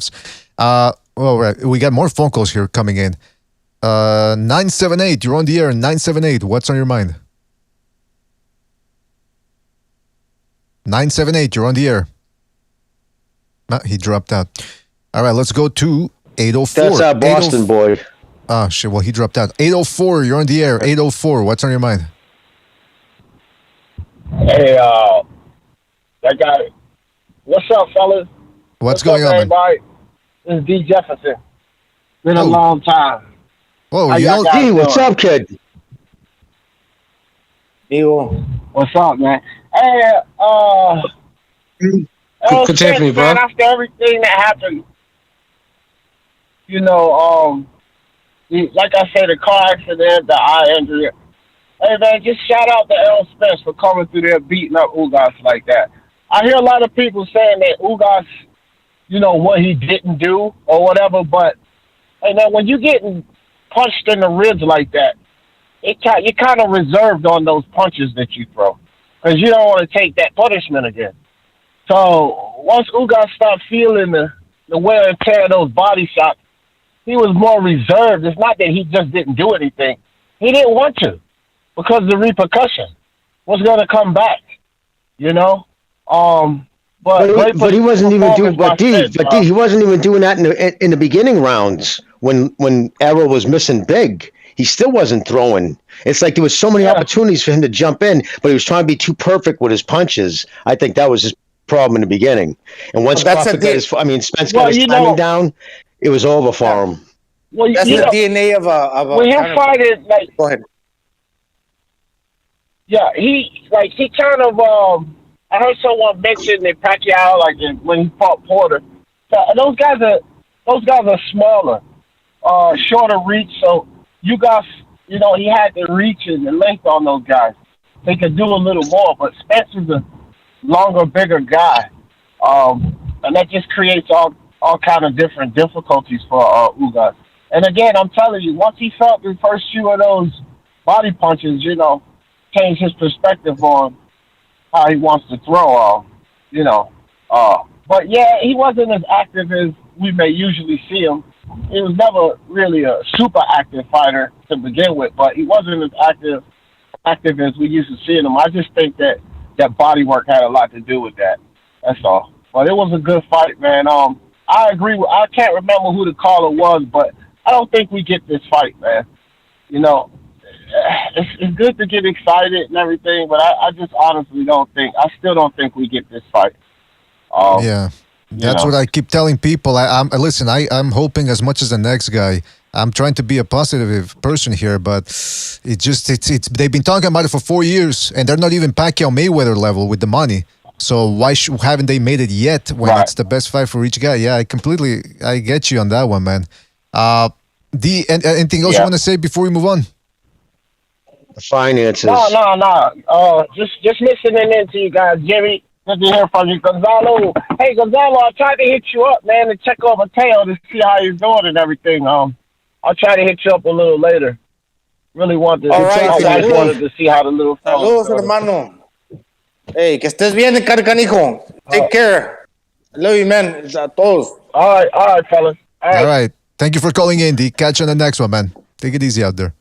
Well, right. We got more phone calls here coming in. 978, you're on the air. 978, what's on your mind? 978, you're on the air. He dropped out. All right, let's go to 804. That's our Boston boy. Oh, shit. Well, he dropped out. 804, you're on the air. 804, what's on your mind? Hey, that guy. What's up, fellas? What's going on, everybody? This is D. Jefferson. Been a long time. Whoa, D, what's up, kid? What's up, man? Hey, continue, bro. After everything that happened, like I said, the car accident, the eye injury. Hey, man, just shout out to Errol Spence for coming through there beating up Ugas like that. I hear a lot of people saying that Ugas, what he didn't do or whatever, but And then when you getting punched in the ribs like that, you're kind of reserved on those punches that you throw because you don't want to take that punishment again. So once Ugas started feeling the wear and tear of those body shots, he was more reserved. It's not that he just didn't do anything. He didn't want to because the repercussion was going to come back, you know? But he wasn't even doing. But he wasn't even doing that in the beginning rounds when Errol was missing big. He still wasn't throwing. It's like there was so many opportunities for him to jump in, but he was trying to be too perfect with his punches. I think that was his problem in the beginning. And once Spence got his timing down, it was over for him. Well, that's the DNA of a. When him fighting, like, go ahead. Yeah, he kind of. I heard someone mention that Pacquiao, like when he fought Porter. So those guys are smaller, shorter reach. So Ugas, he had the reach and the length on those guys. They could do a little more, but Spence is a longer, bigger guy, and that just creates all kind of different difficulties for Ugas. And again, I'm telling you, once he felt the first few of those body punches, changed his perspective on how he wants to throw, But yeah, he wasn't as active as we may usually see him. He was never really a super active fighter to begin with, but he wasn't as active as we used to see him. I just think that body work had a lot to do with that. That's all. But it was a good fight, man. I agree with, I can't remember who the caller was, but I don't think we get this fight, man. It's good to get excited and everything, but I just honestly still don't think we get this fight. That's what I keep telling people. I'm hoping as much as the next guy. I'm trying to be a positive person here, but it's they've been talking about it for 4 years, and they're not even Pacquiao Mayweather level with the money. So why haven't they made it yet when it's the best fight for each guy? Yeah, I get you on that one, man. Anything else you want to say before we move on? The finances. No. Just listening in to you guys, Jimmy. Good to hear from you, Gonzalo. Hey, Gonzalo, I tried to hit you up, man, to check over Mateo to see how he's doing and everything. I'll try to hit you up a little later. Really wanted to see how the little Saludos, hermano. Hey, que estés bien, canijo. Take care. I love you, man. A todos. All right, fellas. All right. Thank you for calling in, D. Catch you on the next one, man. Take it easy out there.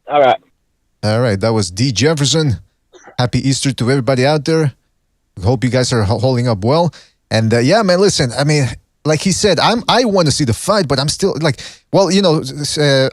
All right. All right. That was D. Jefferson. Happy Easter to everybody out there. Hope you guys are holding up well. And yeah, man, listen, I mean, like he said, I want to see the fight, but I'm still like, well,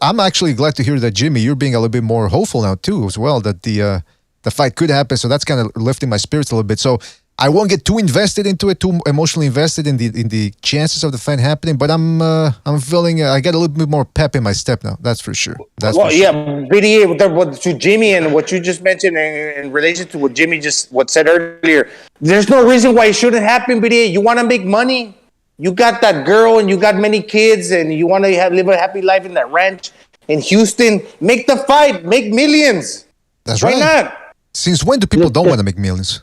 I'm actually glad to hear that, Jimmy, you're being a little bit more hopeful now too, as well, that the fight could happen. So that's kind of lifting my spirits a little bit. So I won't get too invested into it, too emotionally invested in the chances of the fight happening. But I'm feeling I get a little bit more pep in my step now. That's for sure. BDA, to Jimmy and what you just mentioned in relation to what Jimmy just said earlier. There's no reason why it shouldn't happen, BDA. You want to make money. You got that girl and you got many kids and you want to live a happy life in that ranch in Houston. Make the fight. Make millions. That's right. Why not? Since when do people don't want to make millions?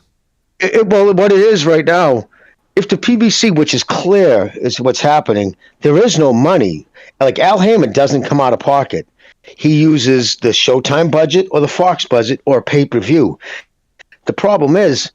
Well, what it is right now, if the PBC, which is clear, is what's happening, there is no money. Like Al Heyman doesn't come out of pocket. He uses the Showtime budget or the Fox budget or pay-per-view. The problem is,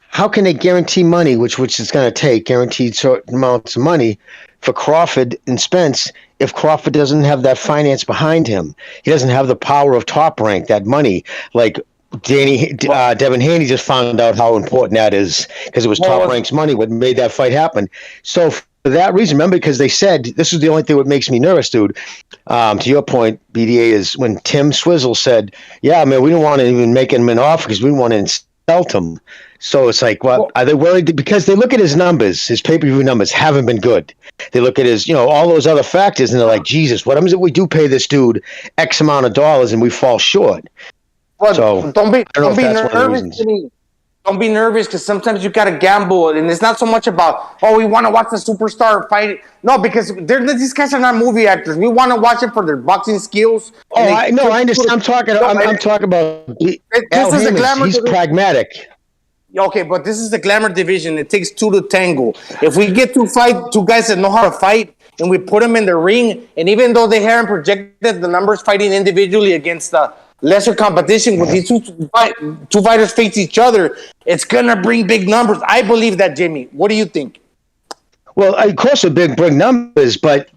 how can they guarantee money, which it's going to take, guaranteed certain amounts of money for Crawford and Spence if Crawford doesn't have that finance behind him? He doesn't have the power of Top Rank, that money. Like Devin Haney just found out how important that is because it was Top Rank's money what made that fight happen. So for that reason, remember, because they said this is the only thing that makes me nervous, dude. To your point, BDA, is when Tim Swizzle said, "Yeah, man, we don't want to even make him an offer because we want to insult him." So it's like, well, are they worried? Because they look at his numbers, his pay-per-view numbers haven't been good. They look at his, all those other factors, and they're like, Jesus, what happens if we do pay this dude X amount of dollars and we fall short? Well, so don't be nervous. Don't be nervous because sometimes you gotta gamble, and it's not so much about we want to watch the superstar fight. No, because these guys are not movie actors. We want to watch it for their boxing skills. I understand. I'm talking about Al Heyman. He's pragmatic. Okay, but this is the glamour division. It takes two to tango. If we get to fight two guys that know how to fight, and we put them in the ring. And even though they haven't projected the numbers fighting individually against the lesser competition, when these two fighters face each other, it's gonna bring big numbers. I believe that, Jimmy. What do you think? Well, of course, a big numbers, but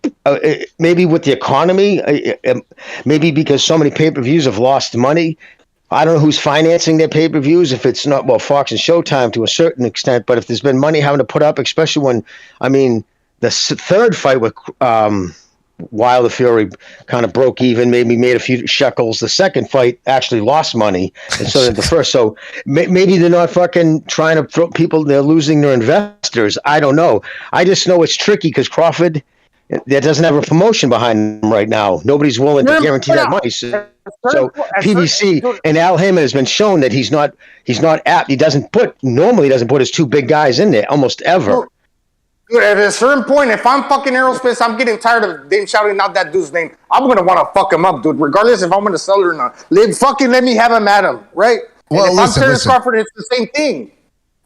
maybe with the economy, maybe because so many pay-per-views have lost money. I don't know who's financing their pay-per-views. If it's not, well, Fox and Showtime to a certain extent, but if there's been money having to put up, especially when, I mean, the third fight with Wilder Fury kind of broke even, maybe made a few shekels. The second fight actually lost money, and so did the first. So maybe they're not fucking trying to throw people. They're losing their investors. I don't know. I just know it's tricky because Crawford, that doesn't have a promotion behind him right now. Nobody's willing to guarantee that money. So PBC and Al Heyman has been shown that he's not apt. He normally doesn't put his two big guys in there almost ever. Dude, at a certain point, if I'm fucking Errol Spence, I'm getting tired of them shouting out that dude's name. I'm gonna want to fuck him up, dude, regardless if I'm gonna sell it or not. Let me have him at him, right? Well, and if I'm Terrence Crawford, it's the same thing.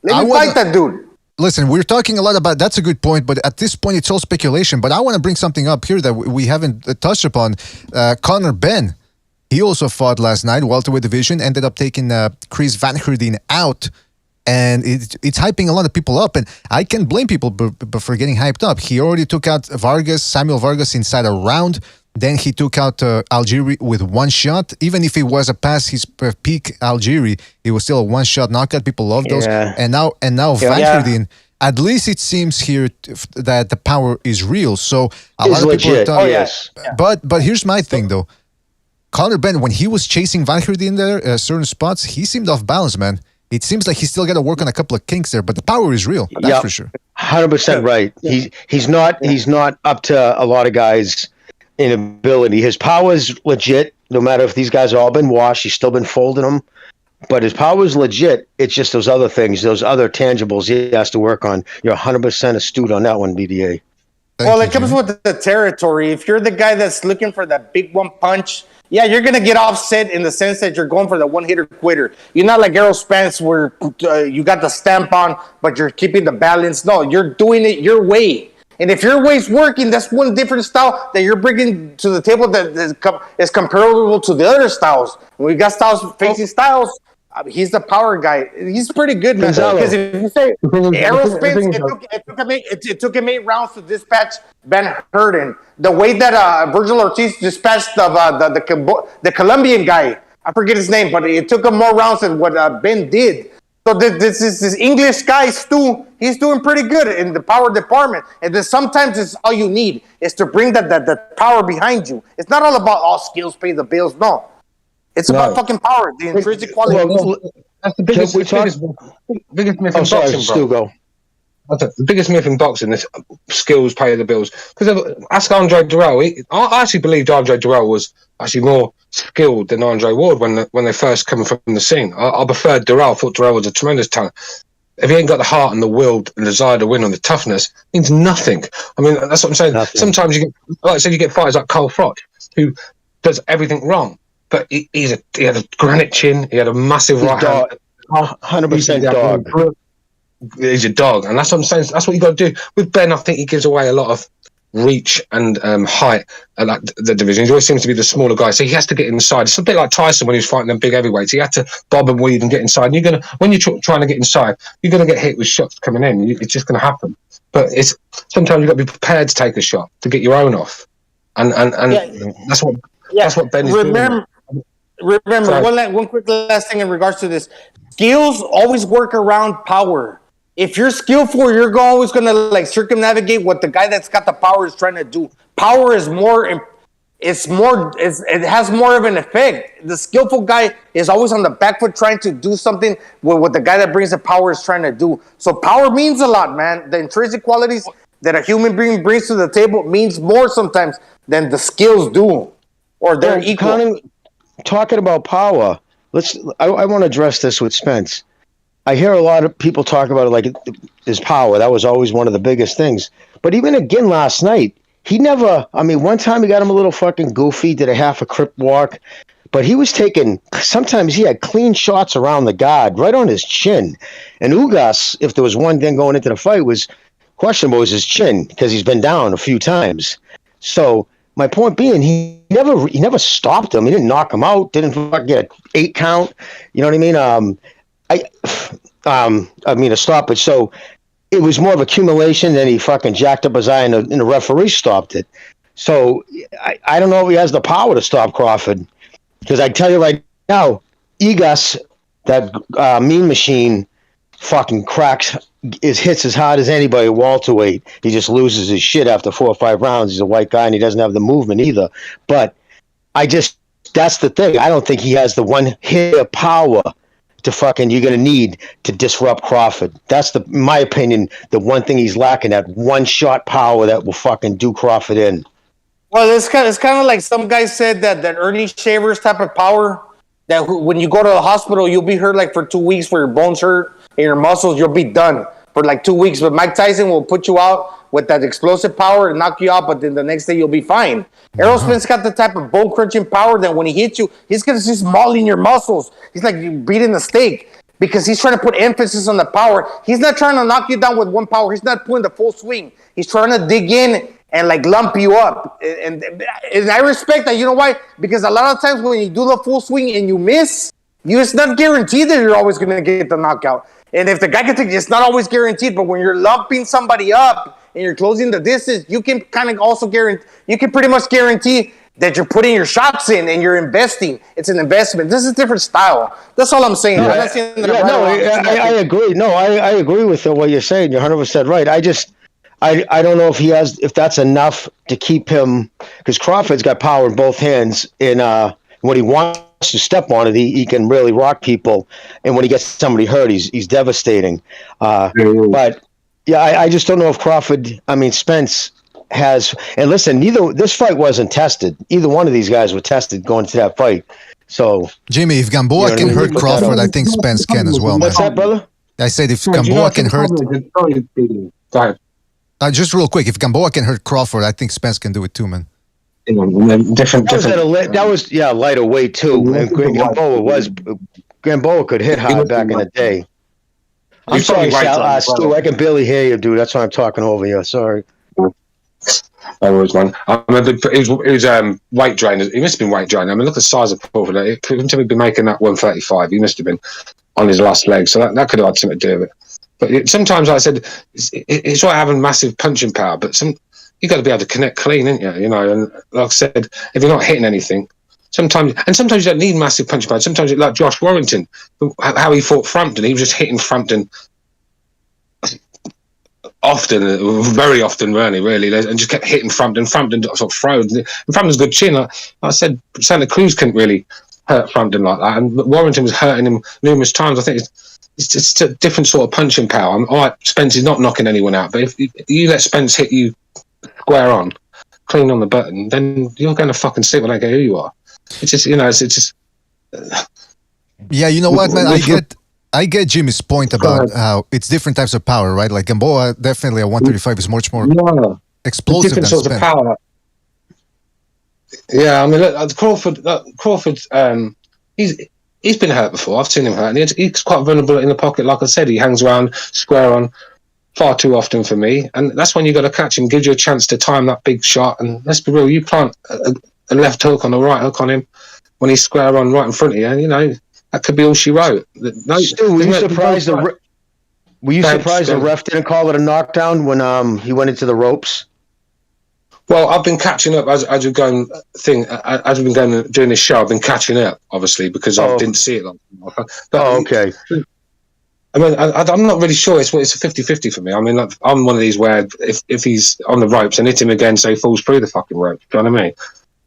Let me fight that dude. Listen, we're talking a lot about, that's a good point, but at this point, it's all speculation. But I want to bring something up here that we haven't touched upon. Conor Benn, he also fought last night, welterweight division, ended up taking Chris Van Heerden out. And it's hyping a lot of people up, and I can't blame people for getting hyped up. He already took out Samuel Vargas inside a round. Then he took out Algieri with one shot. Even if it was a past his peak Algieri, it was still a one-shot knockout. People love those. Yeah. And now Van Heerden, at least it seems here that the power is real. So a lot of people are talking. Yes. But here's my thing though. Conor Benn, when he was chasing Van Heerden there, certain spots, he seemed off balance, man. It seems like he's still got to work on a couple of kinks there, but the power is real. That's for sure. 100% right. Yeah. He's not up to a lot of guys' inability. His power is legit. No matter if these guys have all been washed, he's still been folding them. But his power is legit. It's just those other things, those other tangibles he has to work on. You're 100% astute on that one, BDA. It comes with the territory. If you're the guy that's looking for that big one punch, yeah, you're going to get offset in the sense that you're going for the one-hitter quitter. You're not like Errol Spence where you got the stamp on, but you're keeping the balance. No, you're doing it your way. And if your way's working, that's one different style that you're bringing to the table that is comparable to the other styles. When we got styles facing styles, he's the power guy. He's pretty good, man. Because if you say Errol Spence, it took him 8 rounds to dispatch Van Heerden. The way that Virgil Ortiz dispatched the Colombian guy, I forget his name, but it took him more rounds than what Ben did. So this English guy, Stu, he's doing pretty good in the power department. And then sometimes it's all you need is to bring that power behind you. It's not all about all skills pay the bills. No. It's about fucking power, the intrinsic quality. That's the biggest myth in boxing, Stu, bro. The biggest myth in boxing is skills pay the bills. Because ask Andre Durrell. I actually believed Andre Durrell was actually more skilled than Andre Ward when they first came from the scene. I preferred Durrell. I thought Durrell was a tremendous talent. If he ain't got the heart and the will and the desire to win and the toughness, it means nothing. I mean, that's what I'm saying. Nothing. Sometimes you get fighters like Cole Froch who does everything wrong. But he had a granite chin. He had a massive right hand. 100% dog. He's a dog, and that's what I'm saying. That's what you got to do with Ben. I think he gives away a lot of reach and height at the division. He always seems to be the smaller guy, so he has to get inside. It's a bit like Tyson when he was fighting them big heavyweights. He had to bob and weave and get inside. And when you're trying to get inside, you're gonna get hit with shots coming in. It's just gonna happen. But sometimes you've got to be prepared to take a shot to get your own off, and that's what Ben is doing. Remember, one quick last thing in regards to this. Skills always work around power. If you're skillful, you're always going to circumnavigate what the guy that's got the power is trying to do. Power is it has more of an effect. The skillful guy is always on the back foot trying to do something with what the guy that brings the power is trying to do. So power means a lot, man. The intrinsic qualities that a human being brings to the table means more sometimes than the skills do, or they're equal. Talking about power, I want to address this with Spence. I hear a lot of people talk about it like his power. That was always one of the biggest things. But even again last night, one time he got him a little fucking goofy, did a half a crip walk, but he was sometimes he had clean shots around the guard, right on his chin. And Ugas, if there was one thing going into the fight, was questionable is his chin because he's been down a few times. So my point being, he never stopped him. He didn't knock him out. Didn't fucking get an 8 count. You know what I mean? I mean a stoppage. So it was more of accumulation than he fucking jacked up his eye and the referee stopped it. So I don't know if he has the power to stop Crawford, because I tell you right now, Ugas, that mean machine, fucking cracks hits as hard as anybody welterweight. He just loses his shit after 4 or 5 rounds. He's a white guy and he doesn't have the movement either. But that's the thing. I don't think he has the one hit of power to fucking you're gonna need to disrupt Crawford. That's in my opinion, the one thing he's lacking, that one shot power that will fucking do Crawford in. Well, it's kind of like some guy said that Ernie Shavers type of power, that when you go to the hospital, you'll be hurt like for 2 weeks for your bones hurt and your muscles, you'll be done for like 2 weeks. But Mike Tyson will put you out with that explosive power and knock you out, but then the next day you'll be fine. Errol Spence got the type of bone crunching power that when he hits you, he's going to just mauling your muscles. He's like you beating a steak because he's trying to put emphasis on the power. He's not trying to knock you down with one power. He's not putting the full swing. He's trying to dig in and like lump you up. And I respect that. You know why? Because a lot of times when you do the full swing and you miss, it's not guaranteed that you're always going to get the knockout. And if the guy can take it, it's not always guaranteed. But when you're lumping somebody up and you're closing the distance, you can kind of also you can pretty much guarantee that you're putting your shots in and you're investing. It's an investment. This is a different style. That's all I'm saying. I'm not saying that I agree. No, I agree with what you're saying. You're 100% right. I don't know if that's enough to keep him, because Crawford's got power in both hands. In when he wants to step on it, he can really rock people. And when he gets somebody hurt, he's devastating. But yeah, I just don't know if Spence has. And listen, this fight wasn't tested. Either one of these guys were tested going to that fight. So Jimmy, if Gamboa can hurt Crawford, I think Spence can as well. What's that, brother? I said if Gamboa can hurt. Go ahead. Just real quick, if Gamboa can hurt Crawford, I think Spence can do it too, man. That was lighter weight too. And Gamboa could hit hard back in the day. I'm sorry, Stu. I can barely hear you, dude. That's why I'm talking over you. Sorry. I was one. I remember it was weight drain. He must have been weight drain. I mean, look at the size of Crawford. He couldn't have been making that 135. He must have been on his last leg. So that could have had something to do with it. But sometimes, like I said, it's like having massive punching power, but you got to be able to connect clean, ain't you? You know, and like I said, if you're not hitting anything, sometimes you don't need massive punching power. Sometimes, like Josh Warrington, how he fought Frampton, he was just hitting Frampton often, very often, really, and just kept hitting Frampton. Frampton sort of froze. And Frampton's a good chin. Like I said, Santa Cruz couldn't really hurt Frampton like that, and Warrington was hurting him numerous times. I think it's just a different sort of punching power. All right, Spence is not knocking anyone out, but if you let Spence hit you square on, clean on the button, then you're going to fucking sleep. I don't care who you are. It's just, it's just. Yeah, you know what, man? I get Jimmy's point about how it's different types of power, right? Like Gamboa, definitely at 135 is much more explosive than sorts Spence. Of power. Yeah, I mean, look, Crawford, he's been hurt before. I've seen him hurt, and he's quite vulnerable in the pocket. Like I said, he hangs around square on far too often for me, and that's when you got to catch him, gives you a chance to time that big shot. And let's be real, you plant a left hook on a right hook on him when he's square on right in front of you, and that could be all she wrote. Stu, were you surprised the ref didn't call it a knockdown when he went into the ropes? Well, I've been catching up as we've been going doing this show. I've been catching up, obviously, because I didn't see it. Okay. I mean, I'm not really sure. It's a 50-50 for me. I mean, I'm one of these where if he's on the ropes and hit him again, so he falls through the fucking rope. Do you know what I mean?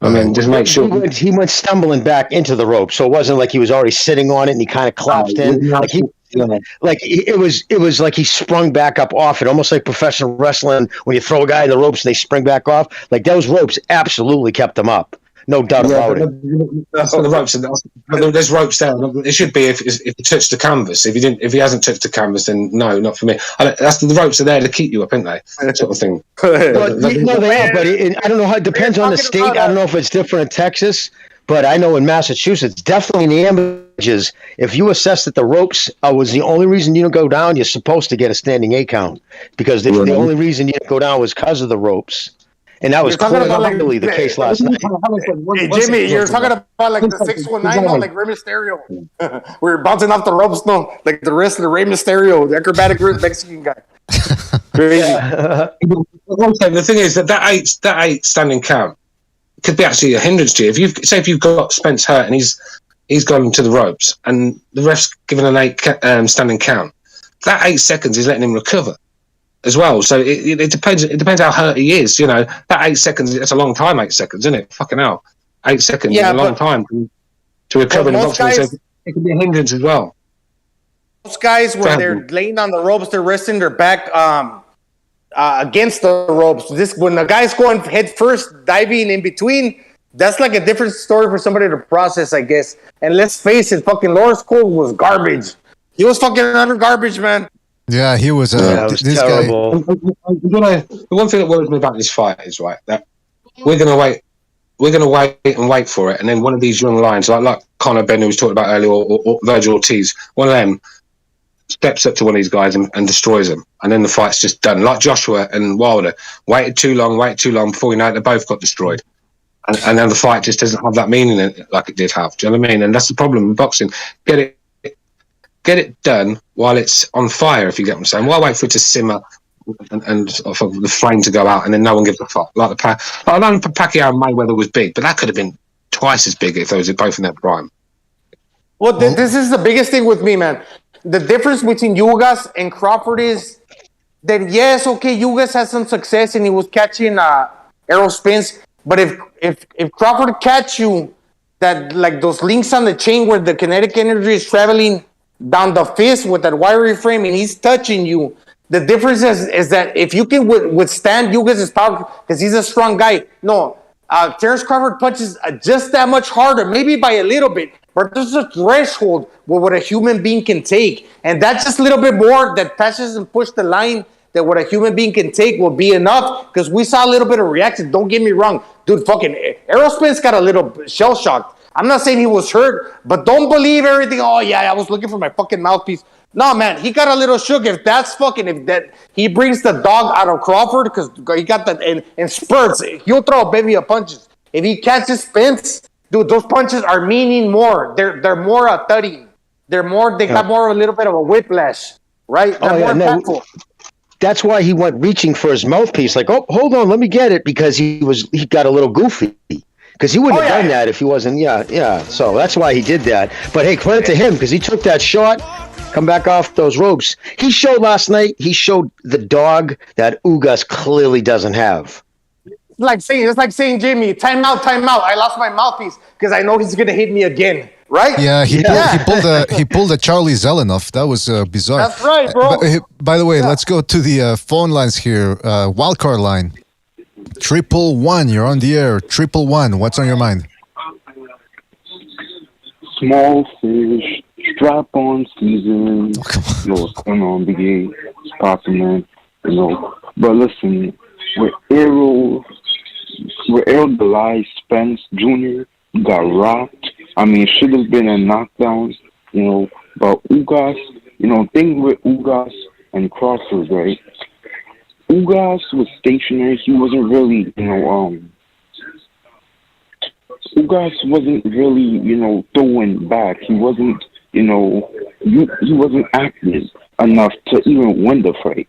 I mean, just make sure. He went stumbling back into the rope, so it wasn't like he was already sitting on it and he kind of collapsed in. It was like he sprung back up off it, almost like professional wrestling when you throw a guy in the ropes and they spring back off. Like those ropes absolutely kept him up. No doubt about it. That's the ropes. There's ropes there. It should be if he touched the canvas. If he hasn't touched the canvas, then no, not for me. That's the ropes are there to keep you up, aren't they? Sort of thing. Well, no, they are, but I don't know how. It depends on the state. I don't know if it's different in Texas, but I know in Massachusetts, definitely in the judges, if you assess that the ropes was the only reason you didn't go down, you're supposed to get a standing 8 count. Because if the only reason you didn't go down was because of the ropes. And that was clearly the case last night. Hey, Jimmy, you're talking about like the 619, no? Like Rey Mysterio. We're bouncing off the ropes, no? Like the rest of the Rey Mysterio, the acrobatic Mexican guy. Crazy. The thing is that eight standing count could be actually a hindrance to you. If you've got Spence hurt and he's gone to the ropes and the ref's given an 8 standing count, that 8 seconds is letting him recover as well. So it depends. It depends how hurt he is. You know, that 8 seconds. It's a long time. 8 seconds, isn't it? Fucking hell, 8 seconds is a long time to recover in boxing. So it can be a hindrance as well. Most guys, when they're laying on the ropes, they're resting their back against the ropes. When the guy's going head first, diving in between, that's like a different story for somebody to process, I guess. And let's face it, fucking Lawrence Cole was garbage. He was fucking utter garbage, man. Yeah, he was. Was this terrible. guy. The one thing that worries me about this fight is that we're gonna wait. We're going to wait for it, and then one of these young lions, like Conor Benn, who was talked about earlier, or Virgil Ortiz, one of them steps up to one of these guys and destroys them, and then the fight's just done. Like Joshua and Wilder, waited too long, before you know it, they both got destroyed. And then the fight just doesn't have that meaning in it like it did have. Do you know what I mean? And that's the problem with boxing. Get it done while it's on fire, if you get what I'm saying. Why wait for it to simmer and for the flame to go out and then no one gives a fuck? Like I know Pacquiao and Mayweather was big, but that could have been twice as big if those were both in their prime. Well, this is the biggest thing with me, man. The difference between Ugas and Crawford is that, yes, okay, Ugas has some success and he was catching Errol Spence, but if Crawford catch you, that like those links on the chain where the kinetic energy is traveling down the fist with that wiry frame and he's touching you, the difference is that if you can withstand Ugas' power, because he's a strong guy. No, Terrence Crawford punches just that much harder, maybe by a little bit, but there's a threshold what a human being can take. And that's just a little bit more that passes and push the line that what a human being can take will be enough, because we saw a little bit of reaction. Don't get me wrong. Dude, fucking Errol Spence got a little shell-shocked. I'm not saying he was hurt, but don't believe everything. Oh, yeah, I was looking for my fucking mouthpiece. No, man, he got a little shook. If he brings the dog out of Crawford, because he got that in spurts, he'll throw a bevy of punches. If he catches Spence, dude, those punches are meaning more. They're more thudding. They got more of a little bit of a whiplash, right? They're more impactful. That's why he went reaching for his mouthpiece, like, oh, hold on, let me get it, because he got a little goofy. Because he wouldn't have done that if he wasn't, So that's why he did that. But hey, credit to him, because he took that shot, come back off those ropes. He showed last night, the dog that Ugas clearly doesn't have. It's like saying, Jimmy, time out. I lost my mouthpiece because I know he's going to hit me again. Right? Yeah, he pulled a Charlie Zelenoff. That was bizarre. That's right, bro. By the way, let's go to the phone lines here. Wildcard line. 111, you're on the air. 111, what's on your mind? Small fish, strap on season. You know what's going on, Big A, Papa Man. You know, but listen, with Errol Delay Spence Jr. got rocked. I mean, it should have been a knockdown, you know. But Ugas, thing with Ugas and Crawford, right? Ugas was stationary. He wasn't really, Ugas wasn't really, throwing back. He wasn't, he wasn't active enough to even win the fight.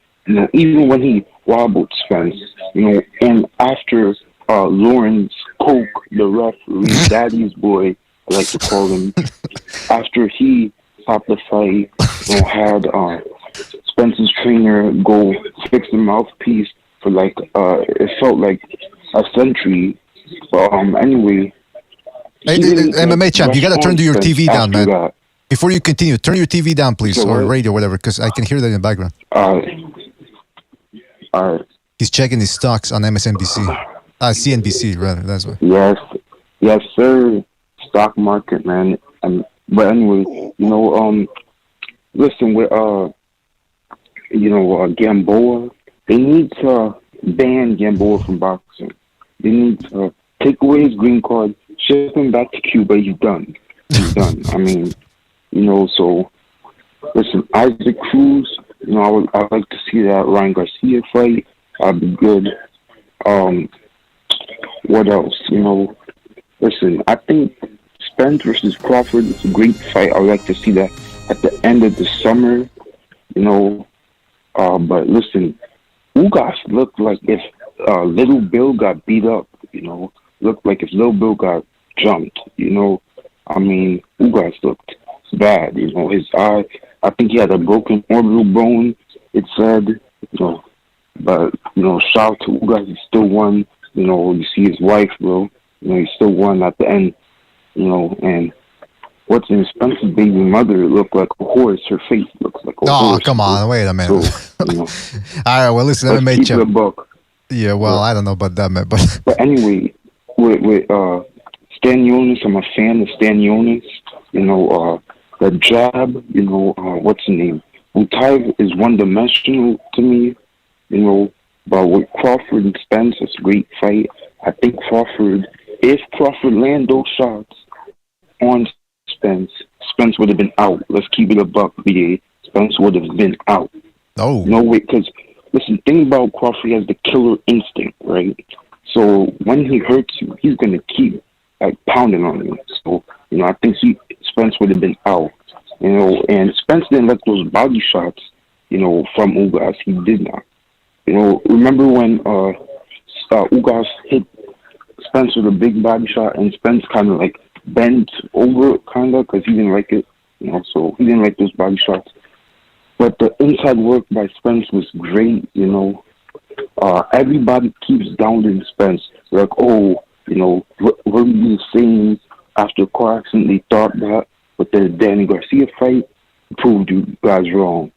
Even when he wobbled Spence, and after Lawrence Coke, the referee, Daddy's boy, I like to call him, after he stopped the fight, had Spence's trainer go fix the mouthpiece for it felt like a century. But anyway. Hey, MMA champ, you gotta turn your TV down, man. That. Before you continue, turn your TV down, please, or radio, whatever, because I can hear that in the background. All right. He's checking his stocks on MSNBC. CNBC, rather, that's what. Yes, sir. Stock market, man. But anyway, listen, with Gamboa, they need to ban Gamboa from boxing. They need to take away his green card, ship him back to Cuba. He's done. I mean, So listen, Isaac Cruz, I'd like to see that Ryan Garcia fight. That'd be good. What else? Listen, I think Spence versus Crawford is a great fight. I'd like to see that at the end of the summer. But listen, Ugas looked like if Little Bill got beat up. Looked like if Little Bill got jumped. Ugas looked bad. His eye. I think he had a broken orbital bone. It said. But shout out to Ugas. He still won. You see his wife, bro. He still won at the end. And what's in Spence's baby mother looked like a horse. Her face looks like a horse. Oh, come on. Wait a minute. So, All right, well, listen, let's keep it a buck. Yeah, well, I don't know about that, man. But anyway, with Stan Jonas, I'm a fan of Stan Jonas. The jab, what's the name? Utai is one-dimensional to me, but with Crawford and Spence, it's a great fight. I think if Crawford land those shots on Spence would have been out. Let's keep it a buck, BA. Spence would have been out. Oh. No way, because, listen, think about Crawford, he has the killer instinct, right? So when he hurts you, he's going to keep, pounding on you. So, I think Spence would have been out. And Spence didn't let those body shots, from Ugas. He did not. Remember when Ugas hit Spence with a big body shot and Spence kind of bent over because he didn't like it, so he didn't like those body shots. But the inside work by Spence was great, everybody keeps downing Spence. They're like, were we the same after car accident? They thought that, but the Danny Garcia fight proved you guys wrong.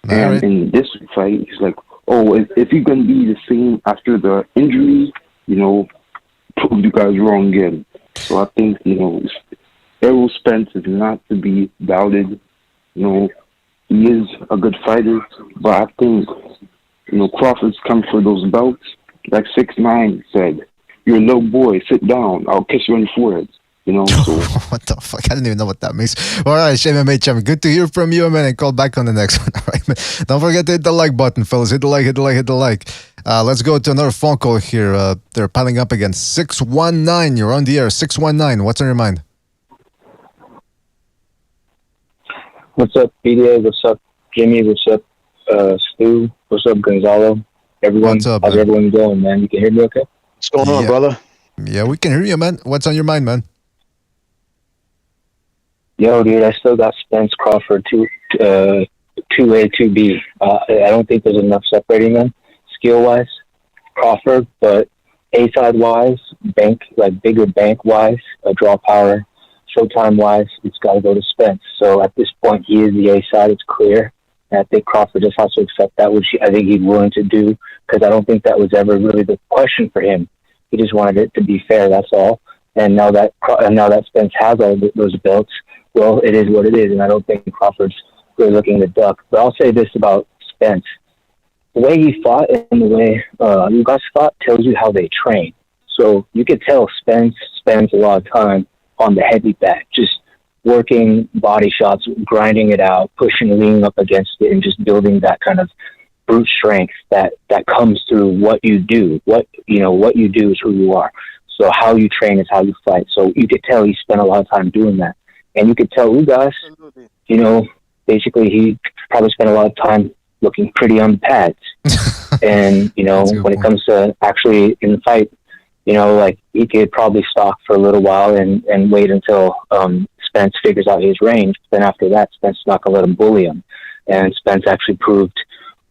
And in this fight, he's like, if you're going to be the same after the injury, prove you guys wrong again. So I think, Errol Spence is not to be doubted. He is a good fighter, but I think, Crawford's come for those belts. Like 6ix9ine said, you're a little boy, sit down, I'll kiss you on your forehead. So. What the fuck? I don't even know what that means. All right, MMA champ. Good to hear from you, man. And call back on the next one. All right, man. Don't forget to hit the like button, fellas. Hit the like. Let's go to another phone call here. They're piling up again. 619. You're on the air. 619. What's on your mind? What's up, PDA? What's up, Jimmy? What's up, Stu? What's up, Gonzalo? Everyone, what's up, how's everyone going, man? You can hear me okay? What's going on, brother? Yeah, we can hear you, man. What's on your mind, man? Yo, dude, I still got Spence Crawford 2A, 2B. I don't think there's enough separating them skill-wise, Crawford, but A-side-wise, bigger bank-wise, draw power, showtime-wise, it's got to go to Spence. So at this point, he is the A-side. It's clear. And I think Crawford just has to accept that, which I think he's willing to do, because I don't think that was ever really the question for him. He just wanted it to be fair, that's all. And now that Spence has all those belts, well, it is what it is, and I don't think Crawford's really looking to duck. But I'll say this about Spence. The way he fought and the way Ugas fought tells you how they train. So you could tell Spence spends a lot of time on the heavy bag, just working body shots, grinding it out, pushing, leaning up against it, and just building that kind of brute strength that comes through what you do. What you do is who you are. So how you train is how you fight. So you could tell he spent a lot of time doing that. And you could tell Ugas, basically he probably spent a lot of time looking pretty on the pads. And, when it comes to actually in the fight, he could probably stalk for a little while and wait until Spence figures out his range. Then after that, Spence is not going to let him bully him. And Spence actually proved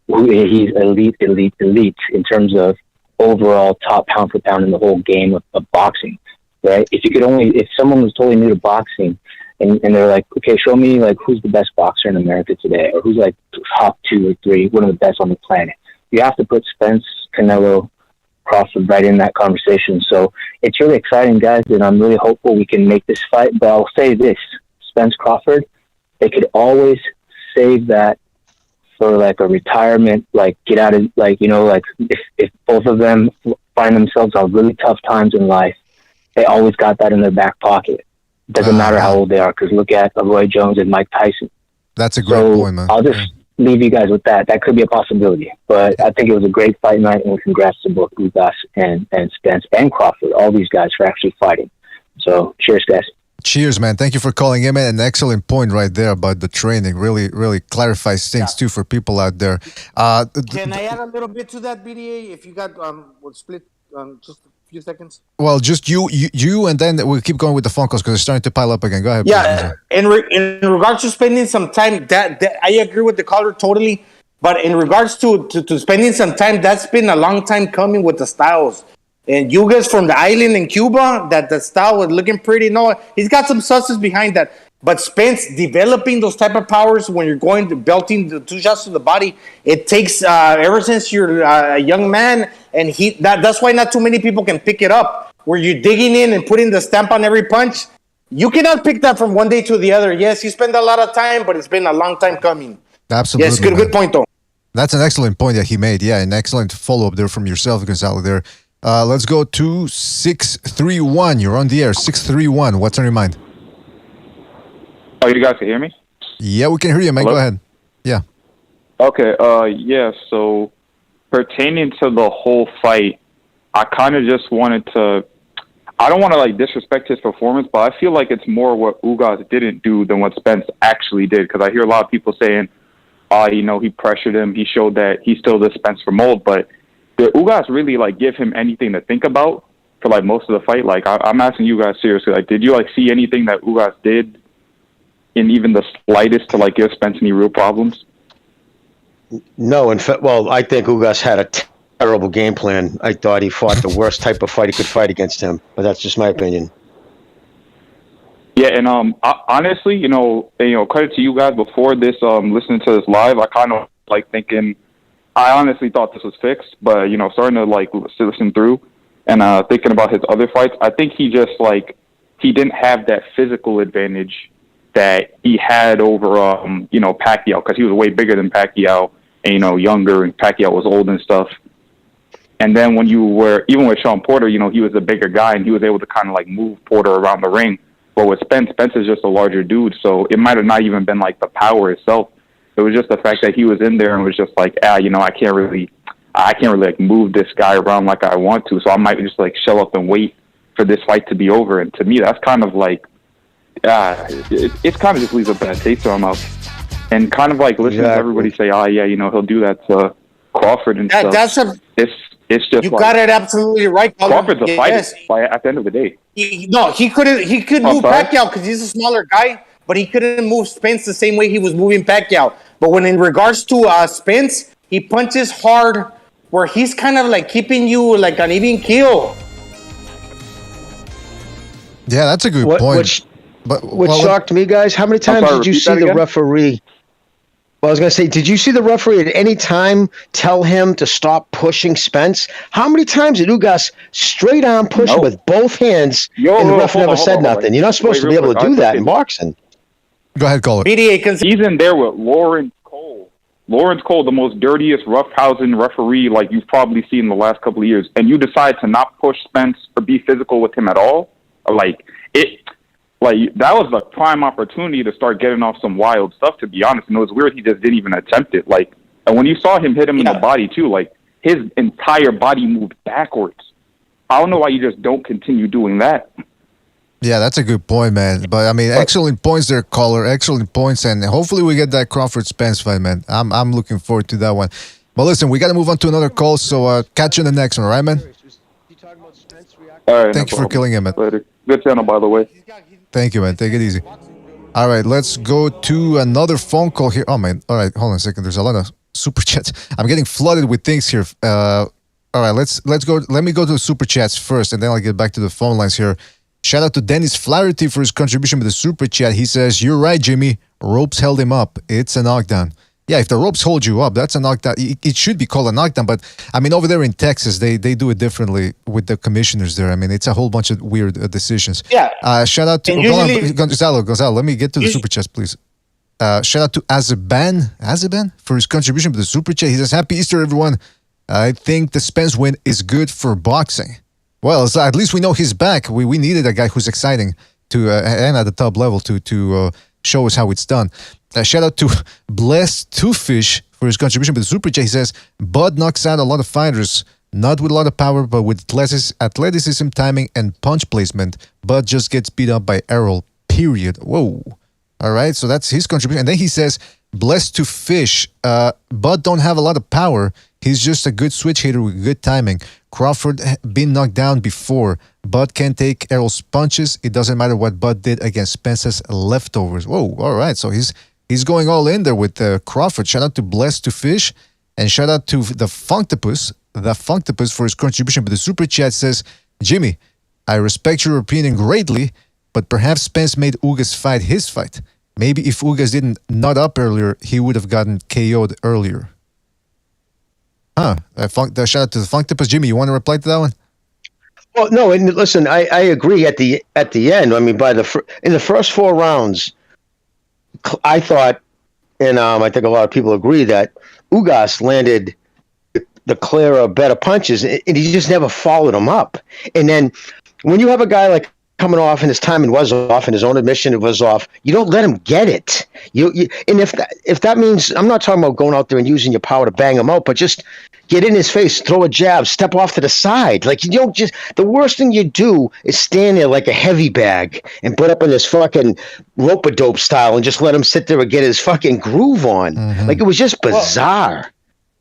he's elite in terms of overall top pound for pound in the whole game of boxing, right? If someone was totally new to boxing and they're like, okay, show me who's the best boxer in America today, or who's top 2 or 3, one of the best on the planet, you have to put Spence, Canelo, Crawford right in that conversation. So it's really exciting, guys, and I'm really hopeful we can make this fight. But I'll say this, Spence Crawford, they could always save that for a retirement, get out of, if both of them find themselves on really tough times in life, they always got that in their back pocket. Doesn't matter how old they are, because look at Roy Jones and Mike Tyson. That's a great point, man. I'll just leave you guys with that. That could be a possibility. But I think it was a great fight night, and congrats to both Ugas and Spence and Crawford, all these guys for actually fighting. So cheers, guys. Cheers, man. Thank you for calling in, man. An excellent point right there about the training. Really, really clarifies things too for people out there. Can I add a little bit to that, BDA? If you got we'll split just a few seconds. Well, just you, and then we'll keep going with the phone calls because it's starting to pile up again. Go ahead. Yeah, in regards to spending some time, that I agree with the caller totally. But in regards to spending some time, that's been a long time coming with the styles. And Ugas from the island in Cuba, that the style was looking pretty. No, he's got some substance behind that. But Spence developing those type of powers when you're going to belting the 2 shots to the body, it takes ever since you're a young man, and that's why not too many people can pick it up. Where you're digging in and putting the stamp on every punch, you cannot pick that from one day to the other. Yes, you spend a lot of time, but it's been a long time coming. Absolutely. Yes, good point though. That's an excellent point that he made. Yeah, an excellent follow up there from yourself, Gonzalo. There. Let's go to 631. You're on the air. 631. What's on your mind? Oh, you guys can hear me? Yeah, we can hear you, man. Hello? Go ahead. Yeah. Okay. Yeah. So pertaining to the whole fight, I kind of just wanted to. I don't want to like disrespect his performance, but I feel like it's more what Ugas didn't do than what Spence actually did. Because I hear a lot of people saying, he pressured him. He showed that he still the Spence for mold, but did Ugas really like give him anything to think about for like most of the fight? Like I'm asking you guys seriously, like did you like see anything that Ugas did in even the slightest to like give Spence any real problems? No, in fact, I think Ugas had a terrible game plan. I thought he fought the worst type of fight he could fight against him, but that's just my opinion. Yeah, and honestly, credit to you guys. Before this, listening to this live, I kind of like thinking. I honestly thought this was fixed, but starting to like listen through and thinking about his other fights, I think he just like he didn't have that physical advantage that he had over Pacquiao, because he was way bigger than Pacquiao and younger, and Pacquiao was old and stuff. And then when you were even with Sean Porter, he was a bigger guy and he was able to kind of like move Porter around the ring. But with Spence is just a larger dude, so it might have not even been like the power itself. It was just the fact that he was in there and was just like, I can't really like move this guy around like I want to. So I might just like shell up and wait for this fight to be over. And to me, that's kind of like, it's kind of just leaves a bad taste in my mouth. And kind of like listening to everybody say, he'll do that to Crawford and stuff. It's just you got it absolutely right. Crawford's a fighter at the end of the day. He could move Pacquiao because he's a smaller guy. But he couldn't move Spence the same way he was moving Pacquiao. But when in regards to Spence, he punches hard where he's kind of like keeping you like an even keel. Yeah, that's a good point. What shocked me, guys, how many times did you see the referee? Well, I was going to say, did you see the referee at any time tell him to stop pushing Spence? How many times did Ugas straight on push him with both hands and the ref never said nothing? You're not supposed to be able to do that in boxing. Go ahead, caller. He's in there with Lawrence Cole. Lawrence Cole, the most dirtiest roughhousing referee like you've probably seen in the last couple of years, and you decide to not push Spence or be physical with him at all. That was the prime opportunity to start getting off some wild stuff, to be honest. And it was weird he just didn't even attempt it. And when you saw him hit him in the body too, his entire body moved backwards. I don't know why you just don't continue doing that. Yeah, that's a good point, man. But I mean, excellent points there, caller. Excellent points, and hopefully we get that Crawford Spence fight, man. I'm looking forward to that one. But listen, we got to move on to another call, so catch you in the next one, all right, man? All right. Thank you for killing him, man. Later. Good channel, by the way. Thank you, man. Take it easy. All right, let's go to another phone call here. Oh, man. All right, hold on a second. There's a lot of super chats. I'm getting flooded with things here. All right, let's go. Let me go to the super chats first, and then I'll get back to the phone lines here. Shout out to Dennis Flaherty for his contribution with the super chat. He says, "You're right, Jimmy. Ropes held him up. It's a knockdown." Yeah, if the ropes hold you up, that's a knockdown. It should be called a knockdown, but I mean, over there in Texas, they do it differently with the commissioners there. I mean, it's a whole bunch of weird decisions. Yeah. Shout out to Gonzalo. Let me get to the super chats, please. Shout out to Azeban for his contribution with the super chat. He says, "Happy Easter, everyone. I think the Spence win is good for boxing." Well, so at least we know he's back. We needed a guy who's exciting. and at the top level to show us how it's done. Shout out to Blessed Two Fish for his contribution with the Super Chat. He says, Bud knocks out a lot of fighters, not with a lot of power, but with athleticism, timing, and punch placement. Bud just gets beat up by Errol, period. Whoa. All right, so that's his contribution. And then he says, Blessed to Fish, Bud don't have a lot of power. He's just a good switch hitter with good timing. Crawford been knocked down before. Bud can take Errol's punches. It doesn't matter what Bud did against Spence's leftovers. Whoa, all right, so he's going all in there with Crawford. Shout out to Blessed to Fish, and shout out to the Funktopus for his contribution. But the Super Chat says, Jimmy, I respect your opinion greatly, but perhaps Spence made Ugas fight his fight. Maybe if Ugas didn't nut up earlier, he would have gotten KO'd earlier. Shout out to the Funktopus. Jimmy, you want to reply to that one? Well, no, and listen, I agree at the end. I mean, in the first 4 rounds, I thought, and I think a lot of people agree, that Ugas landed the clearer, better punches, and he just never followed them up. And then when you have a guy like coming off and his timing was off and his own admission it was off, you don't let him get it. And if that means, I'm not talking about going out there and using your power to bang him out, but just get in his face, throw a jab, step off to the side. Like, you don't just, the worst thing you do is stand there like a heavy bag and put up in this fucking rope-a-dope style and just let him sit there and get his fucking groove on. Like, it was just bizarre.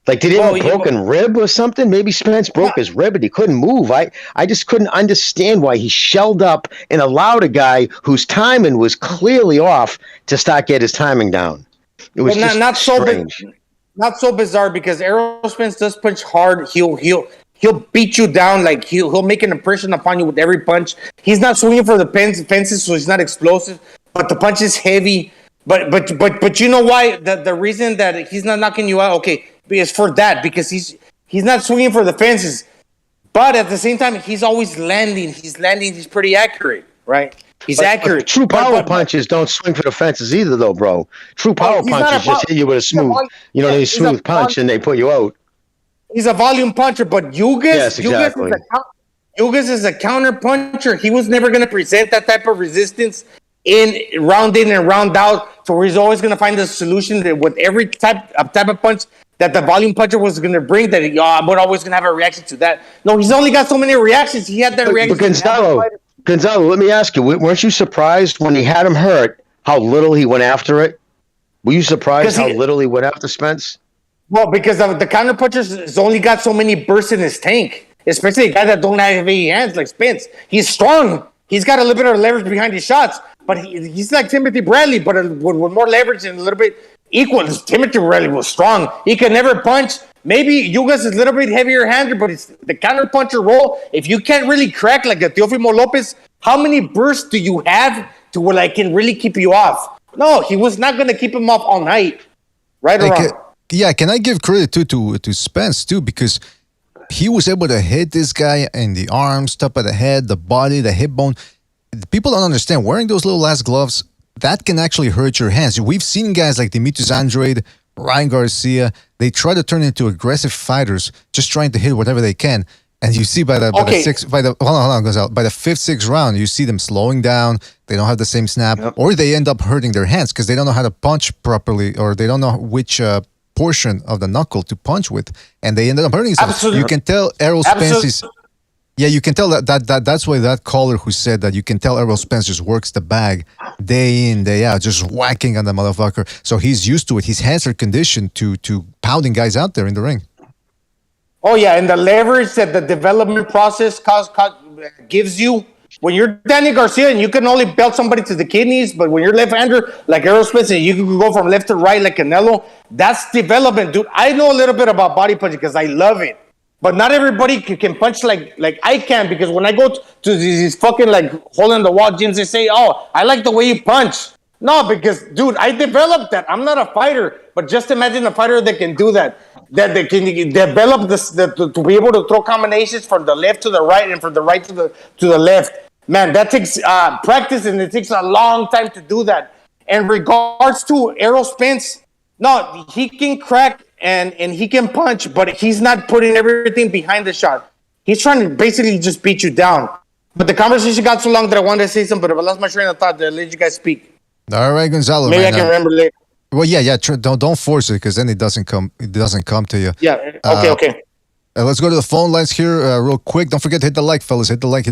Like, did he have a broken rib or something? Maybe Spence broke his rib and he couldn't move. I just couldn't understand why he shelled up and allowed a guy whose timing was clearly off to start get his timing down. It was not strange. Not so bizarre, because Errol Spence does punch hard. He'll beat you down. Like, he'll make an impression upon you with every punch. He's not swinging for the fences, so he's not explosive. But the punch is heavy. But you know why? The reason that he's not knocking you out, okay, is for that, because he's not swinging for the fences, but at the same time he's always landing. He's pretty accurate, right? He's accurate. True power punches don't swing for the fences either, though, bro. True power punches just hit you with a smooth, smooth punch, and they put you out. He's a volume puncher, but Ugas, yes, exactly. Ugas is a counter puncher. He was never going to present that type of resistance in and round out. So he's always going to find a solution that with every type of punch that the volume puncher was going to bring, that I'm always going to have a reaction to that. No, he's only got so many reactions. He had that reaction. But Gonzalo, let me ask you, weren't you surprised when he had him hurt how little he went after it? Were you surprised how little he went after Spence? Well, because the counter punchers has only got so many bursts in his tank, especially a guy that don't have heavy hands like Spence. He's strong. He's got a little bit of leverage behind his shots, but he's like Timothy Bradley, but with more leverage and a little bit equal. Timothy Bradley was strong. He could never punch. Maybe Ugas is a little bit heavier handed, but it's the counter puncher role. If you can't really crack like a Teofimo Lopez, how many bursts do you have to where I can really keep you off? No, he was not going to keep him off all night. Right or wrong? Yeah, can I give credit to Spence too, because he was able to hit this guy in the arms, top of the head, the body, the hip bone. People don't understand, wearing those little ass gloves, that can actually hurt your hands. We've seen guys like Demetrius Andrade, Ryan Garcia, they try to turn into aggressive fighters, just trying to hit whatever they can. And you see by the fifth, sixth round, you see them slowing down. They don't have the same snap, or they end up hurting their hands because they don't know how to punch properly, or they don't know which portion of the knuckle to punch with, and they ended up hurting themselves. Absolutely. You can tell Errol Spence is. Yeah, you can tell that's why that caller who said that you can tell Errol Spence just works the bag day in, day out, just whacking on the motherfucker. So he's used to it. His hands are conditioned to pounding guys out there in the ring. Oh, yeah, and the leverage that the development process gives you. When you're Danny Garcia and you can only belt somebody to the kidneys, but when you're left-hander like Errol Spence and you can go from left to right like Canelo, that's development, dude. I know a little bit about body punching because I love it. But not everybody can punch like I can, because when I go to these fucking like hole in the wall gyms, they say, "Oh, I like the way you punch." No, because dude, I developed that. I'm not a fighter, but just imagine a fighter that can do that. That they can develop to be able to throw combinations from the left to the right and from the right to the left. Man, that takes practice, and it takes a long time to do that. And regards to Errol Spence, no, he can crack and he can punch, but he's not putting everything behind the shot. He's trying to basically just beat you down. But the conversation got so long that I wanted to say something, but I lost my train of thought. Let you guys speak. All right, Gonzalo. Maybe man, I can remember later. Well, yeah. Don't force it because then it doesn't come. It doesn't come to you. Yeah. Okay. Let's go to the phone lines here real quick. Don't forget to hit the like, fellas. Hit the like.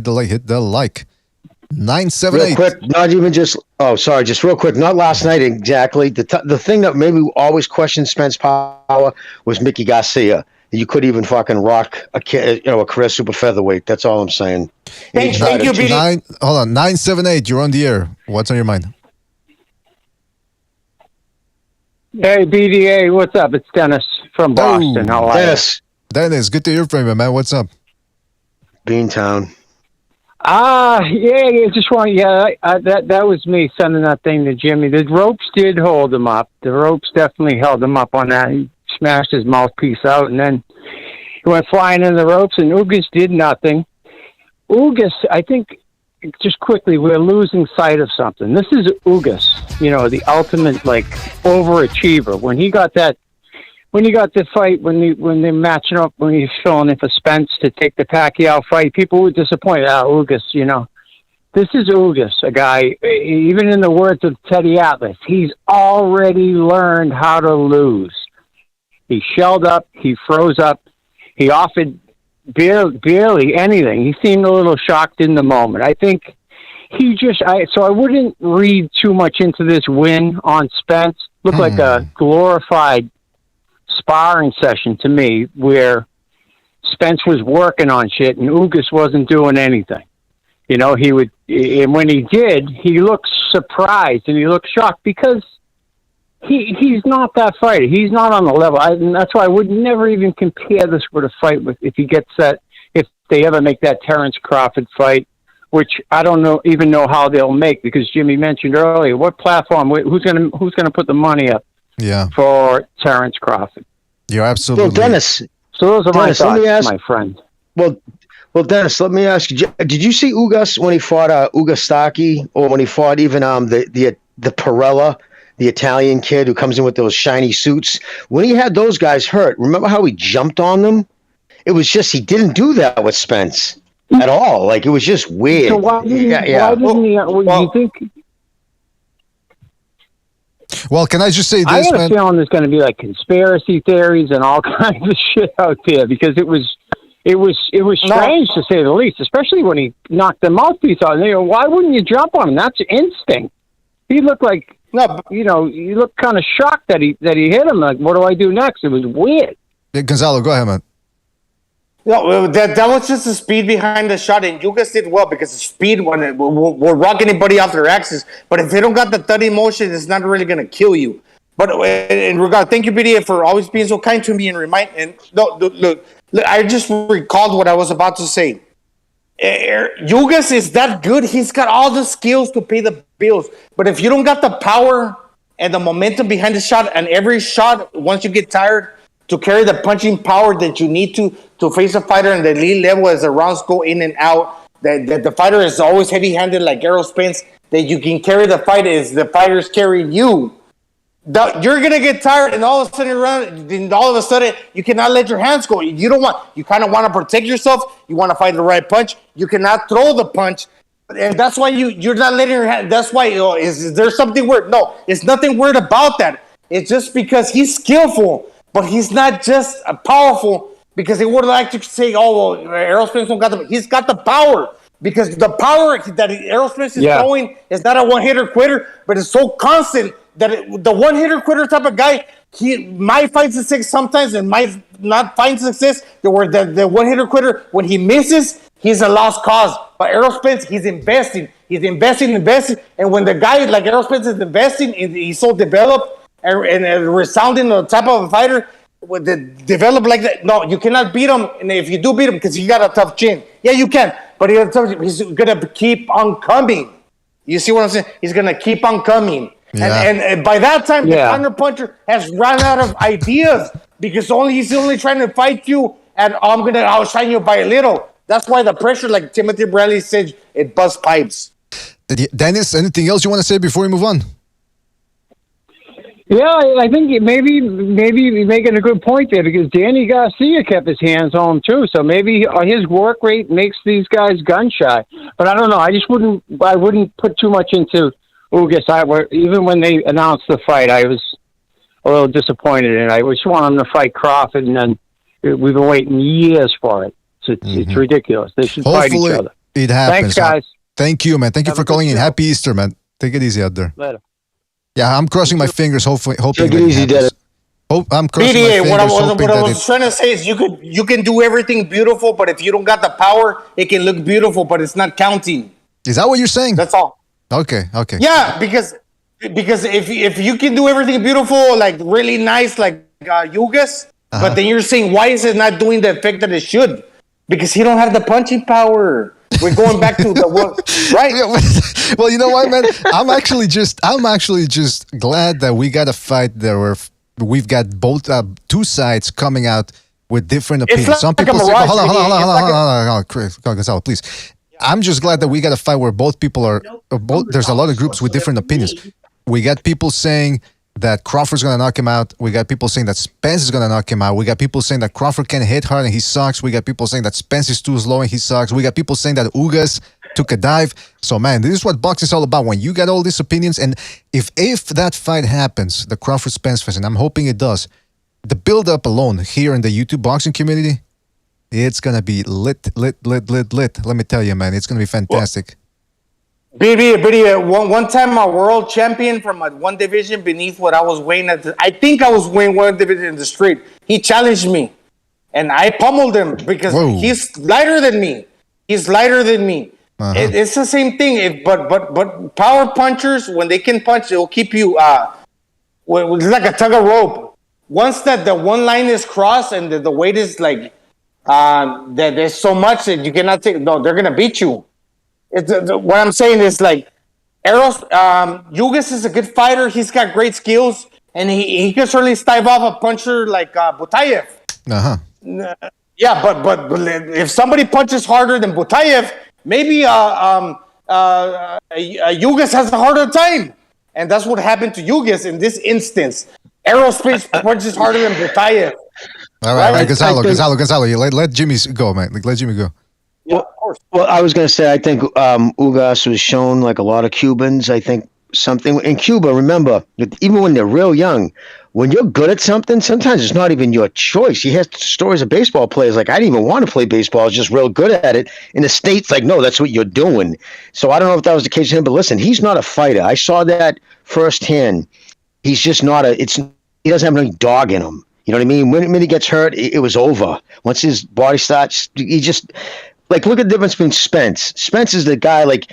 978. Real quick, not even just. Oh, sorry. Just real quick. Not last night exactly. The thing that made me always question Spence power was Mickey Garcia. You could even fucking rock a career super featherweight. That's all I'm saying. Thank you, BD. Hold on, 978. You're on the air. What's on your mind? Hey, BDA, what's up? It's Dennis from Boston. How are you? Dennis, good to hear from you, man. What's up? Beantown. Yeah, just want, that was me sending that thing to Jimmy. The ropes did hold him up. The ropes definitely held him up on that. He smashed his mouthpiece out, and then he went flying in the ropes, and Ugas did nothing. Ugas, I think, just quickly, we're losing sight of something. This is Ugas, the ultimate, overachiever. When he got the fight, when they're matching up, when he's filling in for Spence to take the Pacquiao fight, people were disappointed. Ugas, This is Ugas, a guy, even in the words of Teddy Atlas, he's already learned how to lose. He shelled up, he froze up, he offered barely anything. He seemed a little shocked in the moment. I think so I wouldn't read too much into this win on Spence. Looked like a glorified sparring session to me where Spence was working on shit and Ugas wasn't doing anything. He would, and when he did, he looked surprised and he looked shocked because he's not that fighter. He's not on the level. And that's why I would never even compare this with a fight with if they ever make that Terrence Crawford fight, which I don't even know how they'll make because Jimmy mentioned earlier what platform, who's gonna put the money up for Terrence Crawford. You're absolutely. Well, Dennis. So those are my thoughts, my friend. Well, Dennis, let me ask you: did you see Ugas when he fought Ugastaki, or when he fought even the Perella, the Italian kid who comes in with those shiny suits? When he had those guys hurt, remember how he jumped on them? It was just he didn't do that with Spence at all. It was just weird. So why didn't he? You think? Well, can I just say this, I have man? a feeling there's going to be conspiracy theories and all kinds of shit out there because it was strange to say the least, especially when he knocked the mouthpiece out. And why wouldn't you jump on him? That's instinct. He looked he looked kind of shocked that he hit him. What do I do next? It was weird. Yeah, Gonzalo, go ahead, man. No, that was just the speed behind the shot, and Ugas did well because the speed will rock anybody off their axis. But if they don't got the thuddy motion, it's not really going to kill you. But in regard, thank you, BDA, for always being so kind to me and look, I just recalled what I was about to say. Ugas is that good. He's got all the skills to pay the bills. But if you don't got the power and the momentum behind the shot, and every shot, once you get tired, to carry the punching power that you need to face a fighter in the elite level as the rounds go in and out, that the fighter is always heavy-handed like Errol Spence, that you can carry the fight as the fighters carry you. You're going to get tired, and all of a sudden, you cannot let your hands go. You kind of want to protect yourself. You want to find the right punch. You cannot throw the punch. And that's why you're not letting your hand. That's why, is there something weird? No, it's nothing weird about that. It's just because he's skillful, but he's not just powerful because they would like to say, Errol Spence don't got the. He's got the power because the power that Errol Spence is throwing is not a one-hitter quitter, but it's so constant that the one-hitter quitter type of guy, he might find success sometimes and might not find success. The one-hitter quitter, when he misses, he's a lost cause. But Errol Spence, he's investing. And when the guy like Errol Spence is investing, he's so developed and resounding the type of a fighter with the develop like that. No, you cannot beat him. And if you do beat him, because he got a tough chin, yeah, you can. But he's gonna keep on coming. You see what I'm saying? He's gonna keep on coming. Yeah. And by that time, the counter puncher has run out of ideas because he's only trying to fight you, and I'm gonna outshine you by a little. That's why the pressure, like Timothy Bradley said, it busts pipes. Dennis, anything else you want to say before we move on? Yeah, I think maybe you're making a good point there because Danny Garcia kept his hands on him too. So maybe his work rate makes these guys gun shy. But I don't know. I wouldn't put too much into Ugas. Even when they announced the fight, I was a little disappointed, and I just want him to fight Crawford, and then we've been waiting years for it. It's ridiculous. They should fight each other. It happens. Thanks, guys. Thank you, man. Thank you Have for a good calling in. show. Happy Easter, man. Take it easy out there. Later. Yeah, I'm crossing my fingers, hoping Take it that easy, happens. I'm crossing my BDA, fingers, what I hoping that was trying to say is you can do everything beautiful, but if you don't got the power, it can look beautiful, but it's not counting. Is that what you're saying? That's all. Okay. Yeah, because if you can do everything beautiful, like really nice, like Ugas, but then you're saying why is it not doing the effect that it should? Because he don't have the punching power. We're going back to the work, right? Well, you know what, man? I'm actually just glad that we got a fight where we've got both two sides coming out with different opinions. like Some a people say, mirage, hold BDA. on, Chris Gonzalo, please. I'm just glad that we got a fight where both people are there's a lot of groups with different opinions. We got people saying that Crawford's going to knock him out. We got people saying that Spence is going to knock him out. We got people saying that Crawford can hit hard and he sucks. We got people saying that Spence is too slow and he sucks. We got people saying that Ugas took a dive. So, man, this is what boxing's all about. When you get all these opinions, and if that fight happens, the Crawford-Spence fight, and I'm hoping it does, the build-up alone here in the YouTube boxing community, it's going to be lit. Let me tell you, man, it's going to be fantastic. BD, one time a world champion from one division beneath what I was weighing I think I was weighing one division in the street. He challenged me, and I pummeled him because he's lighter than me. It's the same thing. But power punchers, when they can punch, it will keep you. It's like a tug of rope. Once that the one line is crossed and the weight is like that, there's so much that you cannot take. No, they're gonna beat you. What I'm saying is like Ugas is a good fighter. He's got great skills, and he can certainly stave off a puncher like Butayev. Yeah, but if somebody punches harder than Butayev, maybe Ugas has a harder time, and that's what happened to Ugas in this instance. Aerospace punches harder than Butayev. All right, Gonzalo, let Jimmy go, man. Let Jimmy go. Well, I was going to say, I think Ugas was shown like a lot of Cubans. I think something in Cuba, remember, even when they're real young, when you're good at something, sometimes it's not even your choice. He has stories of baseball players like, I didn't even want to play baseball. I was just real good at it. In the States, like, no, that's what you're doing. So I don't know if that was the case with him, but listen, he's not a fighter. I saw that firsthand. He's just not he doesn't have any dog in him. You know what I mean? When he gets hurt, it was over. Once his body starts, he just... Like, look at the difference between Spence. Spence is the guy, like,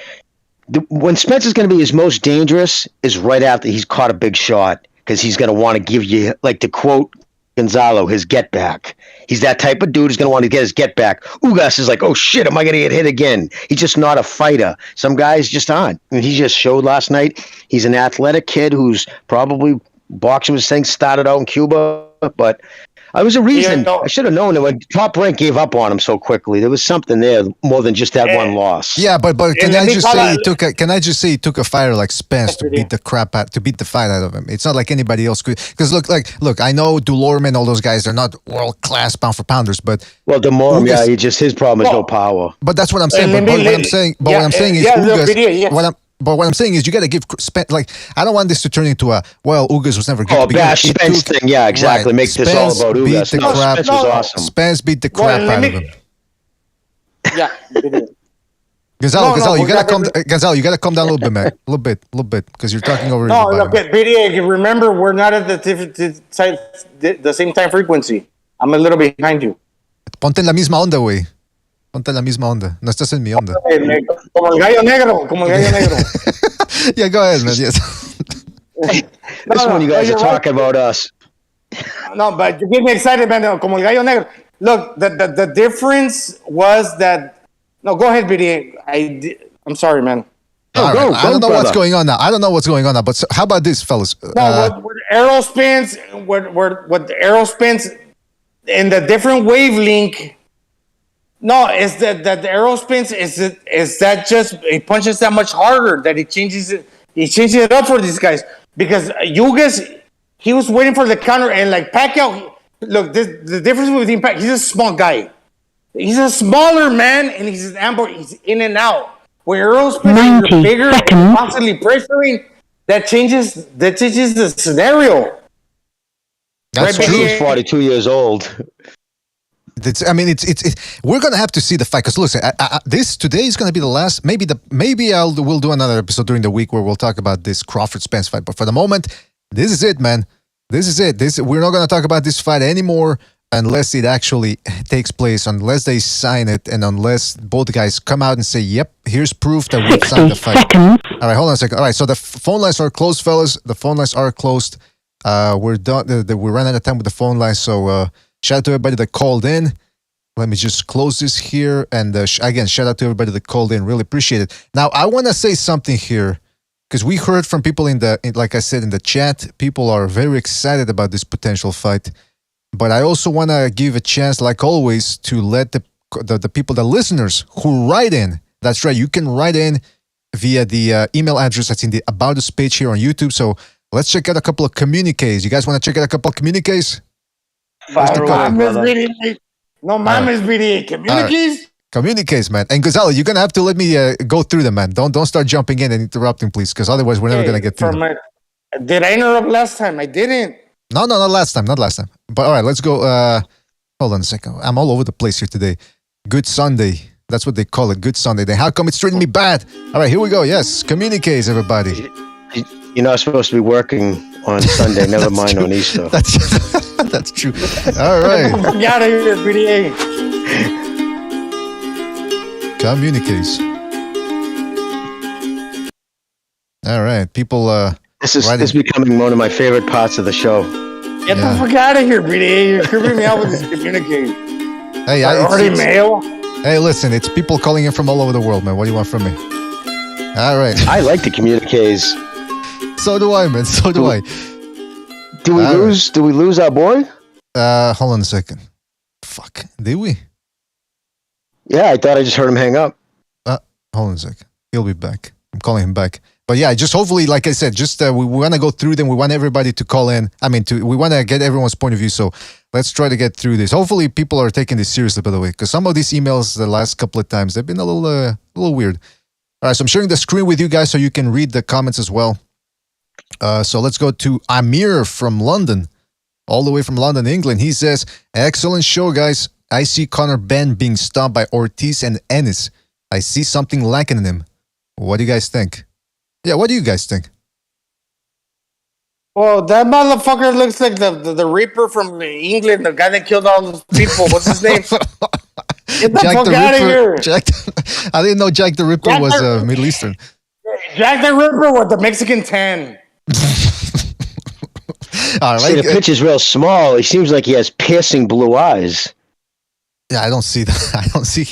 when Spence is going to be his most dangerous is right after he's caught a big shot because he's going to want to give you, like, to quote Gonzalo, his get back. He's that type of dude who's going to want to get his get back. Ugas is like, oh, shit, am I going to get hit again? He's just not a fighter. Some guys just aren't. I mean, he just showed last night he's an athletic kid who's probably boxing was saying started out in Cuba, but... I was a reason. I should have known that when Top Rank gave up on him so quickly. There was something there more than just that one loss. Yeah, but can I just say he took a fighter like Spence to beat the fight out of him? It's not like anybody else could. Because look, I know Dulorme, all those guys, they're not world class pound for pounders, but Demorme, his problem is no power. But that's what I'm saying. What I'm saying is Ugas. But what I'm saying is you got to give Spence, like, I don't want this to turn into Ugas was never good to begin. Bash Spence thing, yeah, exactly. Make this all about Ugas. Spence was awesome. Spence beat the crap out of him. Yeah. Gonzalo, you gotta calm down a little bit, man. A little bit, because you're talking over. No, look, BDA, remember, we're not at the same time frequency. I'm a little behind you. Ponte en la misma onda, güey. Ponte en la misma onda. No estás en mi onda. Como el gallo negro. Yeah, go ahead, man. Yes. This one you guys are talking about us. No, but you get me excited, man. Como el gallo negro. Look, the difference was that... No, go ahead, BDA. I'm sorry, man. I don't know what's going on now. But how about this, fellas? With Arrow Spence, with Arrow Spence in the different wavelength... No, is that the Arrow Spence is that just he punches that much harder that he changes it up for these guys because Ugas he was waiting for the counter, and like Pacquiao, look, the difference between Pacquiao, he's a small guy. He's a smaller man, and he's an amber. He's in and out. When Earl Spence is bigger and constantly pressuring, that changes the scenario. That's Right, true. He's 42 years old. It's we're gonna have to see the fight because listen, this today is gonna be the last. Maybe we'll do another episode during the week where we'll talk about this Crawford Spence fight. But for the moment, this is it, man. This is it. We're not gonna talk about this fight anymore unless it actually takes place, unless they sign it, and unless both guys come out and say, "Yep, here's proof that we signed the fight." All right, hold on a second. All right, so the phone lines are closed, fellas. The phone lines are closed. We're done. We ran out of time with the phone lines, so. Shout out to everybody that called in. Let me just close this here. And again, shout out to everybody that called in. Really appreciate it. Now, I want to say something here because we heard from people like I said, in the chat. People are very excited about this potential fight. But I also want to give a chance, like always, to let the people, the listeners who write in. That's right. You can write in via the email address that's in the About Us page here on YouTube. So let's check out a couple of communiques. You guys want to check out a couple of communiques? No mames, BDA. Communiques? Right. Communiques, man. And Gonzalo, you're going to have to let me go through them, man. Don't start jumping in and interrupting, please, because otherwise we're never going to get through them. Did I interrupt last time? I didn't. No, not last time. Not last time. But all right, let's go. Hold on a second. I'm all over the place here today. Good Sunday. That's what they call it. Good Sunday. Then how come it's treating me bad? All right, here we go. Yes, communiques, everybody. You're not supposed to be working on Sunday. Never mind true. On Easter. That's true. All right. Get out of here, BDA. Communiques. All right, people. This is becoming one of my favorite parts of the show. Get the fuck out of here, BDA. You're creeping me out with this communique. Hey, Priority mail. Hey, listen, it's people calling in from all over the world, man. What do you want from me? All right. I like the communiques. So do I, man. So do I. Do we lose? Do we lose our boy? Hold on a second. Fuck. Did we? Yeah, I thought I just heard him hang up. Hold on a second. He'll be back. I'm calling him back. But yeah, just hopefully, like I said, just we want to go through them. We want everybody to call in. We want to get everyone's point of view. So let's try to get through this. Hopefully, people are taking this seriously, by the way, because some of these emails the last couple of times they've been a little weird. All right, so I'm sharing the screen with you guys so you can read the comments as well. So let's go to Amir from London, all the way from London, England. He says, "Excellent show, guys. I see Conor Benn being stopped by Ortiz and Ennis. I see something lacking in him. What do you guys think?" Yeah, what do you guys think? Well, that motherfucker looks like the Reaper from England, the guy that killed all those people. What's his name? Get the fuck out of here. I didn't know Jack the Ripper was Middle Eastern. Jack the Ripper with the Mexican tan. See, the picture's real small. He seems like he has piercing blue eyes. Yeah, I don't see that. I don't see.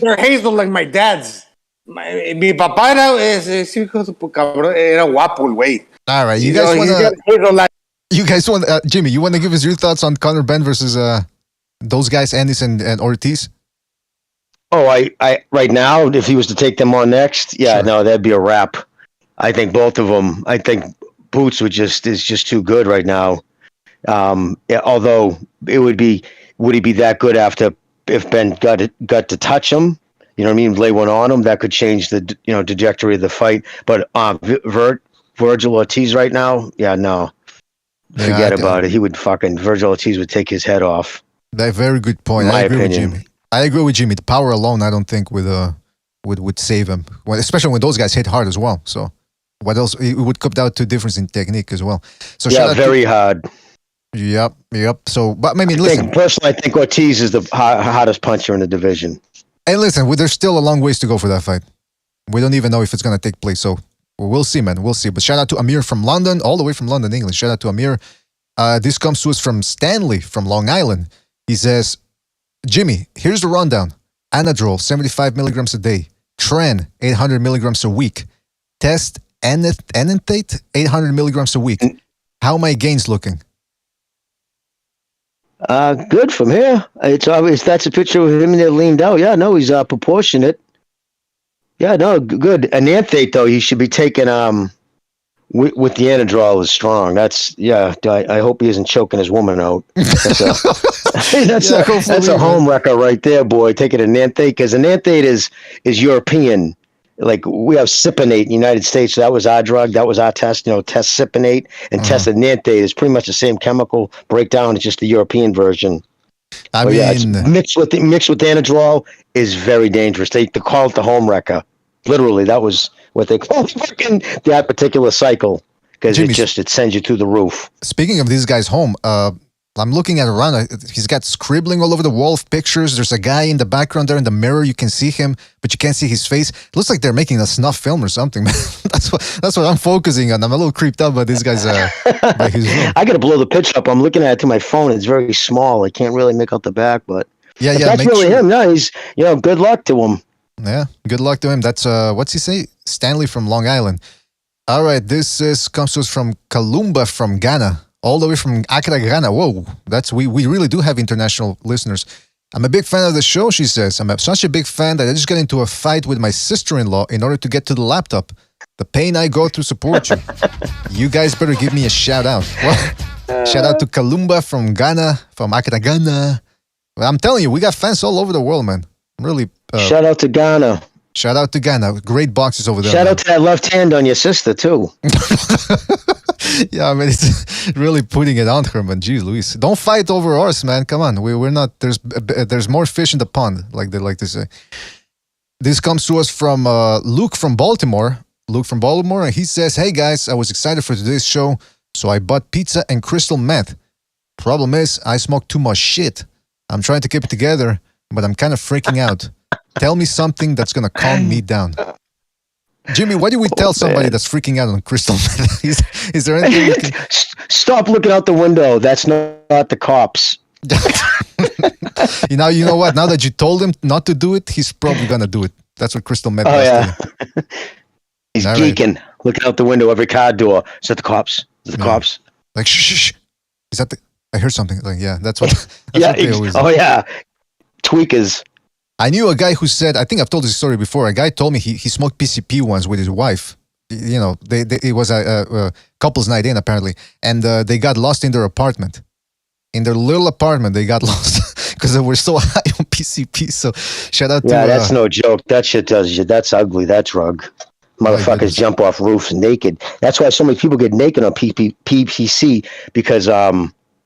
They're hazel like my dad's. Mi papá era guapo, güey. All right, you guys want Jimmy, you want to give us your thoughts on Conor Benn versus those guys, Ennis and Ortiz? Oh, I right now, if he was to take them on next, yeah, sure. No, that'd be a wrap. I think both of them. I think Boots is just too good right now. Although would he be that good if Ben got to touch him? You know what I mean? Lay one on him, that could change the trajectory of the fight. But Virgil Ortiz right now, yeah, no, forget about it. He would Virgil Ortiz would take his head off. That's a very good point. I agree with Jimmy. The power alone, I don't think would save him, especially when those guys hit hard as well. So what else? It would come down to difference in technique as well. So yeah, very hard. Yep. So, but I mean, personally, I think Ortiz is the hottest puncher in the division. And listen, there's still a long ways to go for that fight. We don't even know if it's going to take place. So we'll see, man. We'll see. But shout out to Amir from London, all the way from London, England. Shout out to Amir. This comes to us from Stanley from Long Island. He says, "Jimmy, here's the rundown. Anadrol, 75 milligrams a day. Tren, 800 milligrams a week. Test Annihilates, 800 milligrams a week. How are my gains looking?" Good from here. It's obvious that's a picture of him there leaned out. Yeah, no, he's proportionate. Yeah, no, good. Annihilates though, he should be taking with the Anadrol is strong. That's I hope he isn't choking his woman out. That's a home wrecker right there, boy. Taking an Annihilates, because an Annihilates is European. Like we have Cypionate in the United States. So that was our drug. That was our test. Test Cypionate and test Annihilates is pretty much the same chemical breakdown. It's just the European version. I mean, it's mixed with Anadrol is very dangerous. They call it the home wrecker. Literally, that was what they call that particular cycle, because it sends you through the roof. Speaking of these guys home, I'm looking at around. He's got scribbling all over the wall of pictures. There's a guy in the background there in the mirror. You can see him, but you can't see his face. It looks like they're making a snuff film or something. That's what I'm focusing on. I'm a little creeped out by these guys. By his room. I got to blow the picture up. I'm looking at it through my phone. It's very small. I can't really make out the back, but if that's really him. No, he's good luck to him. Yeah, good luck to him. That's what's he say? Stanley from Long Island. All right, this comes to us from Kalumba from Ghana. All the way from Accra, Ghana. Whoa, we really do have international listeners. I'm a big fan of the show, she says. I'm such a big fan that I just got into a fight with my sister-in-law in order to get to the laptop. The pain I go through support you. You guys better give me a shout-out. Well, shout-out to Kalumba from Ghana, from Accra, Ghana. Well, I'm telling you, we got fans all over the world, man. Really. Shout-out to Ghana. Shout out to Ghana. Great boxes over there. Shout out to that left hand on your sister, too. Yeah, I mean, it's really putting it on her, man. Jeez, Luis. Don't fight over ours, man. Come on. We're not, there's more fish in the pond, like they like to say. This comes to us from Luke from Baltimore. And he says, hey, guys, I was excited for today's show, so I bought pizza and crystal meth. Problem is, I smoke too much shit. I'm trying to keep it together, but I'm kind of freaking out. Tell me something that's going to calm me down. Jimmy, why do we tell somebody that's freaking out on crystal meth? Is there anything you can... Stop looking out the window. That's not the cops. You know what? Now that you told him not to do it, he's probably going to do it. That's what crystal meth does to you. He's geeking, looking out the window, every car door. Is that the cops? Is that the cops? Like, shh. Is that the... I heard something. Like, yeah, that's what... That's what they always do. Tweakers. I knew a guy who said, I think I've told this story before. A guy told me he smoked PCP once with his wife. It was a couple's night in, apparently. And they got lost in their apartment. In their little apartment, they got lost because they were so high on PCP. So shout out to... Yeah, that's no joke. That shit does you. That's ugly, that drug. Motherfuckers jump off roofs naked. That's why so many people get naked on PPC, because...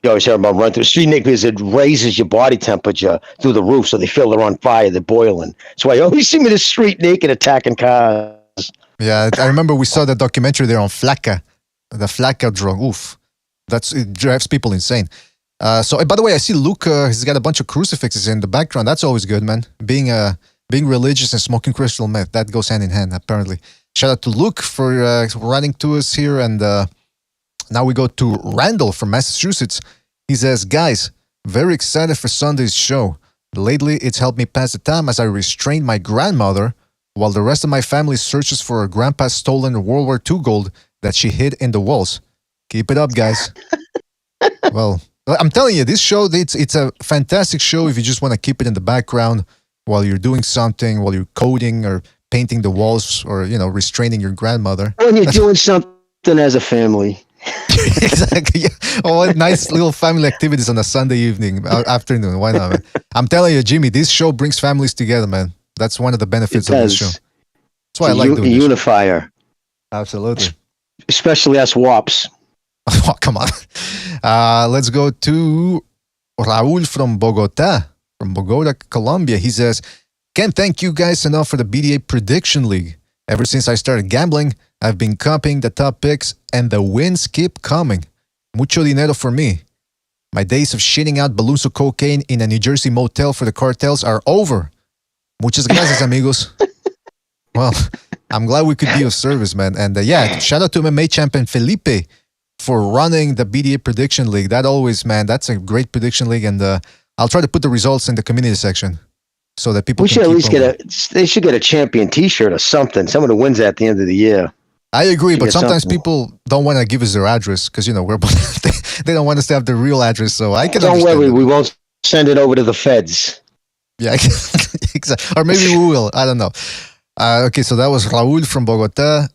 you always hear about run through the street naked because it raises your body temperature through the roof, so they feel they're on fire, they're boiling. That's why you always see me in the street naked attacking cars. Yeah, I remember we saw the documentary there on Flakka, the Flakka drug. Oof, it drives people insane. So, by the way, I see Luke. He's got a bunch of crucifixes in the background. That's always good, man. Being religious and smoking crystal meth, that goes hand in hand, apparently. Shout out to Luke for running to us here, and. Now we go to Randall from Massachusetts. He says, guys, very excited for Sunday's show. Lately, it's helped me pass the time as I restrained my grandmother while the rest of my family searches for her grandpa's stolen World War II gold that she hid in the walls. Keep it up, guys. Well, I'm telling you, this show, it's a fantastic show if you just want to keep it in the background while you're doing something, while you're coding or painting the walls or, restraining your grandmother. When you're doing something as a family. Exactly. Yeah. Oh, nice little family activities on a Sunday evening, afternoon. Why not, man? I'm telling you, Jimmy, this show brings families together, man. That's one of the benefits of this show. That's why I like doing this. Unifier. Absolutely. Especially us WAPs. Oh, come on. Let's go to Raul from Bogota, Colombia. He says, can't thank you guys enough for the BDA Prediction League. Ever since I started gambling, I've been copying the top picks and the wins keep coming. Mucho dinero for me. My days of shitting out balloons of cocaine in a New Jersey motel for the cartels are over. Muchas gracias, amigos. Well, I'm glad we could be of service, man. And shout out to MMA champion Felipe for running the BDA Prediction League. That always, man, that's a great prediction league. And I'll try to put the results in the community section. So that people should at least they should get a champion T-shirt or something. Someone who wins at the end of the year. I agree, but sometimes people don't want to give us their address because we're they don't want us to have the real address. So I can. Don't worry, we won't send it over to the feds. Yeah, exactly. Or maybe we will. I don't know. Okay, so that was Raul from Bogota.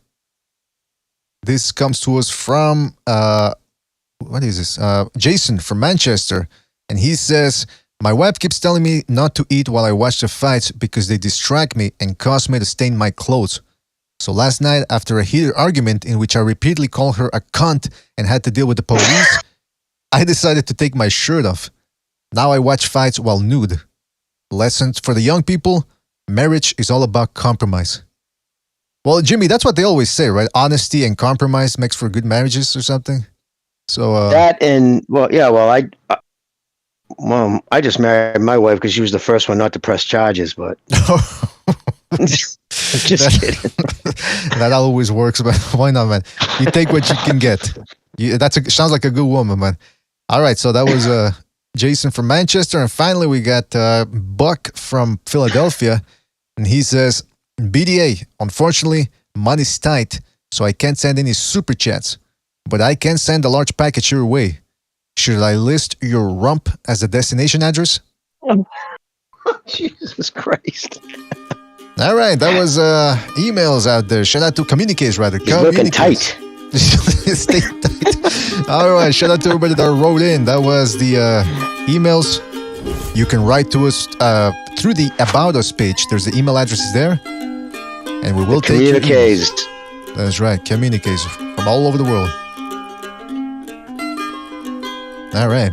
This comes to us from, what is this? Jason from Manchester. And he says, my wife keeps telling me not to eat while I watch the fights because they distract me and cause me to stain my clothes. So last night, after a heated argument in which I repeatedly called her a cunt and had to deal with the police, I decided to take my shirt off. Now I watch fights while nude. Lessons for the young people, marriage is all about compromise. Well, Jimmy, that's what they always say, right? Honesty and compromise makes for good marriages or something. So that and I just married my wife because she was the first one not to press charges, but just kidding. That always works, but why not, man? You take what you can get. Sounds like a good woman, man. All right, so that was Jason from Manchester, and finally we got Buck from Philadelphia, and he says, BDA, unfortunately, money's tight, so I can't send any super chats, but I can send a large package your way. Should I list your rump as a destination address? Jesus Christ. All right, that was emails out there. Shout out to Communicates, rather. He's looking tight. Stay tight. All right, shout out to everybody that wrote in. That was the emails. You can write to us through the About Us page. There's the email addresses there. And we will take your emails. That's right, Communicates from all over the world. All right.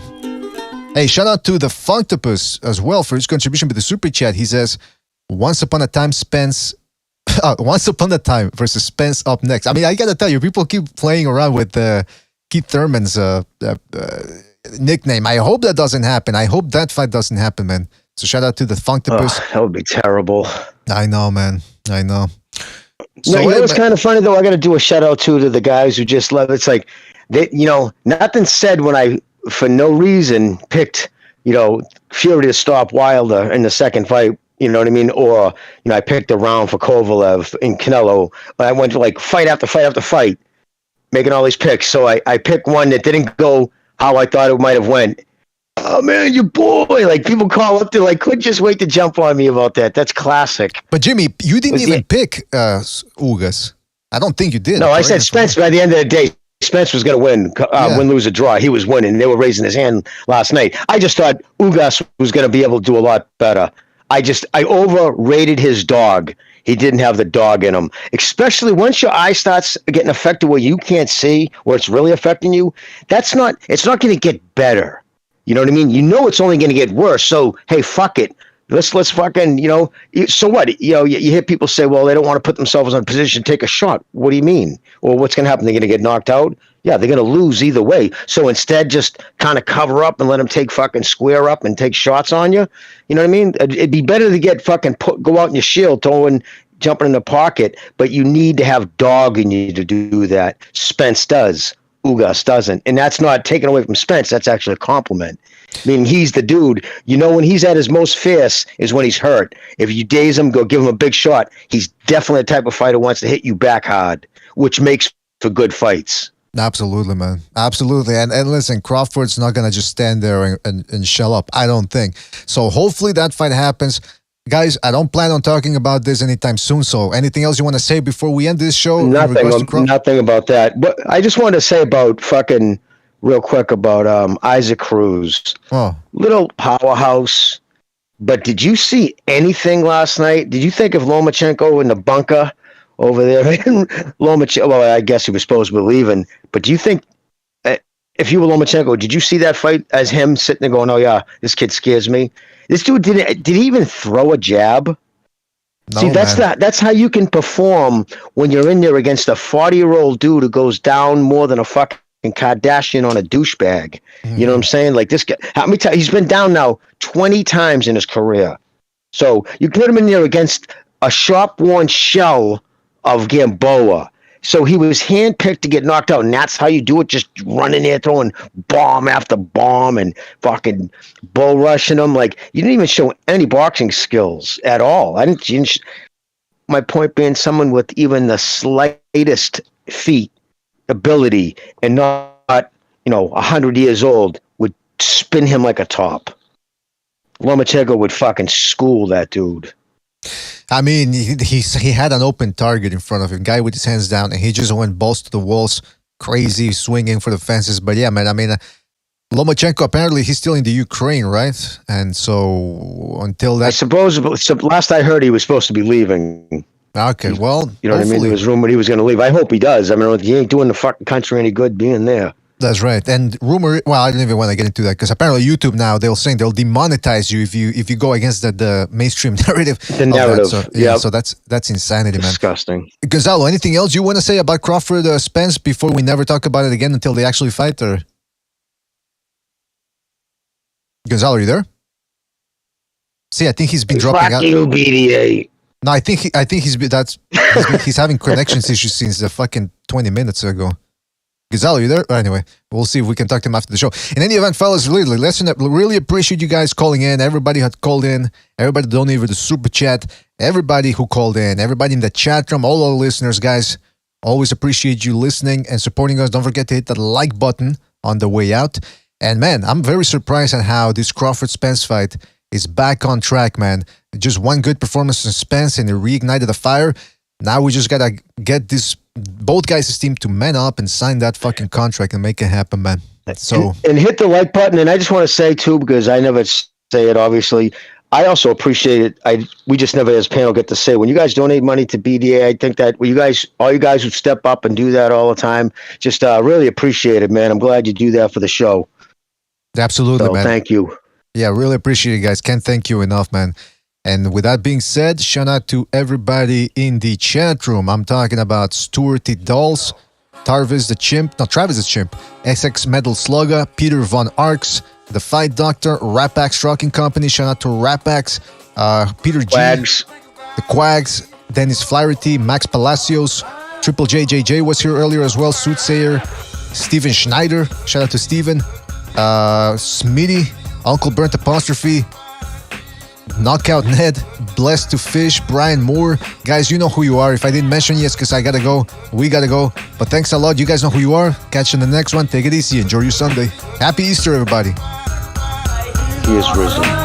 Hey, shout out to the Funktopus as well for his contribution with the super chat. He says, once upon a time, Spence. Once upon a time versus Spence up next. I mean, I gotta tell you, people keep playing around with Keith Thurman's nickname. I hope that doesn't happen. I hope that fight doesn't happen, man. So shout out to the Funktopus. That would be terrible. I know, man. I know. So you know what's kind of funny though? I got to do a shout out to the guys who just love. It's like they, nothing said when I, for no reason, picked Fury to stop Wilder in the second fight. You know what I mean? Or I picked a round for Kovalev in Canelo. I went to like fight after fight after fight, making all these picks. So I picked one that didn't go how I thought it might have went. Oh man, your boy! Like people call up, they're like, couldn't just wait to jump on me about that. That's classic. But Jimmy, you didn't even pick Ugas. I don't think you did. No, I said Spence. By the end of the day, Spence was going to win, win, lose, or draw. He was winning. They were raising his hand last night. I just thought Ugas was going to be able to do a lot better. I overrated his dog. He didn't have the dog in him. Especially once your eye starts getting affected where you can't see, where it's really affecting you, it's not going to get better. You know what I mean? It's only going to get worse. So, hey, fuck it. Let's fucking, so what? You hear people say, well, they don't want to put themselves in a position to take a shot. What do you mean? Or what's going to happen? They're going to get knocked out? Yeah, they're going to lose either way. So instead, just kind of cover up and let them take fucking square up and take shots on you. You know what I mean? It'd be better to get fucking go out in your shield, jumping in the pocket, but you need to have dog in you to do that. Spence does. Ugas doesn't. And that's not taken away from Spence. That's actually a compliment. I mean, he's the dude. When he's at his most fierce is when he's hurt. If you daze him, go give him a big shot. He's definitely the type of fighter who wants to hit you back hard, which makes for good fights. Absolutely, man. Absolutely. And listen, Crawford's not going to just stand there and shell up. I don't think. So hopefully that fight happens. Guys, I don't plan on talking about this anytime soon. So anything else you want to say before we end this show? Nothing about that. But I just wanted to say about fucking real quick about Isaac Cruz. Oh. Little powerhouse. But did you see anything last night? Did you think of Lomachenko in the bunker over there? Lomachenko, well, I guess he was supposed to be leaving. But do you think, if you were Lomachenko, did you see that fight as him sitting there going, oh yeah, this kid scares me? This dude did he even throw a jab? No, see, that's how you can perform when you're in there against a 40-year-old dude who goes down more than a fucking Kardashian on a douchebag. Mm-hmm. You know what I'm saying? Like this guy, how many times he's been down now 20 times in his career. So you put him in there against a sharp-worn shell of Gamboa. So he was handpicked to get knocked out, and that's how you do it, just running there, throwing bomb after bomb and fucking bull rushing them. Like, you didn't even show any boxing skills at all. My point being, someone with even the slightest feet ability and not 100 years old would spin him like a top. Lomachenko would fucking school that dude. I mean, he had an open target in front of him, guy with his hands down, and he just went balls to the walls, crazy, swinging for the fences. But yeah, man, I mean, Lomachenko, apparently he's still in the Ukraine, right? And so until that... I suppose, last I heard, he was supposed to be leaving. Okay, well... You know what I mean? There was rumored he was going to leave. I hope he does. I mean, he ain't doing the fucking country any good being there. That's right. And rumor, well, I don't even want to get into that because apparently YouTube now, they'll demonetize you if you go against the mainstream narrative. The narrative. So, yeah, so that's insanity, man. Disgusting. Gonzalo, anything else you want to say about Crawford Spence before we never talk about it again until they actually fight? Or Gonzalo, are you there? See, I think he's been dropping out. Fuck you, BDA. No, I think he's having connections issues since the fucking 20 minutes ago. Gonzalo, you there? Anyway, we'll see if we can talk to him after the show. In any event, fellas, really appreciate you guys calling in. Everybody had called in. Everybody donated the super chat. Everybody who called in. Everybody in the chat room. All our listeners, guys. Always appreciate you listening and supporting us. Don't forget to hit that like button on the way out. And man, I'm very surprised at how this Crawford-Spence fight is back on track, man. Just one good performance from Spence and it reignited the fire. Now we just gotta get both guys' team to man up and sign that fucking contract and make it happen, man. So and hit the like button. And I just want to say too, because I never say it, obviously, I also appreciate it. We just never, as a panel, get to say when you guys donate money to BDA. I think that all you guys would step up and do that all the time. Just really appreciate it, man. I'm glad you do that for the show. Absolutely, so, man. Thank you. Yeah, really appreciate it, guys. Can't thank you enough, man. And with that being said, shout out to everybody in the chat room. I'm talking about Stuart T. Dolls, Travis the Chimp, SX Metal Slugger, Peter Von Arks, The Fight Doctor, Rapax Trucking Company. Shout out to Rapax, Peter G, Quags. The Quags, Dennis Flaherty, Max Palacios, Triple JJJ was here earlier as well, Soothsayer, Steven Schneider. Shout out to Steven, Smitty, Uncle Burnt Apostrophe, Knockout Ned, Blessed to Fish, Brian Moore. Guys, you know who you are. If I didn't mention yes, because I gotta go, we gotta go. But thanks a lot. You guys know who you are. Catch you in the next one. Take it easy. Enjoy your Sunday. Happy Easter, everybody. He is risen.